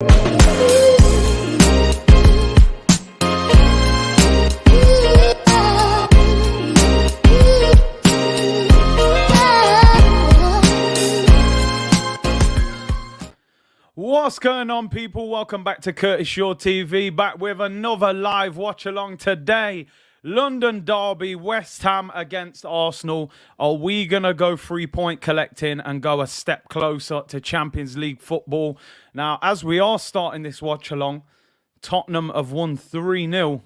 What's going on, people? Welcome back to Curtis Shaw TV, back with another live watch along today. London derby, West Ham against Arsenal. Are we going to go 3-point collecting and go a step closer to Champions League football? Now, as we are starting this watch along, Tottenham have won 3-0.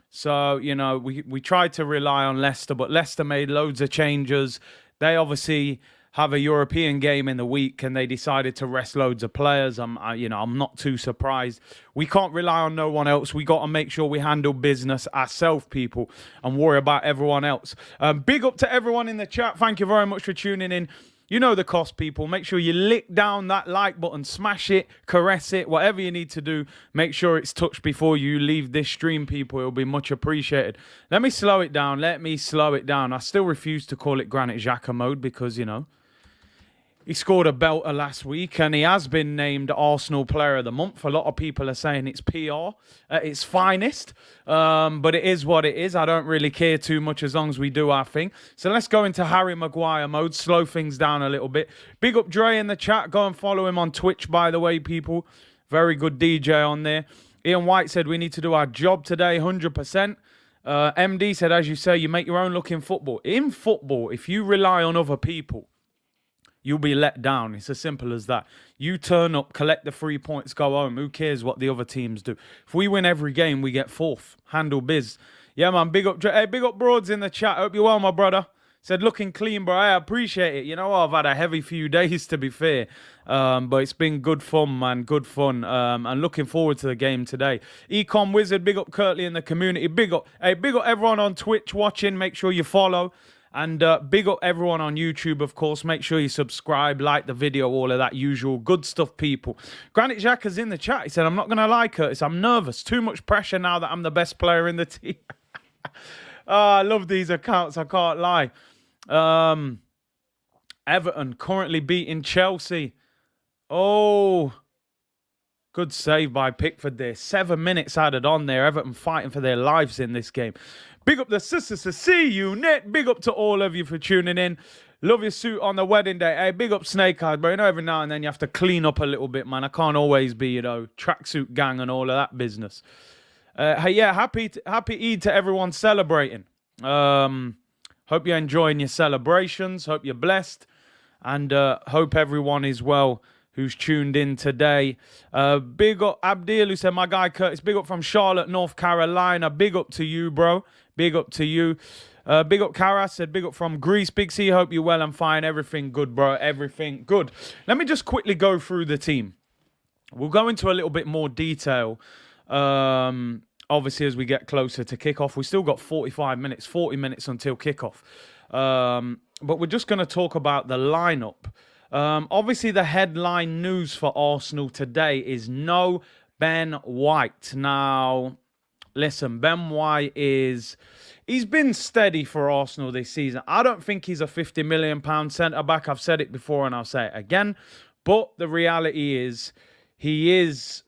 So, you know, we tried to rely on Leicester, but Leicester made loads of changes. They obviously have a European game in the week, and they decided to rest loads of players. I'm not too surprised. We can't rely on no one else. We got to make sure we handle business ourselves, people, and worry about everyone else. Big up to everyone in the chat. Thank you very much for tuning in. You know the cost, people. Make sure you lick down that like button, smash it, caress it, whatever you need to do. Make sure it's touched before you leave this stream, people. It'll be much appreciated. Let me slow it down. I still refuse to call it Granit Xhaka mode because, you know, he scored a belter last week, and he has been named Arsenal Player of the Month. A lot of people are saying it's PR at its finest, but it is what it is. I don't really care too much as long as we do our thing. So let's go into Harry Maguire mode, slow things down a little bit. Big up Dre in the chat. Go and follow him on Twitch, by the way, people. Very good DJ on there. Ian White said we need to do our job today, 100%. MD said, as you say, you make your own look in football. In football, if you rely on other people, you'll be let down. It's as simple as that. You turn up, collect the 3 points, go home. Who cares what the other teams do? If we win every game, we get fourth. Handle biz. Yeah, man. Big up. Hey, big up Broads in the chat. Hope you're well, my brother. Said looking clean, bro. I appreciate it. You know, I've had a heavy few days, to be fair. But it's been good fun, man. Good fun. And looking forward to the game today. Ecom Wizard, big up Curtly in the community. Big up everyone on Twitch watching. Make sure you follow. And big up everyone on YouTube, of course. Make sure you subscribe, like the video, all of that usual good stuff, people. Granit Xhaka's in the chat. He said, I'm not going to lie, Curtis. I'm nervous. Too much pressure now that I'm the best player in the team. I love these accounts. I can't lie. Everton currently beating Chelsea. Oh, good save by Pickford there. 7 minutes added on there. Everton fighting for their lives in this game. Big up the C unit. Big up to all of you for tuning in. Love your suit on the wedding day. Hey, big up Snake Eyes, bro. You know, every now and then you have to clean up a little bit, man. I can't always be, you know, tracksuit gang and all of that business. Hey, yeah, happy Eid to everyone celebrating. Hope you're enjoying your celebrations. Hope you're blessed. And hope everyone is well who's tuned in today. Big up Abdil, who said, my guy Curtis, big up from Charlotte, North Carolina. Big up to you, bro. Big up to you. Big up Kara, said, big up from Greece. Big C, hope you're well and fine. Everything good, bro. Everything good. Let me just quickly go through the team. We'll go into a little bit more detail, obviously, as we get closer to kickoff. We still got 40 minutes until kickoff. But we're just going to talk about the lineup. Obviously, the headline news for Arsenal today is no Ben White. Now, listen, Ben White he's been steady for Arsenal this season. I don't think he's a £50 million centre-back. I've said it before and I'll say it again. But the reality is he is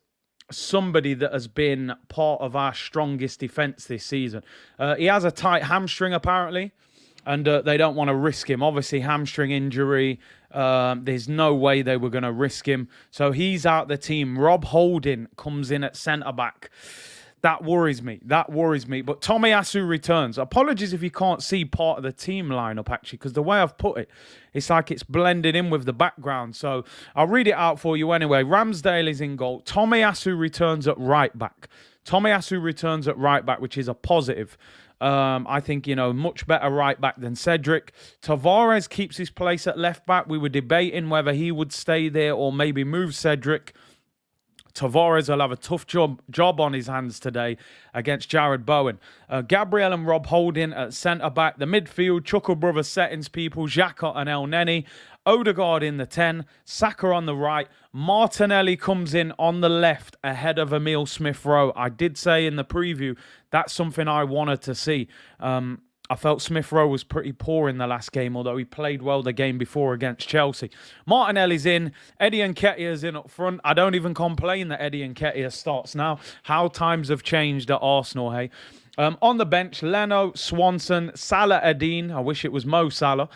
somebody that has been part of our strongest defence this season. He has a tight hamstring, apparently. And they don't want to risk him. Obviously, hamstring injury. There's no way they were going to risk him. So he's out the team. Rob Holding comes in at centre-back. That worries me. But Tomiyasu returns. Apologies if you can't see part of the team lineup, actually, because the way I've put it, it's like it's blended in with the background. So I'll read it out for you anyway. Ramsdale is in goal. Tomiyasu returns at right back. Which is a positive. I think, you know, much better right back than Cedric. Tavares keeps his place at left back. We were debating whether he would stay there or maybe move Cedric. Tavares will have a tough job on his hands today against Jared Bowen. Gabriel and Rob Holding at centre-back. The midfield, Chuckle Brothers settings people, Xhaka and El Neni. Odegaard in the 10. Saka on the right. Martinelli comes in on the left ahead of Emile Smith-Rowe. I did say in the preview, that's something I wanted to see. I felt Smith Rowe was pretty poor in the last game, although he played well the game before against Chelsea. Martinelli's in. Eddie Nketiah's in up front. I don't even complain that Eddie Nketiah starts now. How times have changed at Arsenal, hey? On the bench, Leno, Swanson, Salah Adine. I wish it was Mo Salah.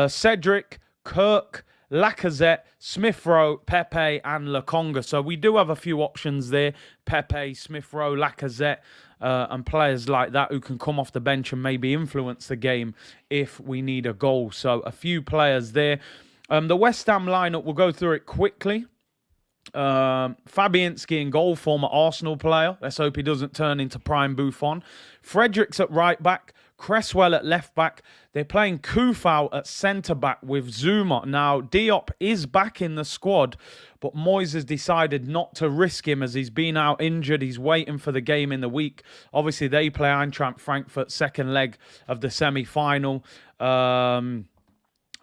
Cedric, Kirk, Lacazette, Smith Rowe, Pepe, and Lokonga. So we do have a few options there. Pepe, Smith Rowe, Lacazette, and players like that who can come off the bench and maybe influence the game if we need a goal. So a few players there. The West Ham lineup, we'll go through it quickly. Fabianski in goal, former Arsenal player. Let's hope he doesn't turn into prime Buffon. Fredericks at right back. Cresswell at left back. They're playing Kufau at centre back with Zuma. Now, Diop is back in the squad, but Moyes has decided not to risk him as he's been out injured. He's waiting for the game in the week. Obviously, they play Eintracht Frankfurt, second leg of the semi-final.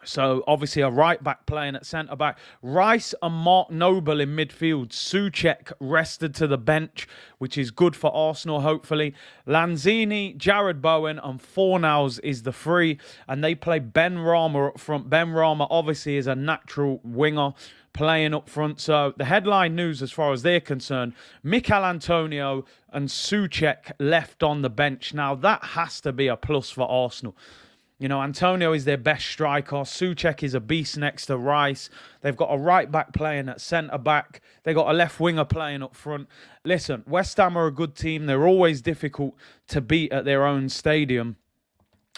So, obviously, a right-back playing at centre-back. Rice and Mark Noble in midfield. Souček rested to the bench, which is good for Arsenal, hopefully. Lanzini, Jared Bowen, and Fornals is the three. And they play Ben Rama up front. Ben Rama, obviously, is a natural winger playing up front. So, the headline news, as far as they're concerned, Mikel Antonio and Souček left on the bench. Now, that has to be a plus for Arsenal. You know, Antonio is their best striker. Souček is a beast next to Rice. They've got a right-back playing at centre-back. They've got a left winger playing up front. Listen, West Ham are a good team. They're always difficult to beat at their own stadium.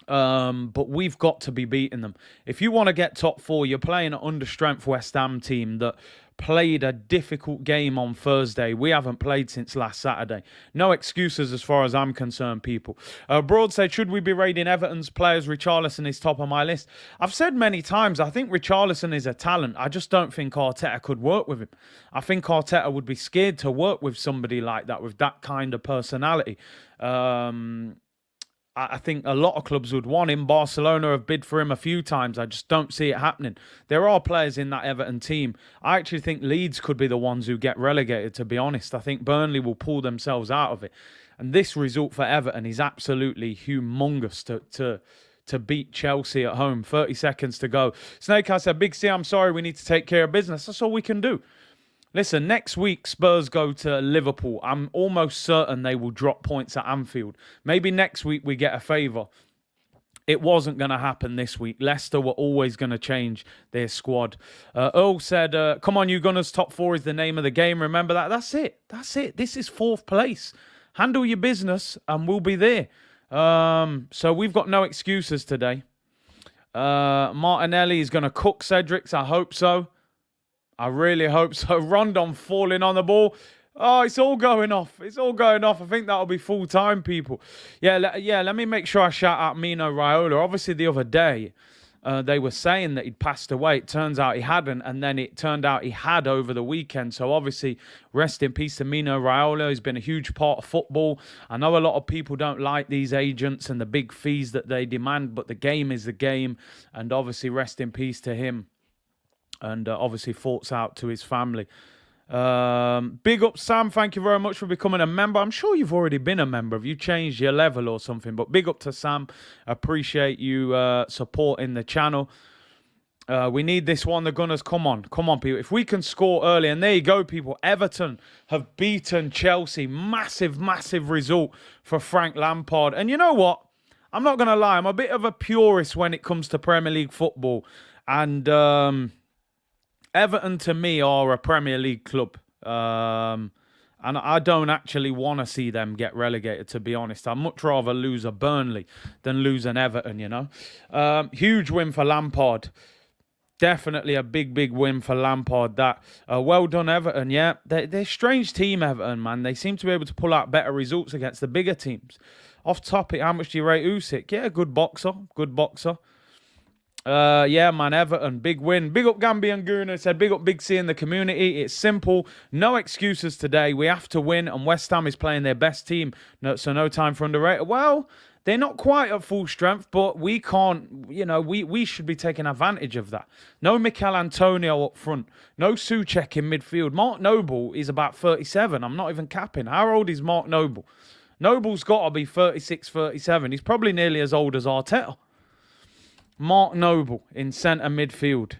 But we've got to be beating them. If you want to get top four, you're playing an under-strength West Ham team that played a difficult game on Thursday. We haven't played since last Saturday. No excuses as far as I'm concerned, people. Broad said, should we be raiding Everton's players? Richarlison is top of my list. I've said many times, I think Richarlison is a talent. I just don't think Arteta could work with him. I think Arteta would be scared to work with somebody like that, with that kind of personality. I think a lot of clubs would want him. Barcelona have bid for him a few times. I just don't see it happening. There are players in that Everton team. I actually think Leeds could be the ones who get relegated, to be honest. I think Burnley will pull themselves out of it. And this result for Everton is absolutely humongous to beat Chelsea at home. 30 seconds to go. Snake, I said, Big C, I'm sorry, we need to take care of business. That's all we can do. Listen, next week, Spurs go to Liverpool. I'm almost certain they will drop points at Anfield. Maybe next week we get a favour. It wasn't going to happen this week. Leicester were always going to change their squad. Earl said, come on, you Gunners, top four is the name of the game. Remember that? That's it. That's it. This is fourth place. Handle your business and we'll be there. So we've got no excuses today. Martinelli is going to cook Cedrics. I hope so. I really hope so. Rondon falling on the ball. Oh, it's all going off. It's all going off. I think that'll be full time, people. Yeah. Let me make sure I shout out Mino Raiola. Obviously, the other day, they were saying that he'd passed away. It turns out he hadn't, and then it turned out he had over the weekend. So obviously, rest in peace to Mino Raiola. He's been a huge part of football. I know a lot of people don't like these agents and the big fees that they demand, but the game is the game. And obviously, rest in peace to him. And obviously, thoughts out to his family. Big up, Sam. Thank you very much for becoming a member. I'm sure you've already been a member. Have you changed your level or something? But big up to Sam. Appreciate you supporting the channel. We need this one. The Gunners, come on, people. If we can score early, and there you go, people. Everton have beaten Chelsea. Massive, massive result for Frank Lampard. And you know what? I'm not going to lie. I'm a bit of a purist when it comes to Premier League football. And Everton, to me, are a Premier League club. And I don't actually want to see them get relegated, to be honest. I'd much rather lose a Burnley than lose an Everton, you know. Huge win for Lampard. Definitely a big, big win for Lampard. That well done, Everton, yeah. They're a strange team, Everton, man. They seem to be able to pull out better results against the bigger teams. Off topic, how much do you rate Usyk? Yeah, good boxer. Good boxer. Yeah, man, Everton, big win. Big up Gambian Guna, said big up Big C in the community. It's simple. No excuses today. We have to win, and West Ham is playing their best team. So no time for underrated. Well, they're not quite at full strength, but we can't, you know, we should be taking advantage of that. No Mikel Antonio up front. No Souček in midfield. Mark Noble is about 37. I'm not even capping. How old is Mark Noble? Noble's got to be 36, 37. He's probably nearly as old as Arteta. Mark Noble in centre midfield.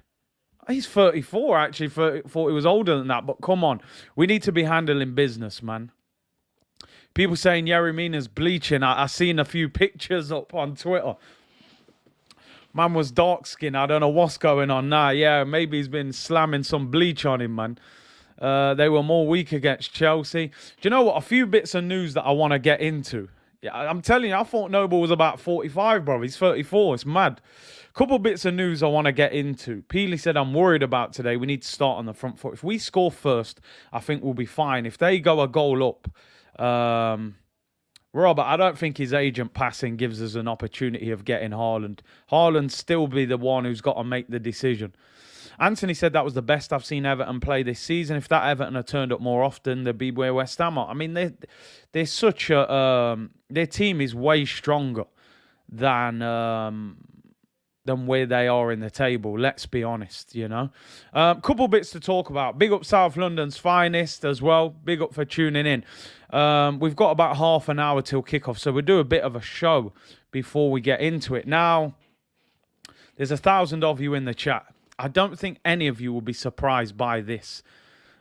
He's 34, actually. Thought he was older than that. But come on. We need to be handling business, man. People saying Yerry Mina's bleaching. I seen a few pictures up on Twitter. Man was dark skinned. I don't know what's going on now. Yeah, maybe he's been slamming some bleach on him, man. They were more weak against Chelsea. Do you know what? A few bits of news that I want to get into. Yeah, I'm telling you, I thought Noble was about 45, bro. He's 34. It's mad. Couple bits of news I want to get into. Peely said, I'm worried about today. We need to start on the front foot. If we score first, I think we'll be fine. If they go a goal up, Robert, I don't think his agent passing gives us an opportunity of getting Haaland. Haaland still be the one who's got to make the decision. Anthony said that was the best I've seen Everton play this season. If that Everton had turned up more often, they'd be where West Ham are. I mean, they're such a... their team is way stronger than where they are in the table. Let's be honest, you know. Couple bits to talk about. Big up South London's finest as well. Big up for tuning in. We've got about half an hour till kickoff, so we'll do a bit of a show before we get into it. Now, there's 1,000 of you in the chat. I don't think any of you will be surprised by this.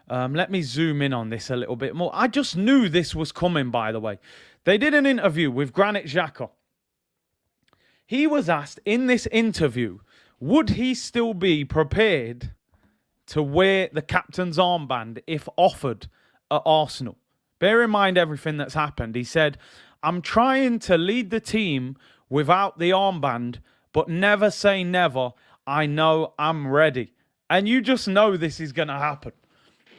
Let me zoom in on this a little bit more. I just knew this was coming, by the way. They did an interview with Granit Xhaka. He was asked in this interview, would he still be prepared to wear the captain's armband if offered at Arsenal? Bear in mind everything that's happened. He said, I'm trying to lead the team without the armband, but never say never. I know I'm ready. And you just know this is going to happen.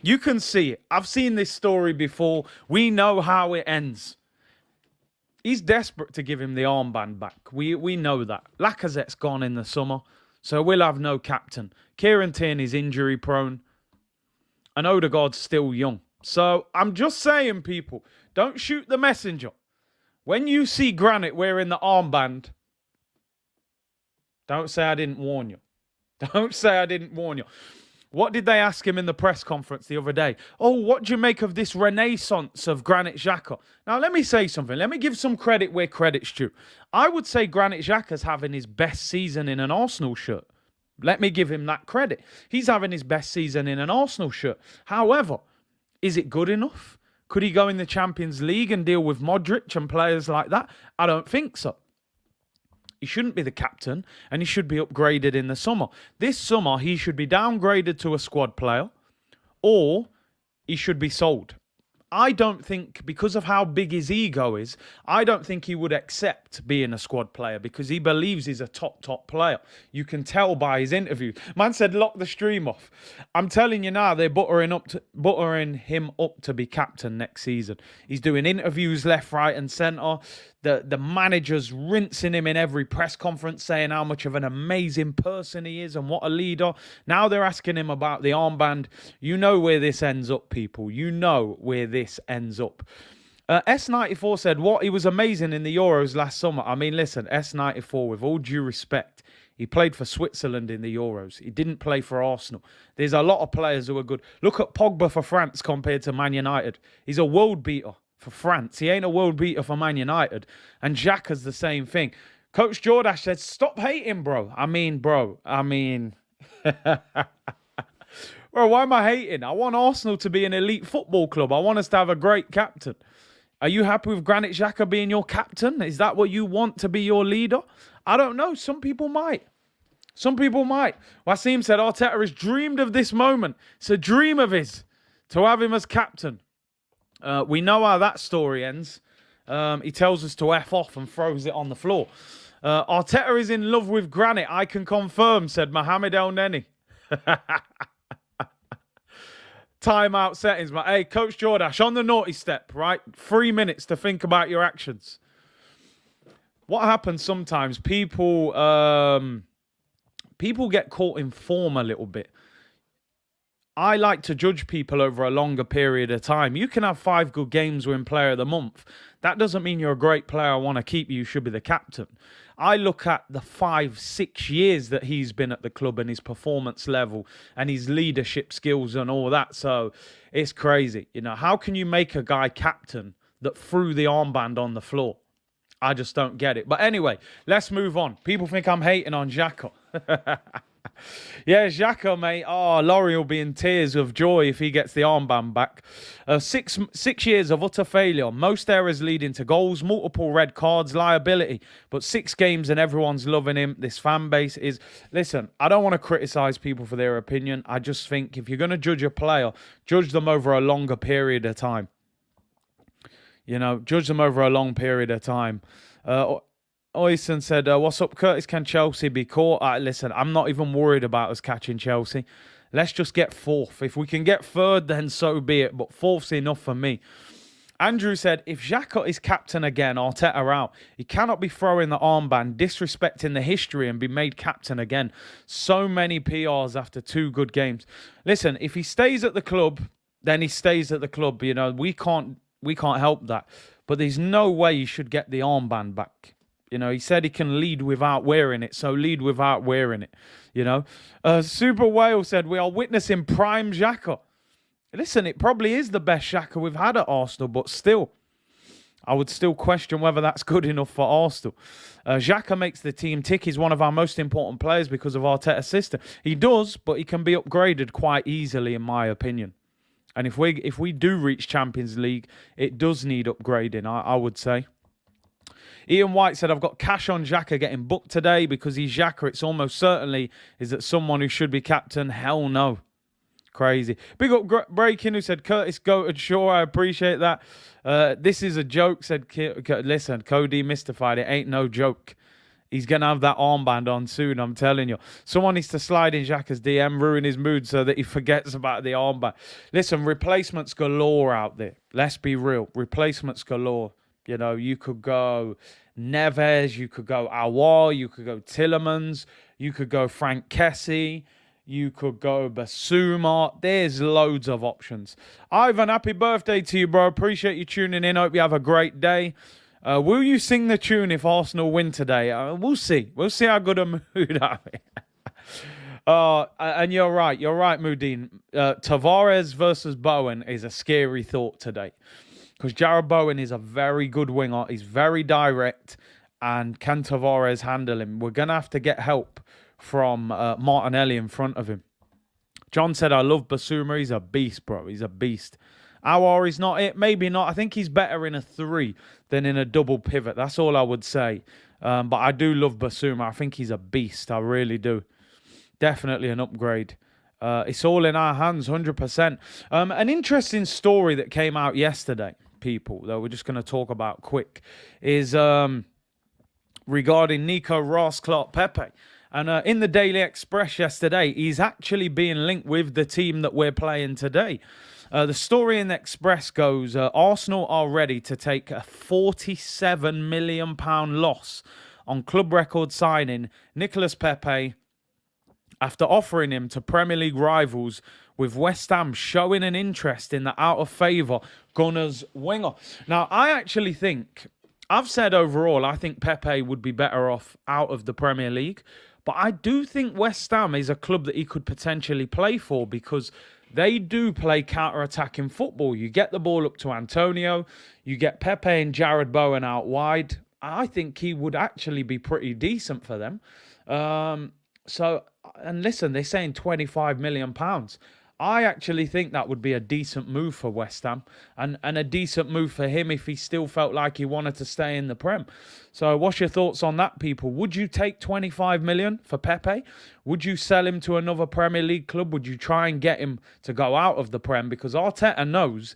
You can see it. I've seen this story before. We know how it ends. He's desperate to give him the armband back. We know that. Lacazette's gone in the summer, so we'll have no captain. Kieran Tierney's injury prone. And Odegaard's still young. So I'm just saying, people, don't shoot the messenger. When you see Granit wearing the armband, don't say I didn't warn you. Don't say I didn't warn you. What did they ask him in the press conference the other day? Oh, what do you make of this renaissance of Granit Xhaka? Now, let me say something. Let me give some credit where credit's due. I would say Granit Xhaka's having his best season in an Arsenal shirt. Let me give him that credit. He's having his best season in an Arsenal shirt. However, is it good enough? Could he go in the Champions League and deal with Modric and players like that? I don't think so. He shouldn't be the captain, and he should be upgraded in the summer. This summer, he should be downgraded to a squad player, or he should be sold. I don't think, because of how big his ego is, I don't think he would accept being a squad player because he believes he's a top player. You can tell by his interview. Man said, lock the stream off. I'm telling you now, they're buttering him up to be captain next season. He's doing interviews left, right and centre. The manager's rinsing him in every press conference, saying how much of an amazing person he is and what a leader. Now they're asking him about the armband. You know where this ends up, people. You know where this ends up. S94 said, what? He was amazing in the Euros last summer. I mean, listen, S94, with all due respect, he played for Switzerland in the Euros. He didn't play for Arsenal. There's a lot of players who are good. Look at Pogba for France compared to Man United. He's a world beater for France. He ain't a world beater for Man United. And Xhaka's the same thing. Coach Jordash said, stop hating, bro. I mean... Bro, why am I hating? I want Arsenal to be an elite football club. I want us to have a great captain. Are you happy with Granit Xhaka being your captain? Is that what you want to be your leader? I don't know. Some people might. Some people might. Wasim said, Arteta has dreamed of this moment. It's a dream of his to have him as captain. We know how that story ends. He tells us to F off and throws it on the floor. Arteta is in love with Granit. I can confirm, said Mohamed El Neni. Timeout settings, mate. Hey, Coach Jordash, on the naughty step, right? 3 minutes to think about your actions. What happens sometimes, people get caught in form a little bit. I like to judge people over a longer period of time. You can have 5 good games win player of the month. That doesn't mean you're a great player. I want to keep you. You should be the captain. I look at the 5-6 years that he's been at the club and his performance level and his leadership skills and all that. So it's crazy. You know, how can you make a guy captain that threw the armband on the floor. I just don't get it. But anyway, let's move on. People think I'm hating on Xhaka. Yeah, Xhaka, mate. Oh, Laurie will be in tears of joy if he gets the armband back. 6 years of utter failure. Most errors leading to goals, multiple red cards, liability. But 6 games and everyone's loving him. This fan base is... Listen, I don't want to criticise people for their opinion. I just think if you're going to judge a player, judge them over a longer period of time. You know, judge them over a long period of time. Oyson said, what's up, Curtis? Can Chelsea be caught? Listen, I'm not even worried about us catching Chelsea. Let's just get 4th. If we can get 3rd, then so be it. But 4th's enough for me. Andrew said, if Xhaka is captain again, Arteta out. He cannot be throwing the armband, disrespecting the history and be made captain again. So many PRs after 2 good games. Listen, if he stays at the club, then he stays at the club. You know, we can't help that. But there's no way he should get the armband back. You know, he said he can lead without wearing it, so lead without wearing it, you know. Super Whale said, we are witnessing prime Xhaka. Listen, it probably is the best Xhaka we've had at Arsenal, but still, I would still question whether that's good enough for Arsenal. Xhaka makes the team tick. He's one of our most important players because of Arteta's system. He does, but he can be upgraded quite easily, in my opinion. And if we do reach Champions League, it does need upgrading, I would say. Ian White said, I've got cash on Xhaka getting booked today because he's Xhaka. It's almost certainly is that someone who should be captain. Hell no. Crazy. Big up Breaking, who said, Curtis goated. Sure, I appreciate that. This is a joke, said... Listen, Cody mystified. It ain't no joke. He's going to have that armband on soon, I'm telling you. Someone needs to slide in Xhaka's DM, ruin his mood so that he forgets about the armband. Listen, replacements galore out there. Let's be real. Replacements galore. You know, you could go Neves, you could go Aouar, you could go Tillemans, you could go Frank Kessie, you could go Basuma. There's loads of options. Ivan, happy birthday to you, bro. Appreciate you tuning in. Hope you have a great day. Will you sing the tune if Arsenal win today? We'll see. We'll see how good a mood I'm in. And you're right, Mudine. Tavares versus Bowen is a scary thought today. Because Jarrod Bowen is a very good winger. He's very direct. And can Tavares handle him? We're going to have to get help from Martinelli in front of him. John said, I love Basuma. He's a beast, bro. He's a beast. Aouar is not it. Maybe not. I think he's better in a 3 than in a double pivot. That's all I would say. But I do love Basuma. I think he's a beast. I really do. Definitely an upgrade. It's all in our hands, 100%. An interesting story that came out yesterday, people, that we're just going to talk about quick, is regarding Nico Ross, Clark Pepe. And in the Daily Express yesterday, he's actually being linked with the team that we're playing today. The story in the Express goes, Arsenal are ready to take a £47 million loss on club record signing Nicolas Pepe after offering him to Premier League rivals, with West Ham showing an interest in the out-of-favour Gunners winger. Now, I actually think, I've said overall, I think Pepe would be better off out of the Premier League. But I do think West Ham is a club that he could potentially play for, because they do play counter-attacking football. You get the ball up to Antonio, you get Pepe and Jarrod Bowen out wide. I think he would actually be pretty decent for them. And listen, they're saying £25 million. I actually think that would be a decent move for West Ham, and a decent move for him if he still felt like he wanted to stay in the Prem. So what's your thoughts on that, people? Would you take 25 million for Pepe? Would you sell him to another Premier League club? Would you try and get him to go out of the Prem? Because Arteta knows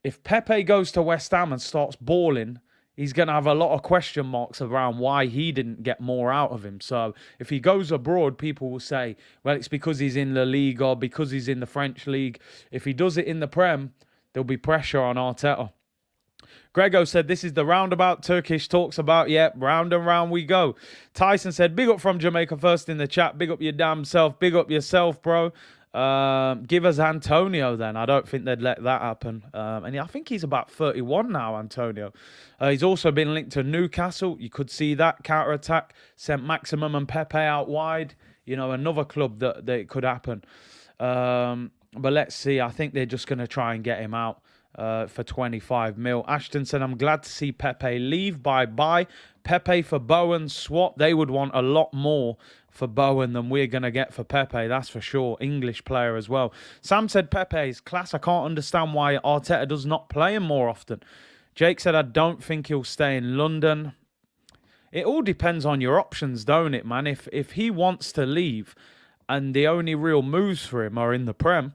if Pepe goes to West Ham and starts balling, he's going to have a lot of question marks around why he didn't get more out of him. So if he goes abroad, people will say, well, it's because he's in La Liga or because he's in the French League. If he does it in the Prem, there'll be pressure on Arteta. Grego said, this is the roundabout Turkish talks about. Yep, round and round we go. Tyson said, big up from Jamaica first in the chat. Big up your damn self. Big up yourself, bro. Give us Antonio then. I don't think they'd let that happen. And I think he's about 31 now, Antonio. He's also been linked to Newcastle. You could see that counter-attack. Sent Maximum and Pepe out wide. You know, another club that it could happen. But let's see. I think they're just going to try and get him out. for 25 mil. Ashton said, I'm glad to see Pepe leave. Bye-bye. Pepe for Bowen swap. They would want a lot more for Bowen than we're going to get for Pepe. That's for sure. English player as well. Sam said, Pepe is class. I can't understand why Arteta does not play him more often. Jake said, I don't think he'll stay in London. It all depends on your options, don't it, man? If he wants to leave and the only real moves for him are in the Prem,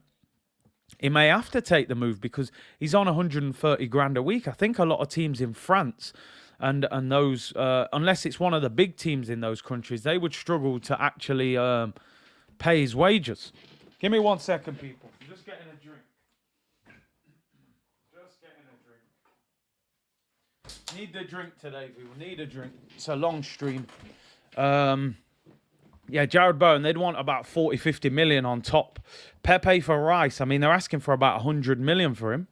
he may have to take the move because he's on 130 grand a week. I think a lot of teams in France and those, unless it's one of the big teams in those countries, they would struggle to actually pay his wages. Give me 1 second, people. I'm just getting a drink. Just getting a drink. Need the drink today, people. Need a drink. It's a long stream. Yeah, Jared Bowen, they'd want about 40, 50 million on top. Pepe for Rice, I mean, they're asking for about 100 million for him.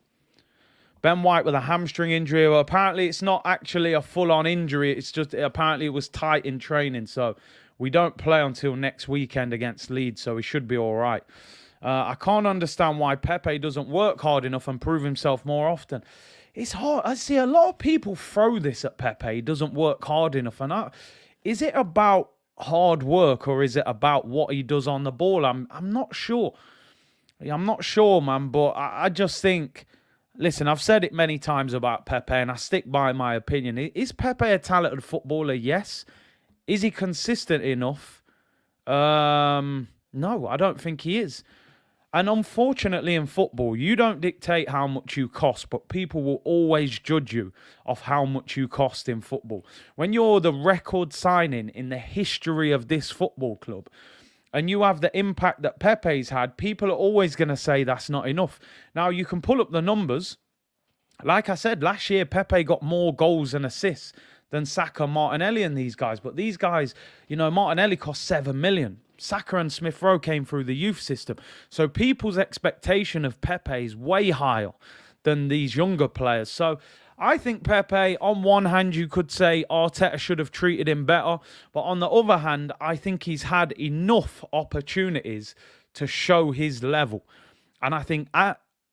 Ben White with a hamstring injury. Well, apparently it's not actually a full-on injury. It's just, apparently it was tight in training. So we don't play until next weekend against Leeds, so he should be all right. I can't understand why Pepe doesn't work hard enough and prove himself more often. It's hard. I see a lot of people throw this at Pepe. He doesn't work hard enough. And is it about hard work or is it about what he does on the ball? I'm not sure. I'm not sure, man, but I just think, listen, I've said it many times about Pepe and I stick by my opinion. Is Pepe a talented footballer? Yes. Is he consistent enough? No, I don't think he is. And unfortunately in football, you don't dictate how much you cost, but people will always judge you off how much you cost in football. When you're the record signing in the history of this football club, and you have the impact that Pepe's had, people are always going to say that's not enough. Now, you can pull up the numbers. Like I said, last year, Pepe got more goals and assists than Saka, Martinelli and these guys. But these guys, you know, Martinelli cost 7 million. Saka and Smith Rowe came through the youth system. So people's expectation of Pepe is way higher than these younger players. So I think Pepe, on one hand, you could say Arteta should have treated him better. But on the other hand, I think he's had enough opportunities to show his level. And I think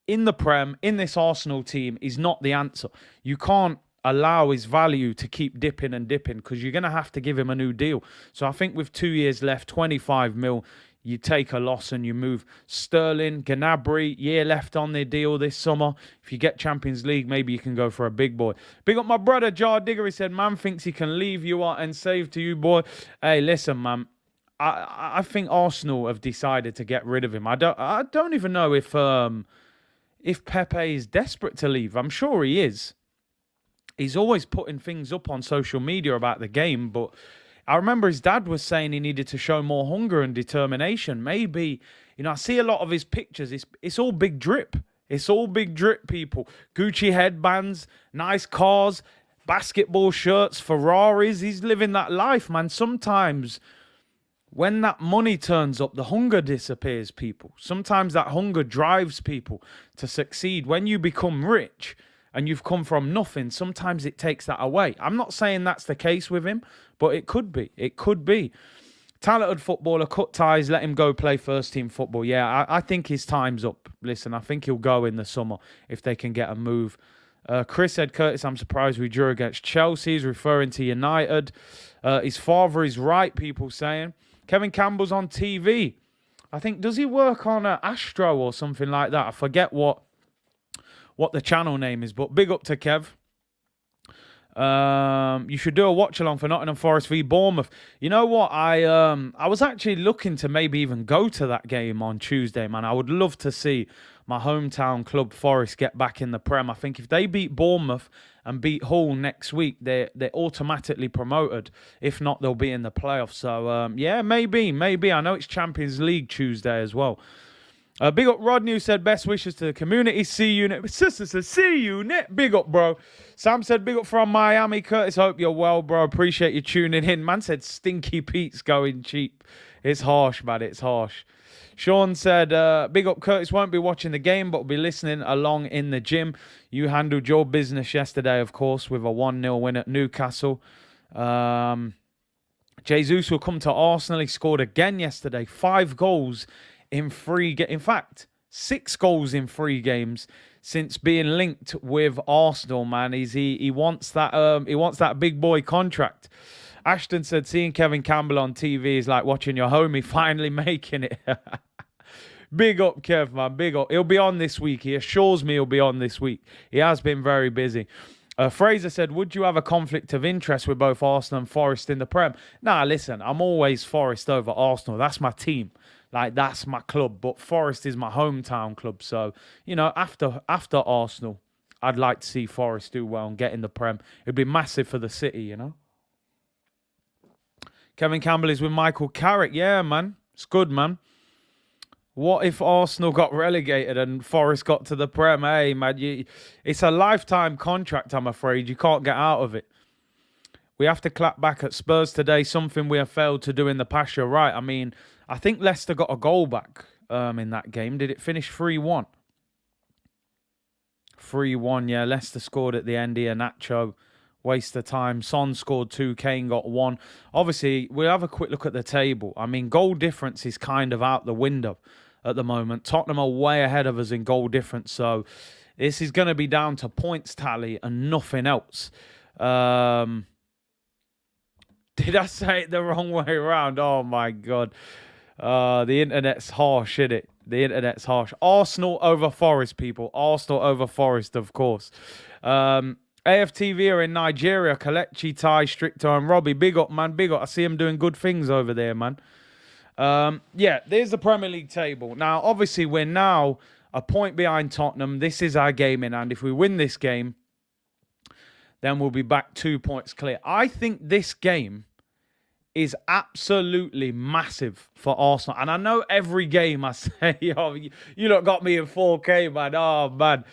in the Prem, in this Arsenal team, is not the answer. You can't allow his value to keep dipping and dipping because you're going to have to give him a new deal. So I think with 2 years left, 25 mil, you take a loss and you move. Sterling, Gnabry, year left on their deal this summer. If you get Champions League, maybe you can go for a big boy. Big up my brother, Jar Digger. He said, man thinks he can leave you and save to you, boy. Hey, listen, man. I think Arsenal have decided to get rid of him. I don't even know if Pepe is desperate to leave. I'm sure he is. He's always putting things up on social media about the game, but I remember his dad was saying he needed to show more hunger and determination. Maybe, you know, I see a lot of his pictures. It's all big drip. It's all big drip, people. Gucci headbands, nice cars, basketball shirts, Ferraris. He's living that life, man. Sometimes when that money turns up, the hunger disappears, people. Sometimes that hunger drives people to succeed. When you become rich and you've come from nothing, sometimes it takes that away. I'm not saying that's the case with him, but it could be. It could be. Talented footballer, cut ties, let him go play first-team football. Yeah, I think his time's up. Listen, I think he'll go in the summer if they can get a move. Chris said, Curtis, I'm surprised we drew against Chelsea. He's referring to United. His father is right, people saying. Kevin Campbell's on TV. I think, does he work on Astro or something like that? I forget what the channel name is, but big up to Kev. You should do a watch along for Nottingham Forest v Bournemouth. You know what? I was actually looking to maybe even go to that game on Tuesday, man. I would love to see my hometown club Forest get back in the Prem. I think if they beat Bournemouth and beat Hull next week, they're automatically promoted. If not, they'll be in the playoffs. So yeah, maybe. I know it's Champions League Tuesday as well. Big up Rodney, who said best wishes to the community. See you next. Sisters, see you next. Big up, bro. Sam said big up from Miami. Curtis, hope you're well, bro. Appreciate you tuning in. Man said Stinky Pete's going cheap. It's harsh, man. It's harsh. Sean said big up, Curtis. Won't be watching the game, but will be listening along in the gym. You handled your business yesterday, of course, with a 1-0 win at Newcastle. Jesus will come to Arsenal. He scored again yesterday. 5 goals in 3 games. In fact, 6 goals in 3 games. since being linked with Arsenal, man. He wants that big boy contract. Ashton said, seeing Kevin Campbell on TV is like watching your homie finally making it. Big up, Kev, man. Big up. He'll be on this week. He assures me he'll be on this week. He has been very busy. Fraser said, would you have a conflict of interest with both Arsenal and Forest in the Prem? Nah, listen, I'm always Forest over Arsenal. That's my team. Like, that's my club. But Forest is my hometown club. So, you know, after Arsenal, I'd like to see Forest do well and get in the Prem. It'd be massive for the city, you know. Kevin Campbell is with Michael Carrick. Yeah, man. It's good, man. What if Arsenal got relegated and Forest got to the Prem? Hey, man, it's a lifetime contract, I'm afraid. You can't get out of it. We have to clap back at Spurs today, something we have failed to do in the past. You're right. I mean, I think Leicester got a goal back in that game. Did it finish 3-1? 3-1, yeah. Leicester scored at the end here. Nacho, waste of time. Son scored 2. Kane got 1. Obviously, we'll have a quick look at the table. I mean, goal difference is kind of out the window at the moment. Tottenham are way ahead of us in goal difference. So this is going to be down to points tally and nothing else. Did I say it the wrong way around? Oh, my God. The internet's harsh, isn't it? The internet's harsh. Arsenal over Forest, people. Arsenal over Forest, of course. AFTV are in Nigeria. Kalechi, Ty, Stricto, and Robbie. Big up, man. Big up. I see him doing good things over there, man. Yeah, there's the Premier League table. Now, obviously, we're now a point behind Tottenham. This is our game in hand. If we win this game, then we'll be back 2 points clear. I think this game is absolutely massive for Arsenal. And I know every game I say, oh, you lot got me in 4K, man. Oh, man.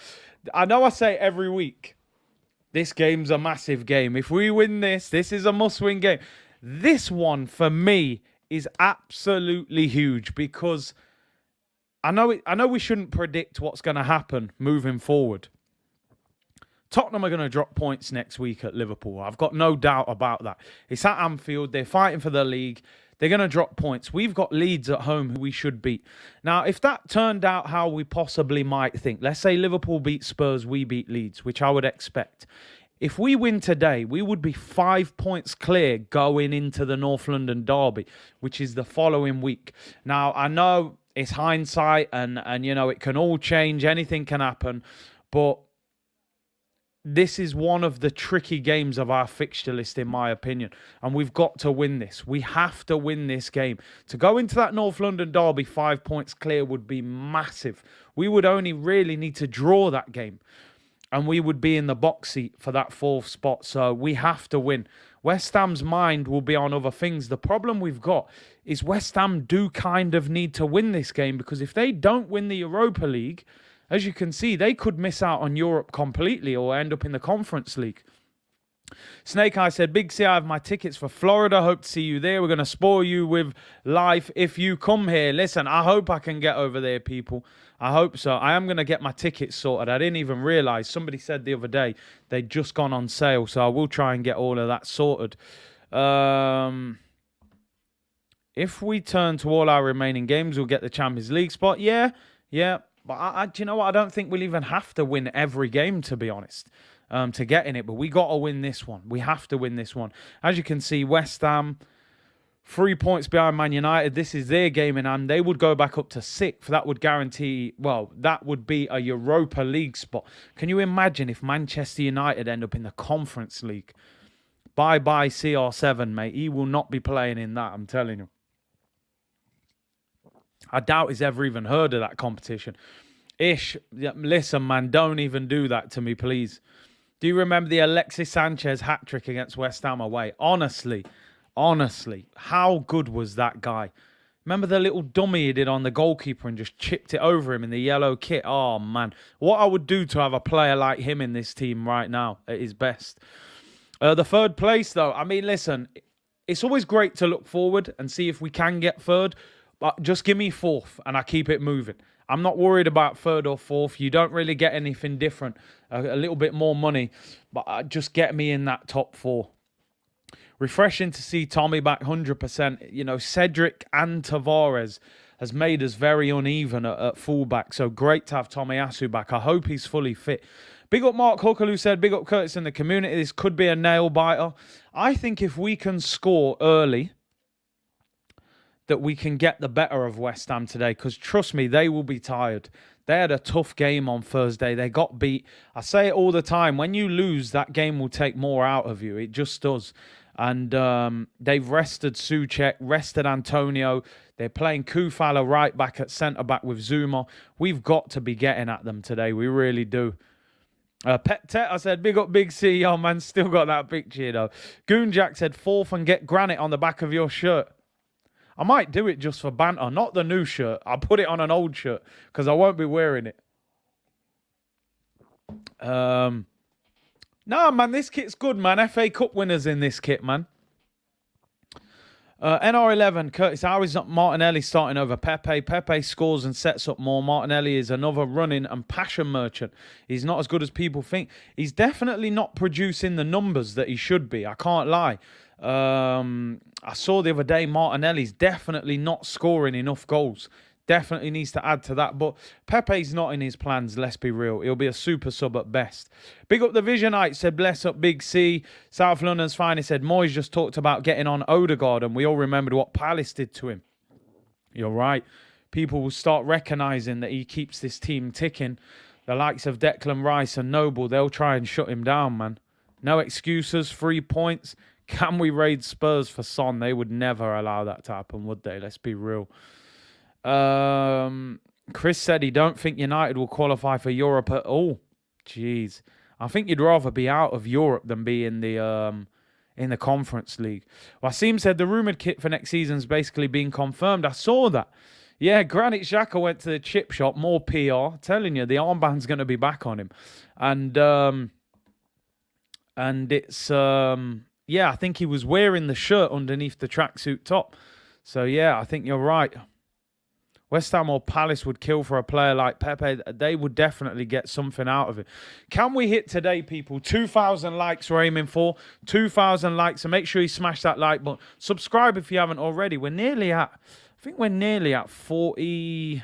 I know I say every week, this game's a massive game. If we win this, this is a must-win game. This one, for me, is absolutely huge because I know we shouldn't predict what's going to happen moving forward. Tottenham are going to drop points next week at Liverpool. I've got no doubt about that. It's at Anfield. They're fighting for the league. They're going to drop points. We've got Leeds at home who we should beat. Now, if that turned out how we possibly might think, let's say Liverpool beat Spurs, we beat Leeds, which I would expect. If we win today, we would be 5 points clear going into the North London derby, which is the following week. Now, I know it's hindsight and you know, it can all change. Anything can happen. But this is one of the tricky games of our fixture list, in my opinion. And we've got to win this. We have to win this game. To go into that North London derby 5 points clear would be massive. We would only really need to draw that game. And we would be in the box seat for that 4th spot. So we have to win. West Ham's mind will be on other things. The problem we've got is West Ham do kind of need to win this game. Because if they don't win the Europa League, as you can see, they could miss out on Europe completely or end up in the Conference League. Snake Eye said, Big C, I have my tickets for Florida. Hope to see you there. We're going to spoil you with life if you come here. Listen, I hope I can get over there, people. I hope so. I am going to get my tickets sorted. I didn't even realise. Somebody said the other day they'd just gone on sale. So I will try and get all of that sorted. If we turn to all our remaining games, we'll get the Champions League spot. Yeah. But do you know what? I don't think we'll even have to win every game, to be honest, to get in it. But we got to win this one. We have to win this one. As you can see, West Ham, 3 points behind Man United. This is their game in hand. They would go back up to 6th. That would guarantee, well, that would be a Europa League spot. Can you imagine if Manchester United end up in the Conference League? Bye-bye CR7, mate. He will not be playing in that, I'm telling you. I doubt he's ever even heard of that competition. Ish, listen, man, don't even do that to me, please. Do you remember the Alexis Sanchez hat-trick against West Ham away? Honestly, how good was that guy? Remember the little dummy he did on the goalkeeper and just chipped it over him in the yellow kit? Oh, man. What I would do to have a player like him in this team right now at his best. The 3rd place, though, I mean, listen, it's always great to look forward and see if we can get 3rd. But just give me 4th and I keep it moving. I'm not worried about 3rd or 4th. You don't really get anything different. A little bit more money. But just get me in that top 4. Refreshing to see Tommy back 100%. You know, Cedric and Tavares. has made us very uneven at fullback. So great to have Tomiyasu back. I hope he's fully fit. Big up Mark Hooker, who said, big up Curtis in the community. This could be a nail-biter. I think if we can score early, that we can get the better of West Ham today. Because trust me, they will be tired. They had a tough game on Thursday. They got beat. I say it all the time. When you lose, that game will take more out of you. It just does. And they've rested Souček, rested Antonio. They're playing Kufala right back at centre-back with Zuma. We've got to be getting at them today. We really do. Pet Tet, I said, big up Big C. Oh, man, still got that picture, you know. Goonjack said, fourth and get Granit on the back of your shirt. I might do it just for banter. Not the new shirt. I'll put it on an old shirt because I won't be wearing it. No, man, this kit's good, man. FA Cup winners in this kit, man. NR11, Curtis, how is Martinelli starting over Pepe? Pepe scores and sets up more. Martinelli is another running and passion merchant. He's not as good as people think. He's definitely not producing the numbers that he should be. I can't lie. I saw the other day Martinelli's definitely not scoring enough goals. Definitely needs to add to that. But Pepe's not in his plans, let's be real. He'll be a super sub at best. Big up the Visionite, said bless up Big C. South London's finest said Moyes just talked about getting on Odegaard and we all remembered what Palace did to him. You're right. People will start recognising that he keeps this team ticking. The likes of Declan Rice and Noble, they'll try and shut him down, man. No excuses, 3 points. Can we raid Spurs for Son? They would never allow that to happen, would they? Let's be real. Chris said he don't think United will qualify for Europe at all. Jeez. I think you'd rather be out of Europe than be in the Conference League. Wasim said the rumoured kit for next season's basically been confirmed. I saw that. Yeah, Granit Xhaka went to the chip shop. More PR. Telling you, the armband's going to be back on him. And it's... yeah, I think he was wearing the shirt underneath the tracksuit top. So, yeah, I think you're right. West Ham or Palace would kill for a player like Pepe. They would definitely get something out of it. Can we hit today, people? 2,000 likes we're aiming for. 2,000 likes. So make sure you smash that like button. Subscribe if you haven't already. We're nearly at, I think we're nearly at 44?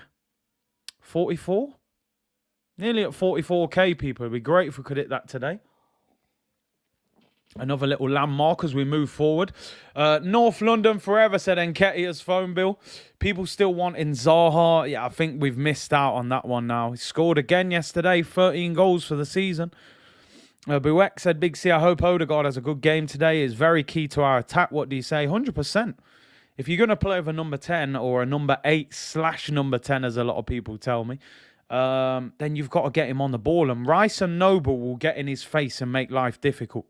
Nearly at 44k, people. It'd be great if we could hit that today. Another little landmark as we move forward. North London forever, said Nketiah's phone bill. People still wanting Zaha. Yeah, I think we've missed out on that one now. He scored again yesterday. 13 goals for the season. Buek said, Big C, I hope Odegaard has a good game today. It's very key to our attack. What do you say? 100%. If you're going to play with a number 10 or a number 8/number 10, as a lot of people tell me, then you've got to get him on the ball. And Rice and Noble will get in his face and make life difficult.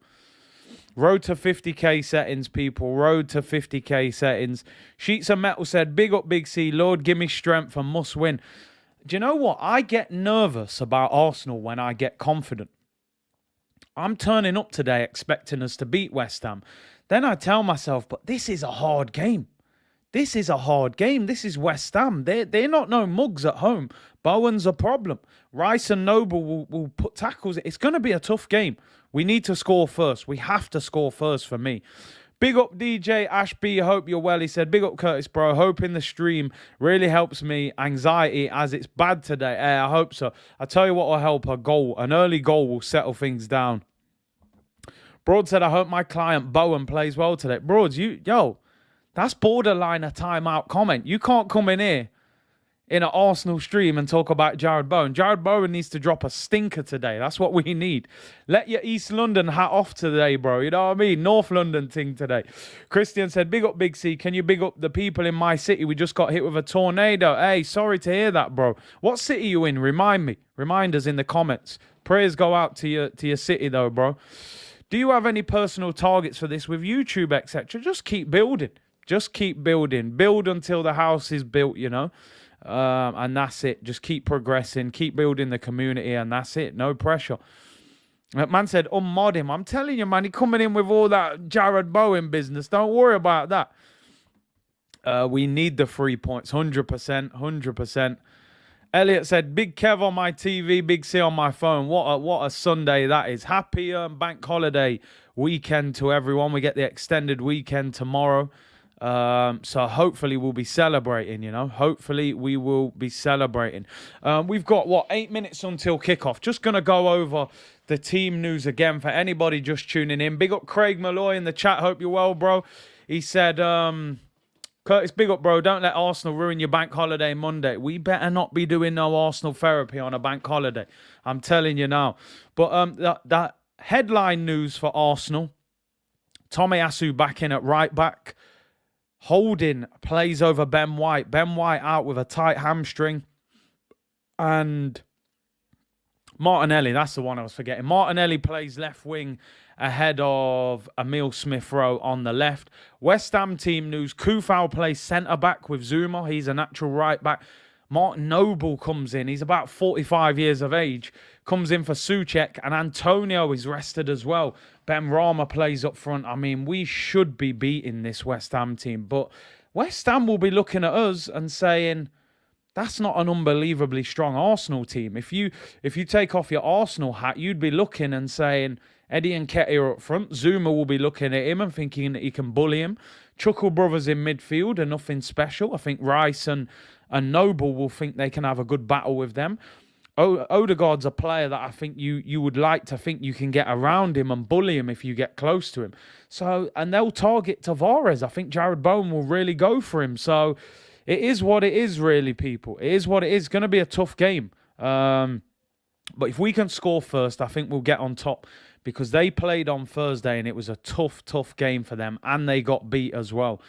Road to 50k settings, people. Road to 50k settings. Sheets of Metal said, big up Big C. Lord, give me strength and must win. Do you know what? I get nervous about Arsenal when I get confident. I'm turning up today expecting us to beat West Ham. Then I tell myself, but this is a hard game. This is a hard game. This is West Ham. They're not no mugs at home. Bowen's a problem. Rice and Noble will put tackles. It's going to be a tough game. We need to score first. We have to score first for me. Big up DJ Ashby. Hope you're well. He said, big up Curtis, bro. Hoping the stream really helps me. Anxiety as it's bad today. I hope so. I tell you what will help. A goal. An early goal will settle things down. Broad said, I hope my client Bowen plays well today. Broads, that's borderline a timeout comment. You can't come in here in an Arsenal stream and talk about Jared Bowen. Jared Bowen needs to drop a stinker today. That's what we need. Let your East London hat off today, bro. You know what I mean? North London thing today. Christian said, big up Big C. Can you big up the people in my city? We just got hit with a tornado. Hey, sorry to hear that, bro. What city you in? Remind me. Remind us in the comments. Prayers go out to your city, though, bro. Do you have any personal targets for this with YouTube, etc.? Just keep building. Just keep building. Build until the house is built, you know. And that's it. Just keep progressing. Keep building the community, and that's it. No pressure. Man said, unmod him. I'm telling you, man, he coming in with all that Jared Bowen business. Don't worry about that. We need the 3 points. 100%. 100%. Elliot said, big Kev on my TV, Big C on my phone. What a Sunday that is. Happy bank holiday weekend to everyone. We get the extended weekend tomorrow. So hopefully we'll be celebrating, Hopefully we will be celebrating. We've got, 8 minutes until kickoff. Just going to go over the team news again for anybody just tuning in. Big up Craig Malloy in the chat. Hope you're well, bro. He said, Curtis, big up, bro. Don't let Arsenal ruin your bank holiday Monday. We better not be doing no Arsenal therapy on a bank holiday. I'm telling you now. But that headline news for Arsenal, Tomiyasu back in at right back. Holding plays over Ben White. Ben White out with a tight hamstring. And Martinelli, that's the one I was forgetting. Martinelli plays left wing ahead of Emile Smith-Rowe on the left. West Ham team news. Kufau plays centre-back with Zuma. He's a natural right-back. Martin Noble comes in. He's about 45 years of age. Comes in for Souček. And Antonio is rested as well. Ben Rama plays up front. I mean, we should be beating this West Ham team. But West Ham will be looking at us and saying, that's not an unbelievably strong Arsenal team. If you take off your Arsenal hat, you'd be looking and saying, Eddie and Nketiah are up front. Zuma will be looking at him and thinking that he can bully him. Chuckle Brothers in midfield are nothing special. I think Rice and Noble will think they can have a good battle with them. Odegaard's a player that I think you would like to think you can get around him and bully him if you get close to him. So, and they'll target Tavares. I think Jared Bowen will really go for him. So it is what it is, really, people. It is what it is. It's going to be a tough game. But if we can score first, I think we'll get on top, because they played on Thursday and it was a tough game for them, and they got beat as well.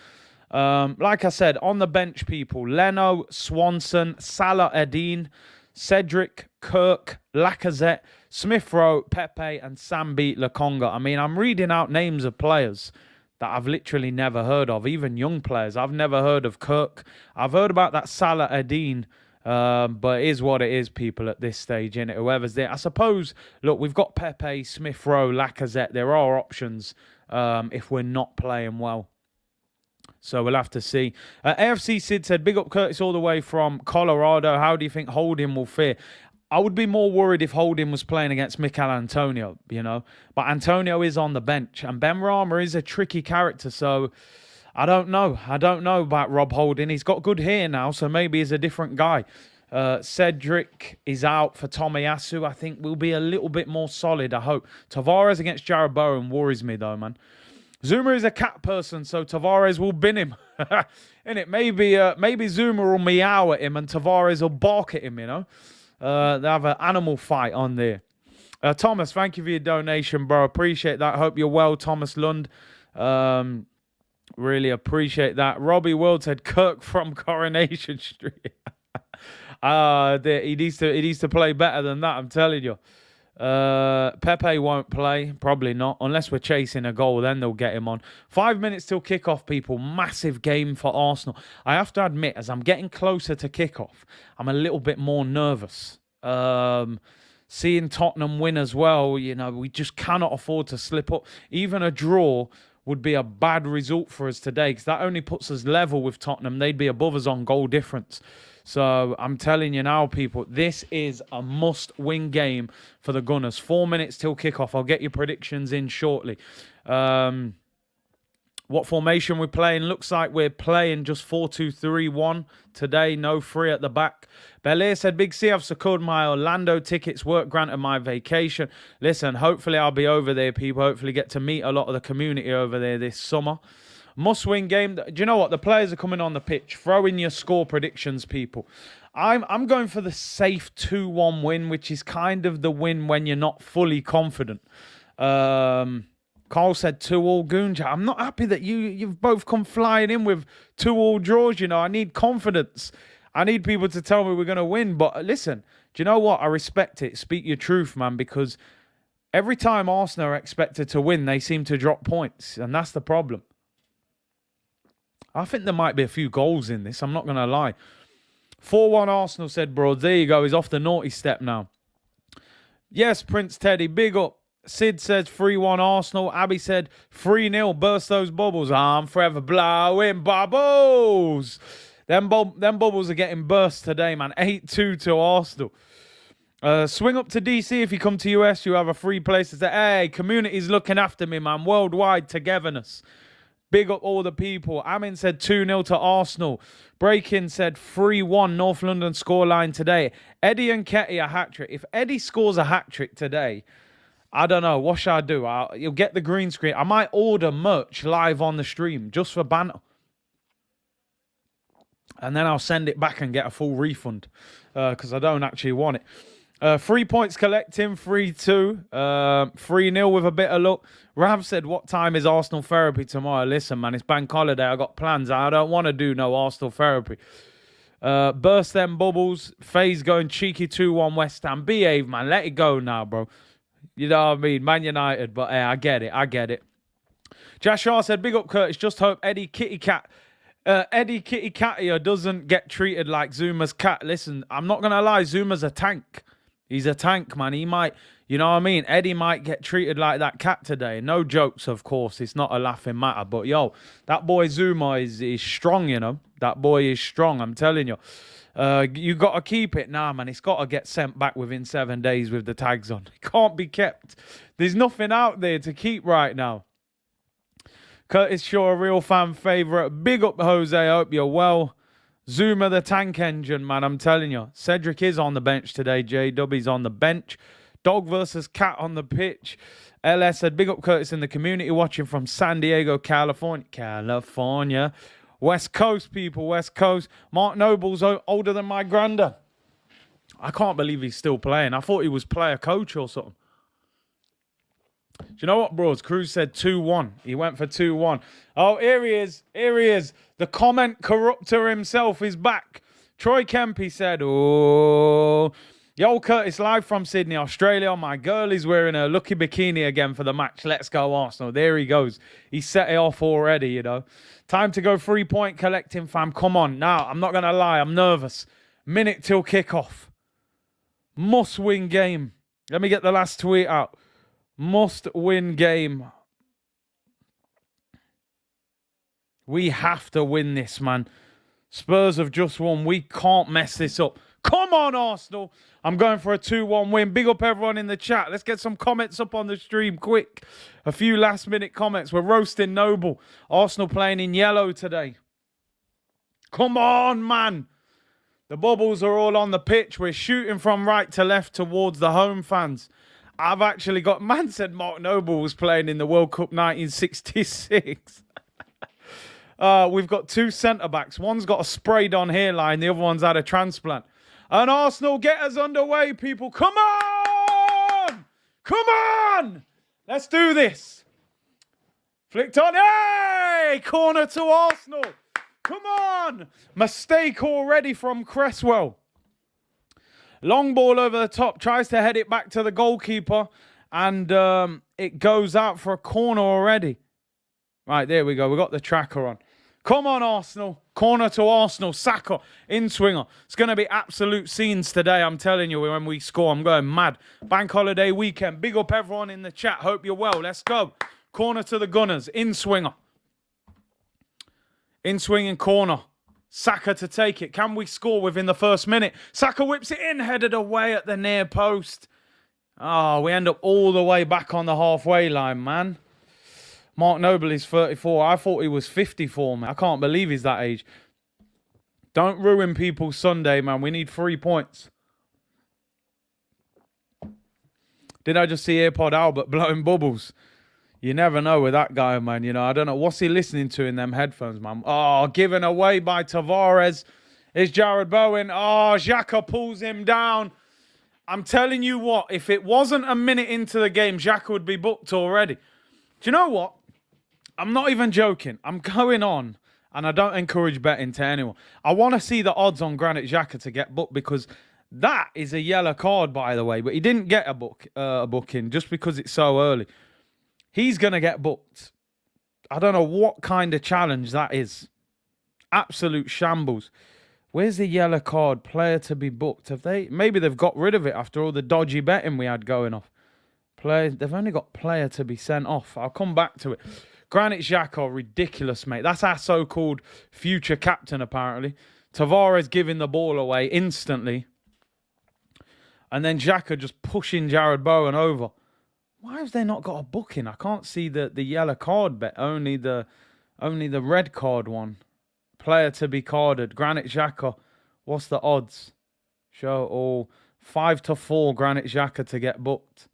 Like I said, on the bench, people, Leno, Swanson, Salah Eddin, Cedric, Kirk, Lacazette, Smith-Rowe, Pepe, and Sambi Lokonga. I mean, I'm reading out names of players that I've literally never heard of, even young players. I've never heard of Kirk. I've heard about that Salah Eddin, but it is what it is, people, at this stage, innit? Whoever's there. I suppose, look, we've got Pepe, Smith-Rowe, Lacazette. There are options if we're not playing well. So we'll have to see. AFC Sid said, big up Curtis all the way from Colorado. How do you think Holding will fare? I would be more worried if Holding was playing against Mikel Antonio, But Antonio is on the bench. And Ben Rama is a tricky character. So I don't know. I don't know about Rob Holding. He's got good hair now, so maybe he's a different guy. Cedric is out for Tomiyasu. I think we'll be a little bit more solid, I hope. Tavares against Jared Bowen worries me, though, man. Zuma is a cat person, so Tavares will bin him. Innit? Maybe Zuma will meow at him and Tavares will bark at him, They have an animal fight on there. Thomas, thank you for your donation, bro. Appreciate that. Hope you're well, Thomas Lund. Really appreciate that. Robbie World said Kirk from Coronation Street. He needs to play better than that, I'm telling you. Pepe won't play, probably not, unless we're chasing a goal, then they'll get him on. 5 minutes till kickoff, people. Massive game for Arsenal. I have to admit, as I'm getting closer to kickoff, I'm a little bit more nervous. Seeing Tottenham win as well, we just cannot afford to slip up. Even a draw would be a bad result for us today, because that only puts us level with Tottenham. They'd be above us on goal difference. So I'm telling you now, people, this is a must-win game for the Gunners. 4 minutes till kickoff. I'll get your predictions in shortly. What formation we're playing? Looks like we're playing just 4-2-3-1 today. No three at the back. Belair said, Big C, I've secured my Orlando tickets. Work granted my vacation. Listen, hopefully I'll be over there, people. Hopefully get to meet a lot of the community over there this summer. Must-win game. Do you know what? The players are coming on the pitch. Throw in your score predictions, people. I'm going for the safe 2-1 win, which is kind of the win when you're not fully confident. Carl said 2-2 Goonja. I'm not happy that you've both come flying in with 2-2 draws. I need confidence. I need people to tell me we're going to win. But listen, do you know what? I respect it. Speak your truth, man, because every time Arsenal are expected to win, they seem to drop points, and that's the problem. I think there might be a few goals in this. I'm not going to lie. 4-1 Arsenal, said bro. There you go. He's off the naughty step now. Yes, Prince Teddy. Big up. Sid says 3-1 Arsenal. Abby said 3-0. Burst those bubbles. I'm forever blowing bubbles. Them bubbles are getting burst today, man. 8-2 to Arsenal. Swing up to DC if you come to US. You have a free place to say, hey, community's looking after me, man. Worldwide togetherness. Big up all the people. Amin said 2-0 to Arsenal. Breakin said 3-1 North London scoreline today. Eddie and Ketty a hat-trick. If Eddie scores a hat-trick today, I don't know. What shall I do? You'll get the green screen. I might order merch live on the stream just for banter. And then I'll send it back and get a full refund because I don't actually want it. 3 points collecting, 3-2, 3-0 with a bit of luck. Rav said, what time is Arsenal therapy tomorrow? Listen, man, it's bank holiday. I got plans. I don't want to do no Arsenal therapy. Burst them bubbles. FaZe going cheeky 2-1 West Ham. Behave, man. Let it go now, bro. You know what I mean? Man United. But I get it. I get it. Jashar said, big up Curtis. Just hope Eddie Kitty Cattier doesn't get treated like Zuma's cat. Listen, I'm not going to lie. Zuma's a tank. He's a tank, man. He might, you know what I mean? Eddie might get treated like that cat today. No jokes, of course. It's not a laughing matter. But, yo, that boy Zuma is strong, you know. That boy is strong, I'm telling you. You got to keep it. Nah, man, it's got to get sent back within 7 days with the tags on. It can't be kept. There's nothing out there to keep right now. Curtis Shaw, a real fan favourite. Big up, Jose. I hope you're well. Zuma, the tank engine, man. I'm telling you. Cedric is on the bench today. J-Dubby's on the bench. Dog versus cat on the pitch. LS said, big up, Curtis, in the community watching from San Diego, California. California. West Coast, people. West Coast. Mark Noble's older than my granddad. I can't believe he's still playing. I thought he was player coach or something. Do you know what, bros? Cruz said 2-1. He went for 2-1. Oh, here he is. Here he is. The comment corrupter himself is back. Troy Kempy said, oh, yo, Curtis, live from Sydney, Australia. My girl is wearing a lucky bikini again for the match. Let's go, Arsenal. There he goes. He set it off already, you know. Time to go 3-point collecting, fam. Come on. Now, I'm not going to lie. I'm nervous. Minute till kickoff. Must win game. Let me get the last tweet out. Must win game. We have to win this, man. Spurs have just won. We can't mess this up. Come on, Arsenal. I'm going for a 2-1 win. Big up everyone in the chat. Let's get some comments up on the stream quick. A few last-minute comments. We're roasting Noble. Arsenal playing in yellow today. Come on, man. The bubbles are all on the pitch. We're shooting from right to left towards the home fans. I've actually got... Man said Mark Noble was playing in the World Cup 1966. We've got two centre-backs. One's got a sprayed-on hairline. The other one's had a transplant. And Arsenal, get us underway, people. Come on! Come on! Let's do this. Flicked on. Hey! Corner to Arsenal. Come on! Mistake already from Cresswell. Long ball over the top. Tries to head it back to the goalkeeper. And it goes out for a corner already. Right, there we go. We got the tracker on. Come on, Arsenal. Corner to Arsenal. Saka, in-swinger. It's going to be absolute scenes today, I'm telling you, when we score. I'm going mad. Bank holiday weekend. Big up everyone in the chat. Hope you're well. Let's go. Corner to the Gunners. In-swinger. In-swinging corner. Saka to take it. Can we score within the first minute? Saka whips it in. Headed away at the near post. Oh, we end up all the way back on the halfway line, man. Mark Noble is 34. I thought he was 54, man. I can't believe he's that age. Don't ruin people's Sunday, man. We need 3 points. Did I just see AirPod Albert blowing bubbles? You never know with that guy, man. You know, I don't know. What's he listening to in them headphones, man? Oh, given away by Tavares. Is Jared Bowen. Oh, Xhaka pulls him down. I'm telling you what, if it wasn't a minute into the game, Xhaka would be booked already. Do you know what? I'm not even joking. I'm going on, and I don't encourage betting to anyone. I want to see the odds on Granit Xhaka to get booked because that is a yellow card, by the way. But he didn't get a booking just because it's so early. He's going to get booked. I don't know what kind of challenge that is. Absolute shambles. Where's the yellow card? Player to be booked. Have they? Maybe they've got rid of it after all the dodgy betting we had going off. They've only got player to be sent off. I'll come back to it. Granit Xhaka, ridiculous, mate. That's our so-called future captain, apparently. Tavares giving the ball away instantly. And then Xhaka just pushing Jared Bowen over. Why have they not got a booking? I can't see the yellow card bet, only the Only the red card one. Player to be carded. Granit Xhaka. What's the odds? Show all. 5-4 Granit Xhaka to get booked.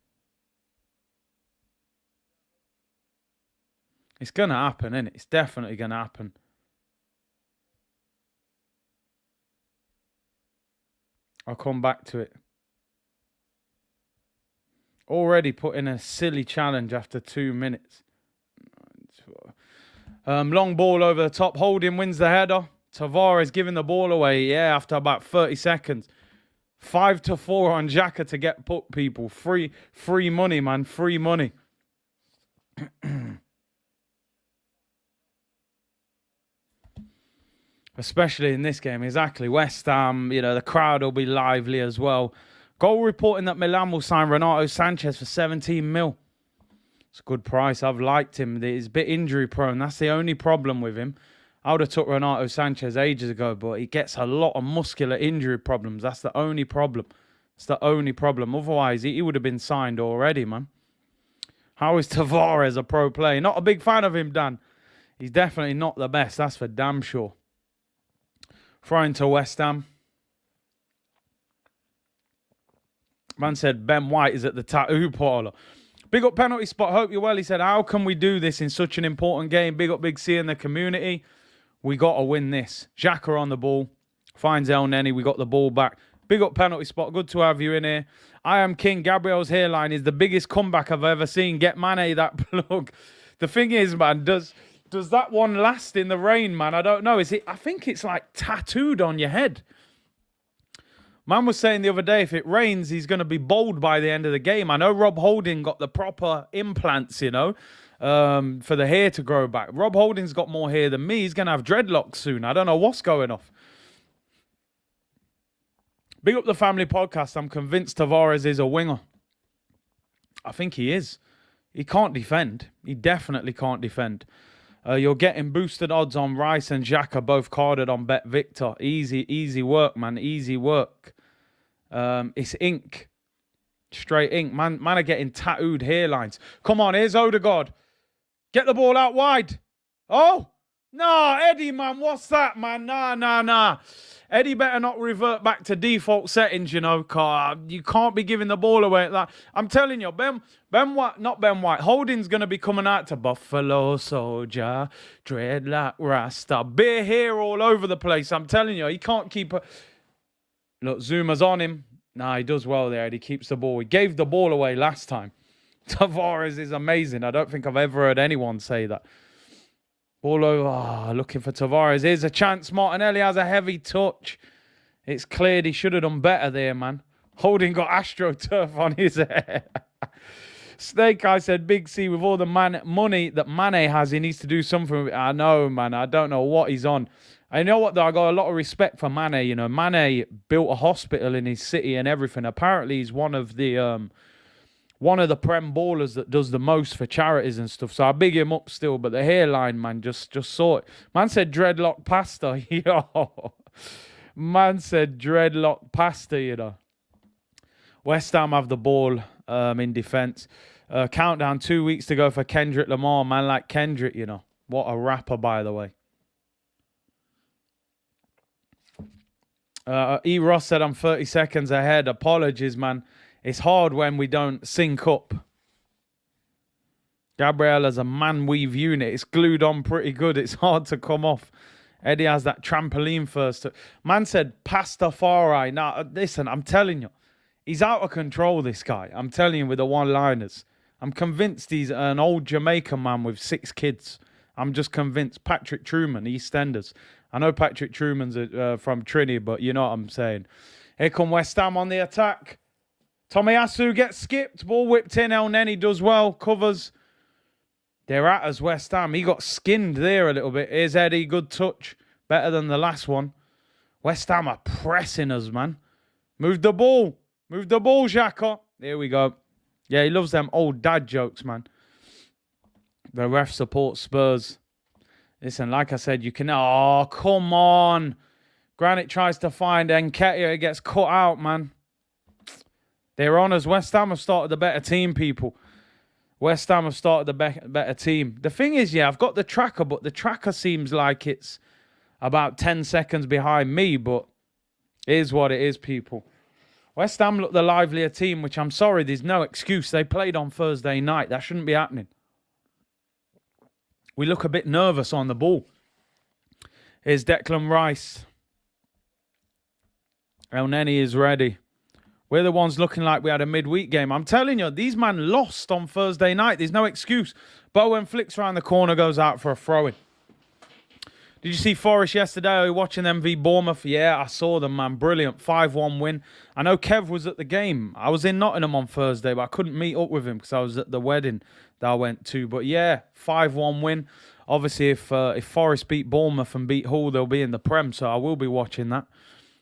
It's going to happen, isn't it? It's definitely going to happen. I'll come back to it. Already put in a silly challenge after 2 minutes. Long ball over the top. Holding wins the header. Tavares giving the ball away. Yeah, after about 30 seconds. 5-4 on Xhaka to get put, people. Free money, man. Free money. Especially in this game. Exactly. West Ham, you know, the crowd will be lively as well. Goal reporting that Milan will sign Renato Sanchez for 17 mil. It's a good price. I've liked him. He's a bit injury prone. That's the only problem with him. I would have took Renato Sanchez ages ago, but he gets a lot of muscular injury problems. That's the only problem. It's the only problem. Otherwise, he would have been signed already, man. How is Tavares a pro player? Not a big fan of him, Dan. He's definitely not the best. That's for damn sure. Throwing to West Ham. Man said Ben White is at the tattoo parlour. Big up penalty spot. Hope you're well. He said, how can we do this in such an important game? Big up Big C in the community. We got to win this. Xhaka on the ball. Finds El Neni. We got the ball back. Big up penalty spot. Good to have you in here. I am King. Gabriel's hairline is the biggest comeback I've ever seen. Get Mane that plug. The thing is, man, does that one last in the rain, man? I don't know. Is it? I think it's like tattooed on your head. Man was saying the other day, if it rains, he's going to be bald by the end of the game. I know Rob Holding got the proper implants, you know, for the hair to grow back. Rob Holding's got more hair than me. He's going to have dreadlocks soon. I don't know what's going off. Big up the family podcast. I'm convinced Tavares is a winger. I think he is. He can't defend. He definitely can't defend. You're getting boosted odds on Rice and Xhaka, both carded on Bet Victor. Easy work, man. Easy work. It's ink. Straight ink. Man are getting tattooed hairlines. Come on, here's Odegaard. Get the ball out wide. Oh! No, Eddie, man. What's that, man? Nah. Eddie better not revert back to default settings, you know, car. You can't be giving the ball away at that. I'm telling you, Ben White, not Ben White. Holding's going to be coming out to Buffalo Soldier, dreadlock Rasta. Beer hair all over the place. I'm telling you, he can't keep a... Look, Zuma's on him. Nah, he does well there. He keeps the ball. He gave the ball away last time. Tavares is amazing. I don't think I've ever heard anyone say that. Ball over, looking for Tavares. Here's a chance. Martinelli has a heavy touch. It's cleared. He should have done better there, man. Holding got AstroTurf on his head. Snake Eye said, Big C, with all the money that Mane has, he needs to do something with it. I know, man. I don't know what he's on. I know what, though. I got a lot of respect for Mane. You know, Mane built a hospital in his city and everything. Apparently, he's one of the Prem ballers that does the most for charities and stuff. So I big him up still. But the hairline, man, just saw it. Man said dreadlock pasta. Yo. Man said dreadlock pasta, you know. West Ham have the ball in defence. Countdown 2 weeks to go for Kendrick Lamar. Man like Kendrick, you know. What a rapper, by the way. E. Ross said, I'm 30 seconds ahead. Apologies, man. It's hard when we don't sync up. Gabriel has a man weave unit. It's glued on pretty good. It's hard to come off. Eddie has that trampoline first. Man said Pastafari. Now, listen, I'm telling you. He's out of control, this guy. I'm telling you, with the one-liners. I'm convinced he's an old Jamaican man with 6 kids. I'm just convinced. Patrick Truman, EastEnders. I know Patrick Truman's from Trinity, but you know what I'm saying. Here come West Ham on the attack. Tomiyasu gets skipped. Ball whipped in. El Neni does well. Covers. They're at us, West Ham. He got skinned there a little bit. Here's Eddie. Good touch. Better than the last one. West Ham are pressing us, man. Move the ball. Move the ball, Xhaka. There we go. Yeah, he loves them old dad jokes, man. The ref supports Spurs. Listen, like I said, you can... Oh, come on. Granit tries to find Nketiah. It gets cut out, man. They're on us. West Ham have started the better team, people. West Ham have started the better team. The thing is, yeah, I've got the tracker, but the tracker seems like it's about 10 seconds behind me, but it is what it is, people. West Ham look the livelier team, which I'm sorry, there's no excuse. They played on Thursday night. That shouldn't be happening. We look a bit nervous on the ball. Here's Declan Rice. El Neni is ready. We're the ones looking like we had a midweek game. I'm telling you, these men lost on Thursday night. There's no excuse. Bowen flicks around the corner, goes out for a throw-in. Did you see Forest yesterday? Are you watching them v Bournemouth? Yeah, I saw them, man. Brilliant. 5-1 win. I know Kev was at the game. I was in Nottingham on Thursday, but I couldn't meet up with him because I was at the wedding that I went to. But yeah, 5-1 win. Obviously, if Forest beat Bournemouth and beat Hull, they'll be in the Prem, so I will be watching that.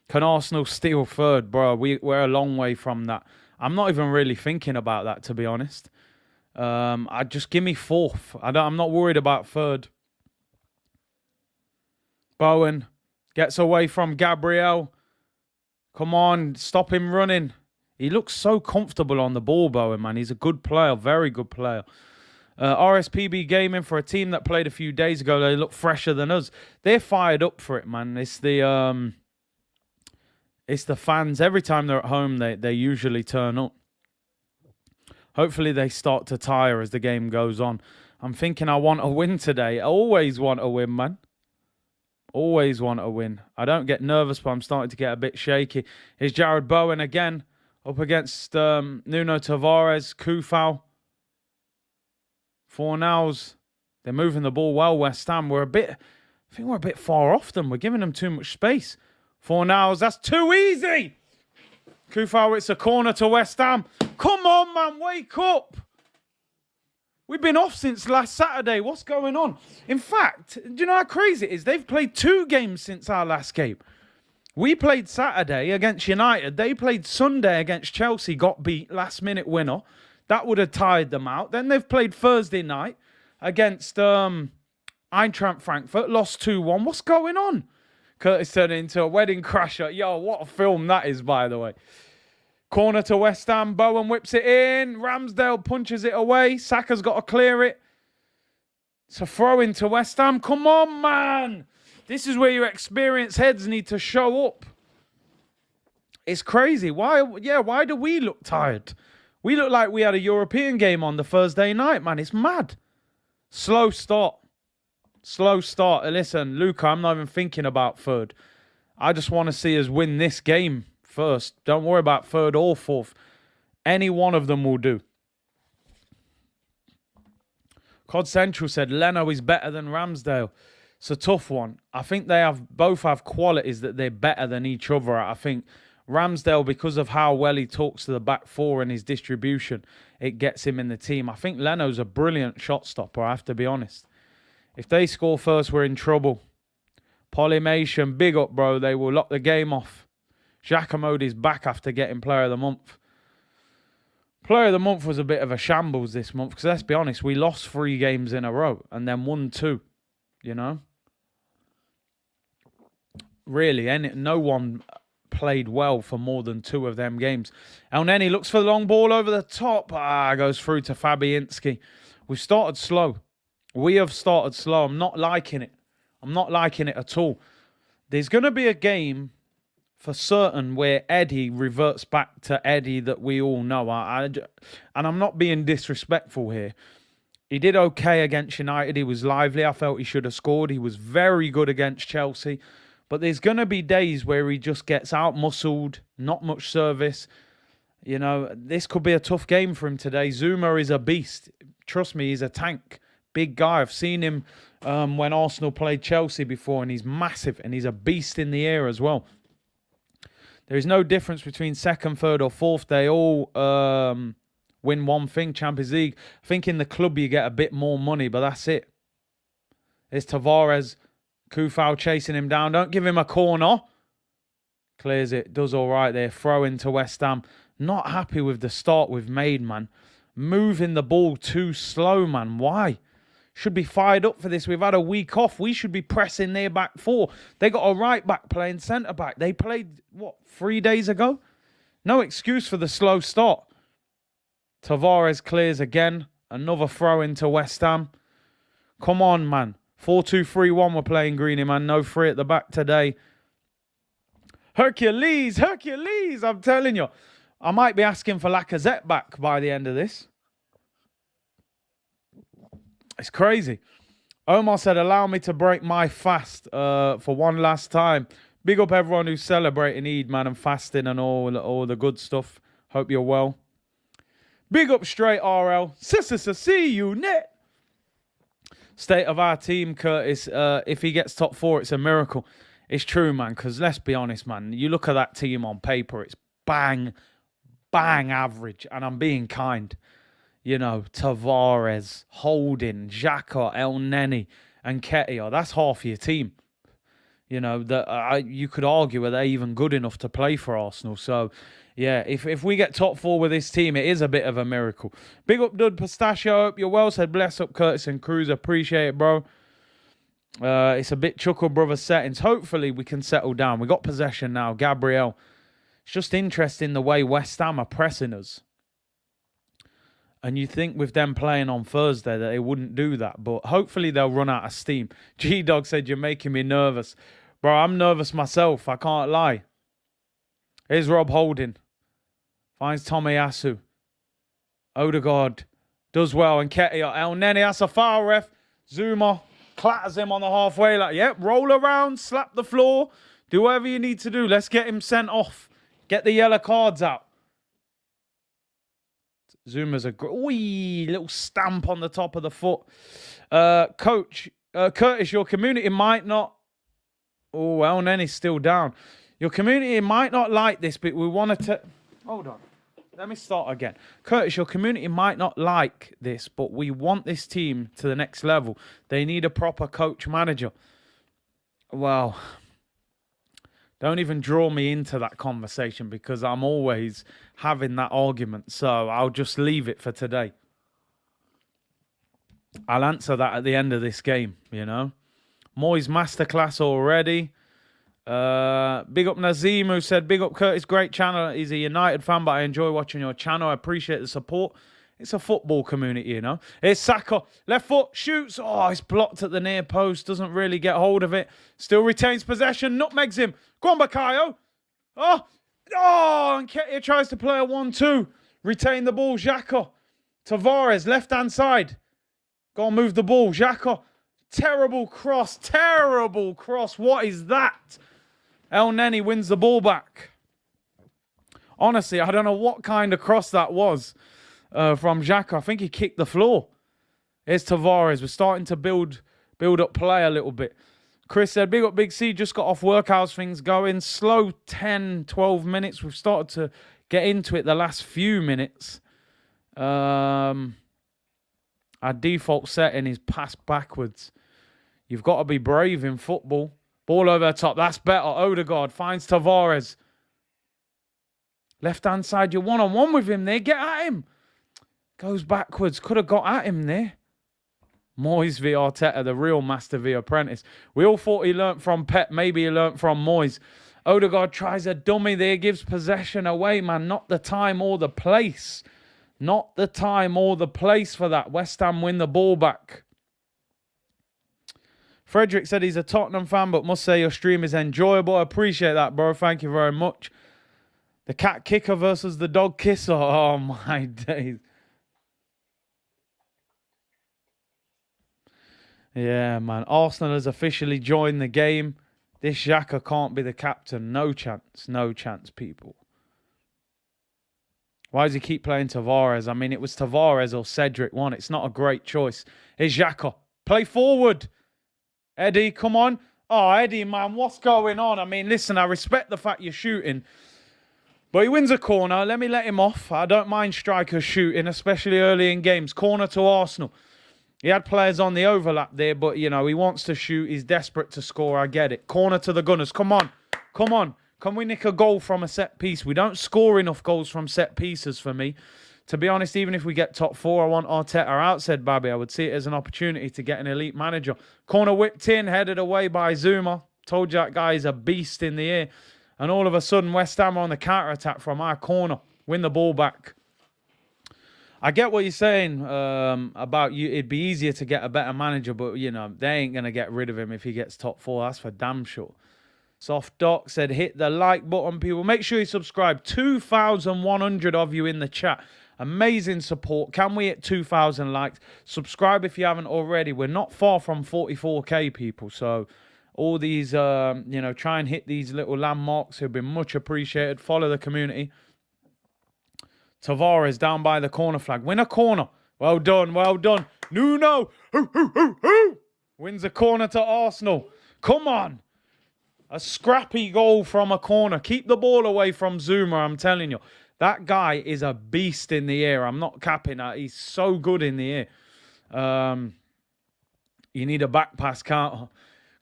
Can Arsenal steal third? Bro, we're a long way from that. I'm not even really thinking about that, to be honest. I just give me fourth. I'm not worried about third. Bowen gets away from Gabriel. Come on, stop him running. He looks so comfortable on the ball, Bowen, man. He's a good player, very good player. RSPB Gaming, for a team that played a few days ago, they look fresher than us. They're fired up for it, man. It's the fans. Every time they're at home, they usually turn up. Hopefully they start to tire as the game goes on. I'm thinking I want a win today. I always want a win, man. Always want a win. I don't get nervous, but I'm starting to get a bit shaky. Here's Jared Bowen again, up against Nuno Tavares, Kufau. Fornals. They're moving the ball well, West Ham. I think we're a bit far off them. We're giving them too much space. Fornals, that's too easy. Kufau, it's a corner to West Ham. Come on, man, wake up. We've been off since last Saturday. What's going on? In fact, do you know how crazy it is? They've played 2 games since our last game. We played Saturday against United. They played Sunday against Chelsea, got beat, last-minute winner. That would have tied them out. Then they've played Thursday night against Eintracht Frankfurt, lost 2-1. What's going on? Curtis turned into a wedding crasher. Yo, what a film that is, by the way. Corner to West Ham. Bowen whips it in. Ramsdale punches it away. Saka's got to clear it. It's a throw into West Ham. Come on, man. This is where your experienced heads need to show up. It's crazy. Why do we look tired? We look like we had a European game on the Thursday night, man. It's mad. Slow start. Slow start. Listen, Luca, I'm not even thinking about third. I just want to see us win this game first. Don't worry about third or fourth. Any one of them will do. Cod Central said Leno is better than Ramsdale. It's a tough one. I think they both have qualities that they're better than each other. I think Ramsdale, because of how well he talks to the back four and his distribution, it gets him in the team. I think Leno's a brilliant shot stopper, I have to be honest. If they score first, we're in trouble. Polymation, big up, bro. They will lock the game off. Xhaka mode is back after getting Player of the Month. Player of the Month was a bit of a shambles this month because, let's be honest, we lost 3 games in a row and then won 2, you know? Really, no one played well for more than 2 of them games. El Neni looks for the long ball over the top. Goes through to Fabianski. We've started slow. We have started slow. I'm not liking it. I'm not liking it at all. There's going to be a game for certain where Eddie reverts back to Eddie that we all know. And I'm not being disrespectful here. He did okay against United. He was lively. I felt he should have scored. He was very good against Chelsea. But there's going to be days where he just gets out-muscled, not much service. You know, this could be a tough game for him today. Zuma is a beast. Trust me, he's a tank. Big guy. I've seen him when Arsenal played Chelsea before, and he's massive, and he's a beast in the air as well. There is no difference between second, third, or fourth. They all win one thing, Champions League. I think in the club you get a bit more money, but that's it. It's Tavares. Kufau chasing him down. Don't give him a corner. Clears it. Does all right there. Throw into West Ham. Not happy with the start we've made, man. Moving the ball too slow, man. Why? Should be fired up for this. We've had a week off. We should be pressing their back four. They got a right back playing centre back. They played, 3 days ago? No excuse for the slow start. Tavares clears again. Another throw into West Ham. Come on, man. 4-2-3-1 we're playing, Greeny, man. No three at the back today. Hercules. I'm telling you. I might be asking for Lacazette back by the end of this. It's crazy. Omar said, allow me to break my fast for one last time. Big up everyone who's celebrating Eid, man, and fasting and all the good stuff. Hope you're well. Big up straight RL. See you, net. State of our team, Curtis. If he gets top 4, it's a miracle. It's true, man, because let's be honest, man. You look at that team on paper, it's bang average. And I'm being kind. You know, Tavares, Holding, Xhaka, El Neni, and Ketia. That's half your team. You know, you could argue, are they even good enough to play for Arsenal? So, yeah, if we get top 4 with this team, it is a bit of a miracle. Big up, Dud Pistachio. Hope you're well. Said, bless up, Curtis and Cruz. Appreciate it, bro. It's a bit Chuckle Brothers settings. Hopefully, we can settle down. We got possession now. Gabriel. It's just interesting the way West Ham are pressing us. And you think with them playing on Thursday that they wouldn't do that. But hopefully they'll run out of steam. G-Dog said, you're making me nervous. Bro, I'm nervous myself. I can't lie. Here's Rob Holding. Finds Tomiyasu. Odegaard does well. And Ketia. El Neni, that's a foul, ref. Zuma clatters him on the halfway line. Yep, roll around, slap the floor. Do whatever you need to do. Let's get him sent off. Get the yellow cards out. Zuma's a little stamp on the top of the foot. Coach, Curtis, your community might not... Oh, well, then he's still down. Your community might not like this, but we want to... Hold on. Let me start again. Curtis, your community might not like this, but we want this team to the next level. They need a proper coach manager. Well... Don't even draw me into that conversation because I'm always having that argument. So I'll just leave it for today. I'll answer that at the end of this game, you know. Moyes masterclass already. Big up Nazim who said, big up Curtis, great channel. He's a United fan, but I enjoy watching your channel. I appreciate the support. It's a football community, you know. Here's Saka. Left foot, shoots. Oh, it's blocked at the near post. Doesn't really get hold of it. Still retains possession. Nutmegs him. Go on, Bakayo. And Ketia tries to play a 1-2. Retain the ball. Xhaka. Tavares, left-hand side. Go on, move the ball. Xhaka. Terrible cross. Terrible cross. What is that? El Neni wins the ball back. Honestly, I don't know what kind of cross that was. From Xhaka. I think he kicked the floor. Here's Tavares. We're starting to build up play a little bit. Chris said, big up Big C. Just got off work. How's things going? Slow 10, 12 minutes. We've started to get into it the last few minutes. Our default setting is pass backwards. You've got to be brave in football. Ball over the top. That's better. Odegaard finds Tavares. Left-hand side. You're one-on-one with him there. Get at him. Goes backwards. Could have got at him there. Moyes v Arteta, the real master v apprentice. We all thought he learnt from Pep. Maybe he learnt from Moyes. Odegaard tries a dummy there. Gives possession away, man. Not the time or the place. Not the time or the place for that. West Ham win the ball back. Frederick said he's a Tottenham fan, but must say your stream is enjoyable. I appreciate that, bro. Thank you very much. The cat kicker versus the dog kisser. Oh, my days. Yeah, man. Arsenal has officially joined the game. This Xhaka can't be the captain. No chance. No chance, people. Why does he keep playing Tavares? I mean, it was Tavares or Cedric one. It's not a great choice. Here's Xhaka. Play forward. Eddie, come on. Oh, Eddie, man, what's going on? I mean, listen, I respect the fact you're shooting. But he wins a corner. Let me let him off. I don't mind strikers shooting, especially early in games. Corner to Arsenal. He had players on the overlap there, but, you know, he wants to shoot. He's desperate to score. I get it. Corner to the Gunners. Come on. Come on. Can we nick a goal from a set piece? We don't score enough goals from set pieces for me. To be honest, even if we get top 4, I want Arteta out, said Babby. I would see it as an opportunity to get an elite manager. Corner whipped in, headed away by Zuma. Told you that guy is a beast in the air. And all of a sudden, West Ham are on the counter-attack from our corner. Win the ball back. I get what you're saying about you. It'd be easier to get a better manager, but, you know, they ain't going to get rid of him if he gets top 4. That's for damn sure. Soft Doc said, hit the like button, people. Make sure you subscribe. 2,100 of you in the chat. Amazing support. Can we hit 2,000 likes? Subscribe if you haven't already. We're not far from 44k, people. So all these, you know, try and hit these little landmarks. It'll be much appreciated. Follow the community. Tavares down by the corner flag. Win a corner. Well done, well done. Nuno wins a corner to Arsenal. Come on. A scrappy goal from a corner. Keep the ball away from Zuma, I'm telling you. That guy is a beast in the air. I'm not capping that. He's so good in the air. You need a back pass counter.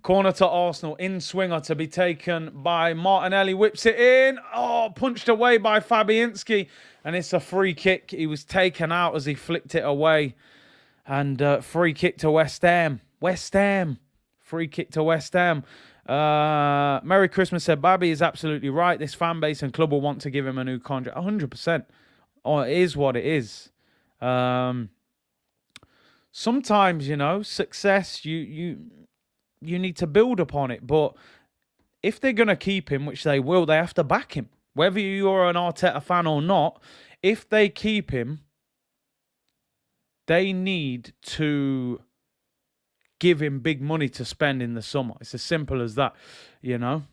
Corner to Arsenal. In swinger to be taken by Martinelli. Whips it in. Oh, punched away by Fabianski. And it's a free kick. He was taken out as he flicked it away. And free kick to West Ham. West Ham. Free kick to West Ham. Merry Christmas said, Babby is absolutely right. This fan base and club will want to give him a new contract. 100%. Oh, it is what it is. Sometimes, you know, success, you need to build upon it. But if they're going to keep him, which they will, they have to back him. Whether you're an Arteta fan or not, if they keep him, they need to give him big money to spend in the summer. It's as simple as that, you know.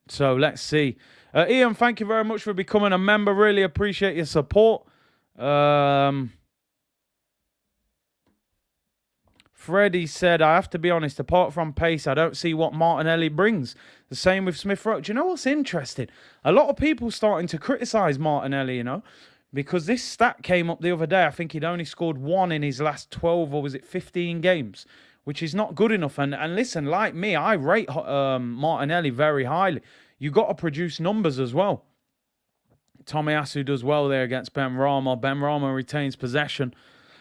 So let's see. Ian, thank you very much for becoming a member. Really appreciate your support. Freddie said, I have to be honest, apart from pace, I don't see what Martinelli brings. The same with Smith Rowe. Do you know what's interesting? A lot of people starting to criticise Martinelli, you know, because this stat came up the other day. I think he'd only scored 1 in his last 12 or was it 15 games, which is not good enough. And listen, like me, I rate Martinelli very highly. You got to produce numbers as well. Tomiyasu does well there against Benrahma. Benrahma retains possession.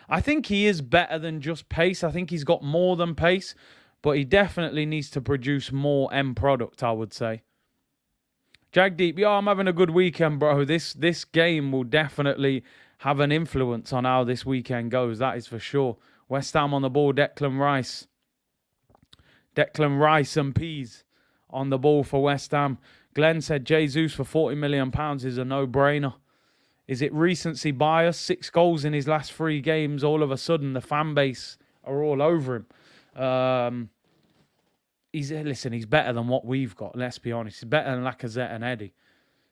I think he is better than just pace. I think he's got more than pace, but he definitely needs to produce more end product, I would say. Jagdeep, yeah, I'm having a good weekend, bro. This game will definitely have an influence on how this weekend goes. That is for sure. West Ham on the ball. Declan Rice. Declan Rice and Peas on the ball for West Ham. Glenn said Jesus for £40 million is a no-brainer. Is it recency bias? 6 goals in his last 3 games. All of a sudden, the fan base are all over him. Listen, he's better than what we've got. Let's be honest. He's better than Lacazette and Eddie.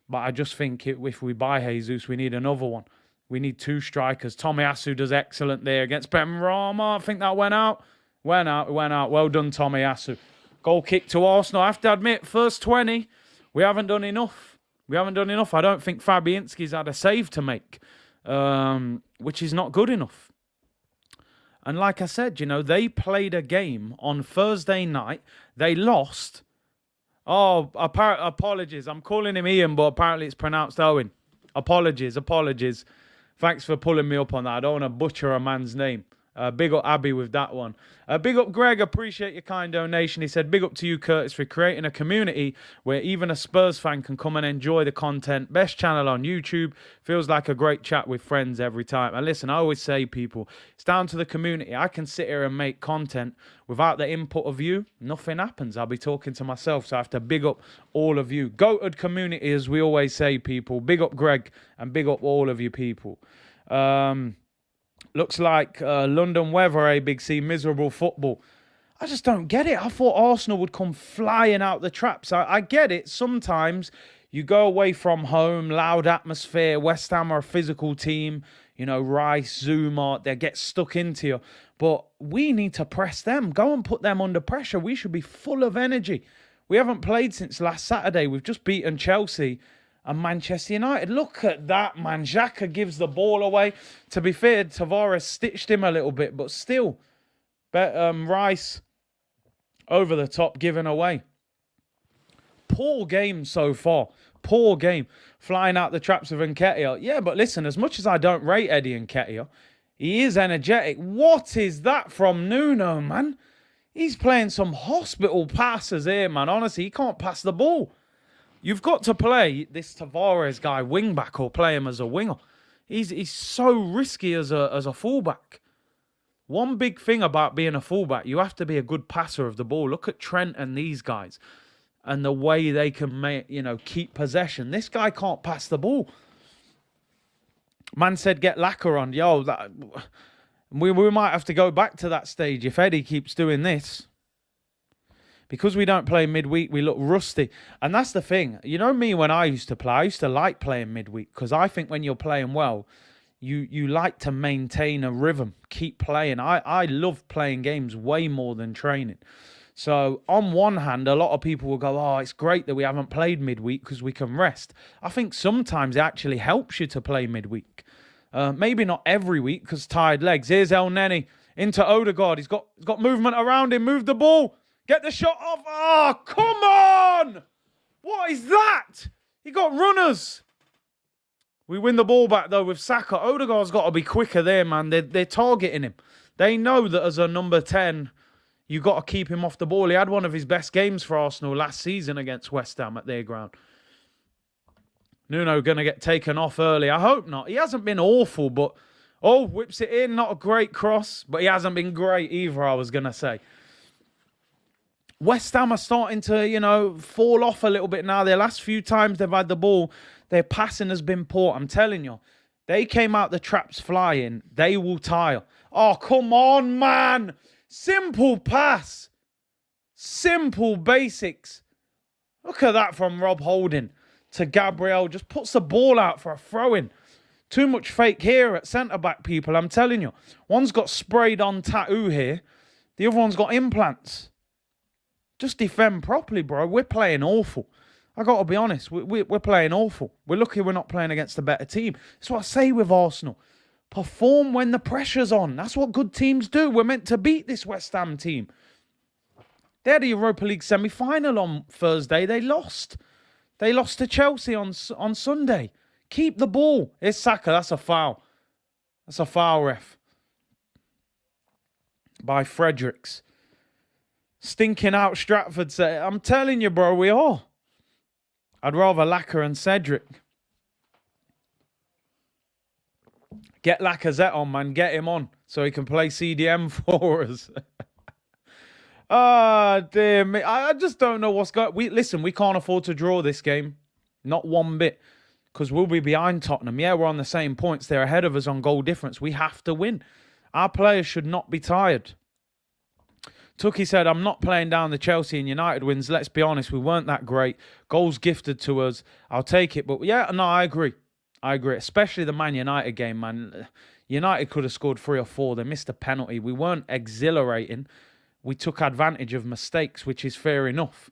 But I just think if we buy Jesus, we need another one. We need 2 strikers. Tomiyasu does excellent there against Benrahma. I think that went out. Went out. Well done, Tomiyasu. Goal kick to Arsenal. I have to admit, first 20, we haven't done enough. I don't think Fabianski's had a save to make, which is not good enough. And like I said, you know, they played a game on Thursday night. They lost. Oh, apologies. I'm calling him Ian, but apparently it's pronounced Owen. Apologies. Thanks for pulling me up on that. I don't want to butcher a man's name. Big up Abby with that one. Big up Greg, appreciate your kind donation. He said, big up to you, Curtis, for creating a community where even a Spurs fan can come and enjoy the content. Best channel on YouTube. Feels like a great chat with friends every time. And listen, I always say, people, it's down to the community. I can sit here and make content without the input of you. Nothing happens. I'll be talking to myself, so I have to big up all of you. Goated community, as we always say, people. Big up Greg and big up all of you people. Looks like London weather, Big C, miserable football. I just don't get it. I thought Arsenal would come flying out the traps. I get it. Sometimes you go away from home, loud atmosphere. West Ham are a physical team. You know, Rice, Zuma, they get stuck into you. But we need to press them. Go and put them under pressure. We should be full of energy. We haven't played since last Saturday. We've just beaten Chelsea and Manchester United. Look at that, man. Xhaka gives the ball away. To be fair, Tavares stitched him a little bit, but still, Rice over the top, giving away. Poor game so far. Poor game. Flying out the traps of Nketiah. Yeah, but listen, as much as I don't rate Eddie Nketiah, he is energetic. What is that from Nuno, man? He's playing some hospital passes here, man. Honestly, he can't pass the ball. You've got to play this Tavares guy wing-back or play him as a winger. He's so risky as a fullback. One big thing about being a fullback, you have to be a good passer of the ball. Look at Trent and these guys and the way they can keep possession. This guy can't pass the ball. Man said get Lacquer on. We might have to go back to that stage if Eddie keeps doing this. Because we don't play midweek, we look rusty. And that's the thing. You know me, when I used to play, I used to like playing midweek. Because I think when you're playing well, you like to maintain a rhythm. Keep playing. I love playing games way more than training. So on one hand, a lot of people will go, oh, it's great that we haven't played midweek because we can rest. I think sometimes it actually helps you to play midweek. Maybe not every week because tired legs. Here's El Neni into Odegaard. He's got movement around him. Move the ball. Get the shot off. Oh, come on. What is that? He got runners. We win the ball back, though, with Xhaka. Odegaard's got to be quicker there, man. They're targeting him. They know that as a number 10, you got to keep him off the ball. He had one of his best games for Arsenal last season against West Ham at their ground. Nuno going to get taken off early. I hope not. He hasn't been awful, but... Oh, whips it in. Not a great cross, but he hasn't been great either, I was going to say. West Ham are starting to, fall off a little bit now. Their last few times they've had the ball, their passing has been poor. I'm telling you, they came out the traps flying. They will tire. Oh, come on, man. Simple pass. Simple basics. Look at that from Rob Holding to Gabriel. Just puts the ball out for a throw-in. Too much fake here at centre-back, people. I'm telling you. One's got sprayed on tattoo here. The other one's got implants. Just defend properly, bro. We're playing awful. I got to be honest. We're playing awful. We're lucky we're not playing against a better team. That's what I say with Arsenal. Perform when the pressure's on. That's what good teams do. We're meant to beat this West Ham team. They had a Europa League semi-final on Thursday. They lost. They lost to Chelsea on Sunday. Keep the ball. It's Xhaka. That's a foul. That's a foul, ref. By Fredericks. Stinking out Stratford. Say, I'm telling you, bro, we are. I'd rather Lacquer and Cedric. Get Lacazette on, man. Get him on so he can play CDM for us. Ah, dear me. I just don't know what's going on. Listen, we can't afford to draw this game. Not one bit. Because we'll be behind Tottenham. Yeah, we're on the same points. They're ahead of us on goal difference. We have to win. Our players should not be tired. Tucky said, I'm not playing down the Chelsea and United wins. Let's be honest, we weren't that great. Goals gifted to us. I'll take it. But yeah, no, I agree. I agree. Especially the Man United game, man. United could have scored 3 or 4. They missed a penalty. We weren't exhilarating. We took advantage of mistakes, which is fair enough.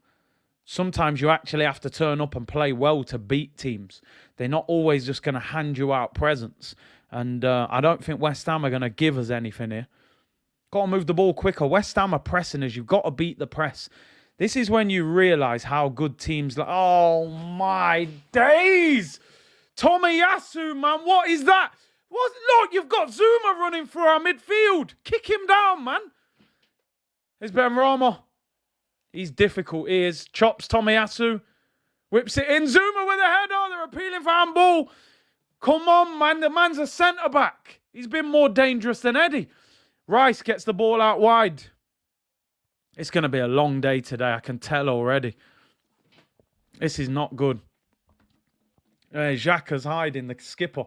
Sometimes you actually have to turn up and play well to beat teams. They're not always just going to hand you out presents. And I don't think West Ham are going to give us anything here. Got to move the ball quicker. West Ham are pressing us. You've got to beat the press. This is when you realise how good teams... Oh, my days! Tomiyasu, man. What is that? What? Look, you've got Zuma running through our midfield. Kick him down, man. Here's Benrahma. He's difficult. He is. Chops Tomiyasu. Whips it in. Zuma with a header. They're appealing for handball. Come on, man. The man's a centre-back. He's been more dangerous than Eddie. Rice gets the ball out wide. It's going to be a long day today. I can tell already. This is not good. Xhaka's hiding, the skipper.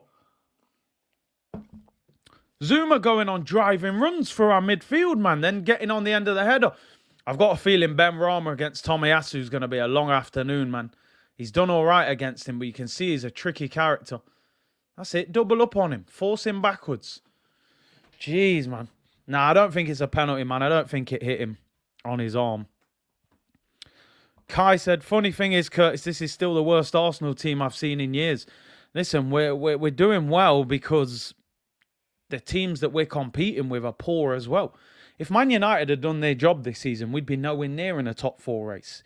Zuma going on driving runs for our midfield, man. Then getting on the end of the header. I've got a feeling Benrahma against Tomiyasu is going to be a long afternoon, man. He's done all right against him, but you can see he's a tricky character. That's it. Double up on him. Force him backwards. Jeez, man. Nah, I don't think it's a penalty, man. I don't think it hit him on his arm. Kai said, funny thing is, Curtis, this is still the worst Arsenal team I've seen in years. Listen, we're doing well because the teams that we're competing with are poor as well. If Man United had done their job this season, we'd be nowhere near in a top 4 race.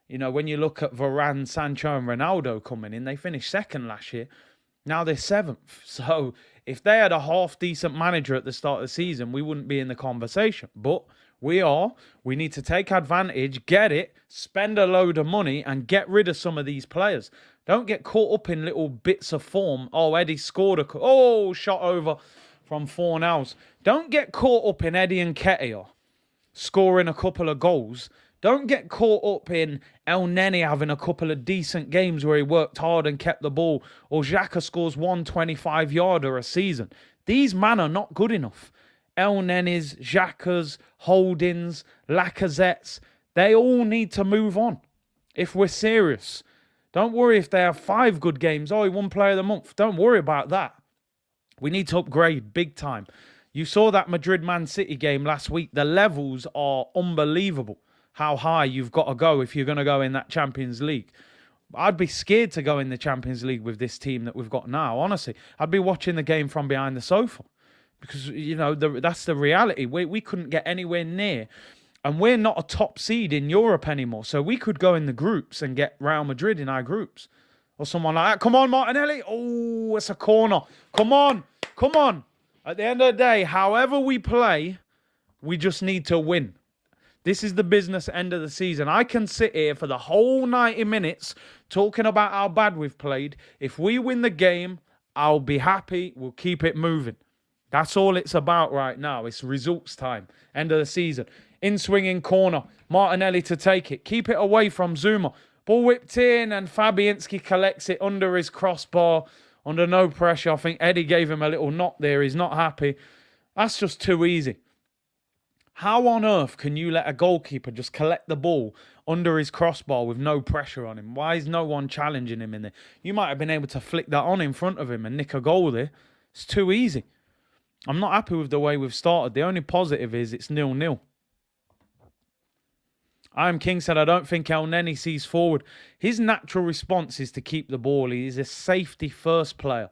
You know, when you look at Varane, Sancho and Ronaldo coming in, they finished second last year. Now they're 7th. So if they had a half-decent manager at the start of the season, we wouldn't be in the conversation. But we are. We need to take advantage, get it, spend a load of money and get rid of some of these players. Don't get caught up in little bits of form. Oh, Eddie scored shot over from Fornals. Don't get caught up in Eddie and Nketiah scoring a couple of goals. Don't get caught up in El Neni having a couple of decent games where he worked hard and kept the ball, or Xhaka scores 125-yarder a season. These men are not good enough. El Nenis, Xhakas, Holdings, Lacazettes, they all need to move on if we're serious. Don't worry if they have 5 good games. Oh, he won Player of the Month. Don't worry about that. We need to upgrade big time. You saw that Madrid-Man City game last week. The levels are unbelievable. How high you've got to go if you're going to go in that Champions League. I'd be scared to go in the Champions League with this team that we've got now, honestly. I'd be watching the game from behind the sofa. Because, you know, that's the reality. We couldn't get anywhere near. And we're not a top seed in Europe anymore. So we could go in the groups and get Real Madrid in our groups. Or someone like that. Come on, Martinelli. Oh, it's a corner. Come on. Come on. At the end of the day, however we play, we just need to win. This is the business end of the season. I can sit here for the whole 90 minutes talking about how bad we've played. If we win the game, I'll be happy. We'll keep it moving. That's all it's about right now. It's results time. End of the season. In swinging corner. Martinelli to take it. Keep it away from Zuma. Ball whipped in and Fabianski collects it under his crossbar. Under no pressure. I think Eddie gave him a little knock there. He's not happy. That's just too easy. How on earth can you let a goalkeeper just collect the ball under his crossbar with no pressure on him? Why is no one challenging him in there? You might have been able to flick that on in front of him and nick a goal there. It's too easy. I'm not happy with the way we've started. The only positive is it's 0-0. I Am King said, I don't think El Neni sees forward. His natural response is to keep the ball. He's a safety first player.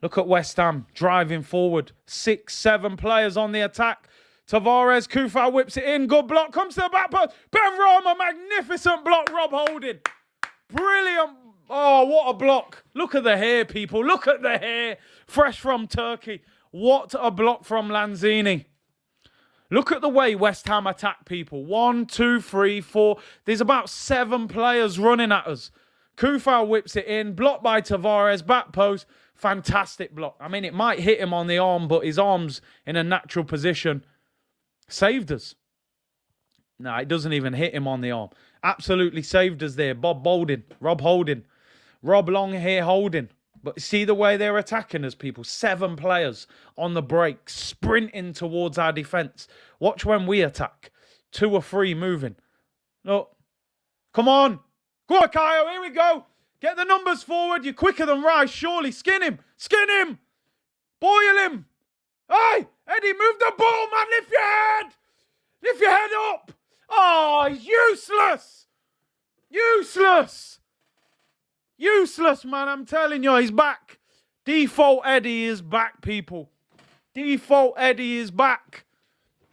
Look at West Ham driving forward. 6, 7 players on the attack. Tavares, Kufau whips it in. Good block. Comes to the back post. Benrahma, magnificent block. Rob Holding. Brilliant. Oh, what a block. Look at the hair, people. Look at the hair. Fresh from Turkey. What a block from Lanzini. Look at the way West Ham attack people. 1, 2, 3, 4. There's about 7 players running at us. Kufau whips it in. Blocked by Tavares. Back post. Fantastic block. I mean, it might hit him on the arm, but his arm's in a natural position. Saved us. No, it doesn't even hit him on the arm. Absolutely saved us there. Rob Holding. Rob Longhair Holding. But see the way they're attacking us, people. 7 players on the break, sprinting towards our defence. Watch when we attack. 2 or 3 moving. Look. Come on. Go on, Kyle. Here we go. Get the numbers forward. You're quicker than Rice, surely. Skin him. Skin him. Boil him. Hey, Eddie, move the ball, man. Lift your head. Lift your head up. Oh, he's useless. Useless. Useless, man. I'm telling you, he's back. Default Eddie is back, people. Default Eddie is back.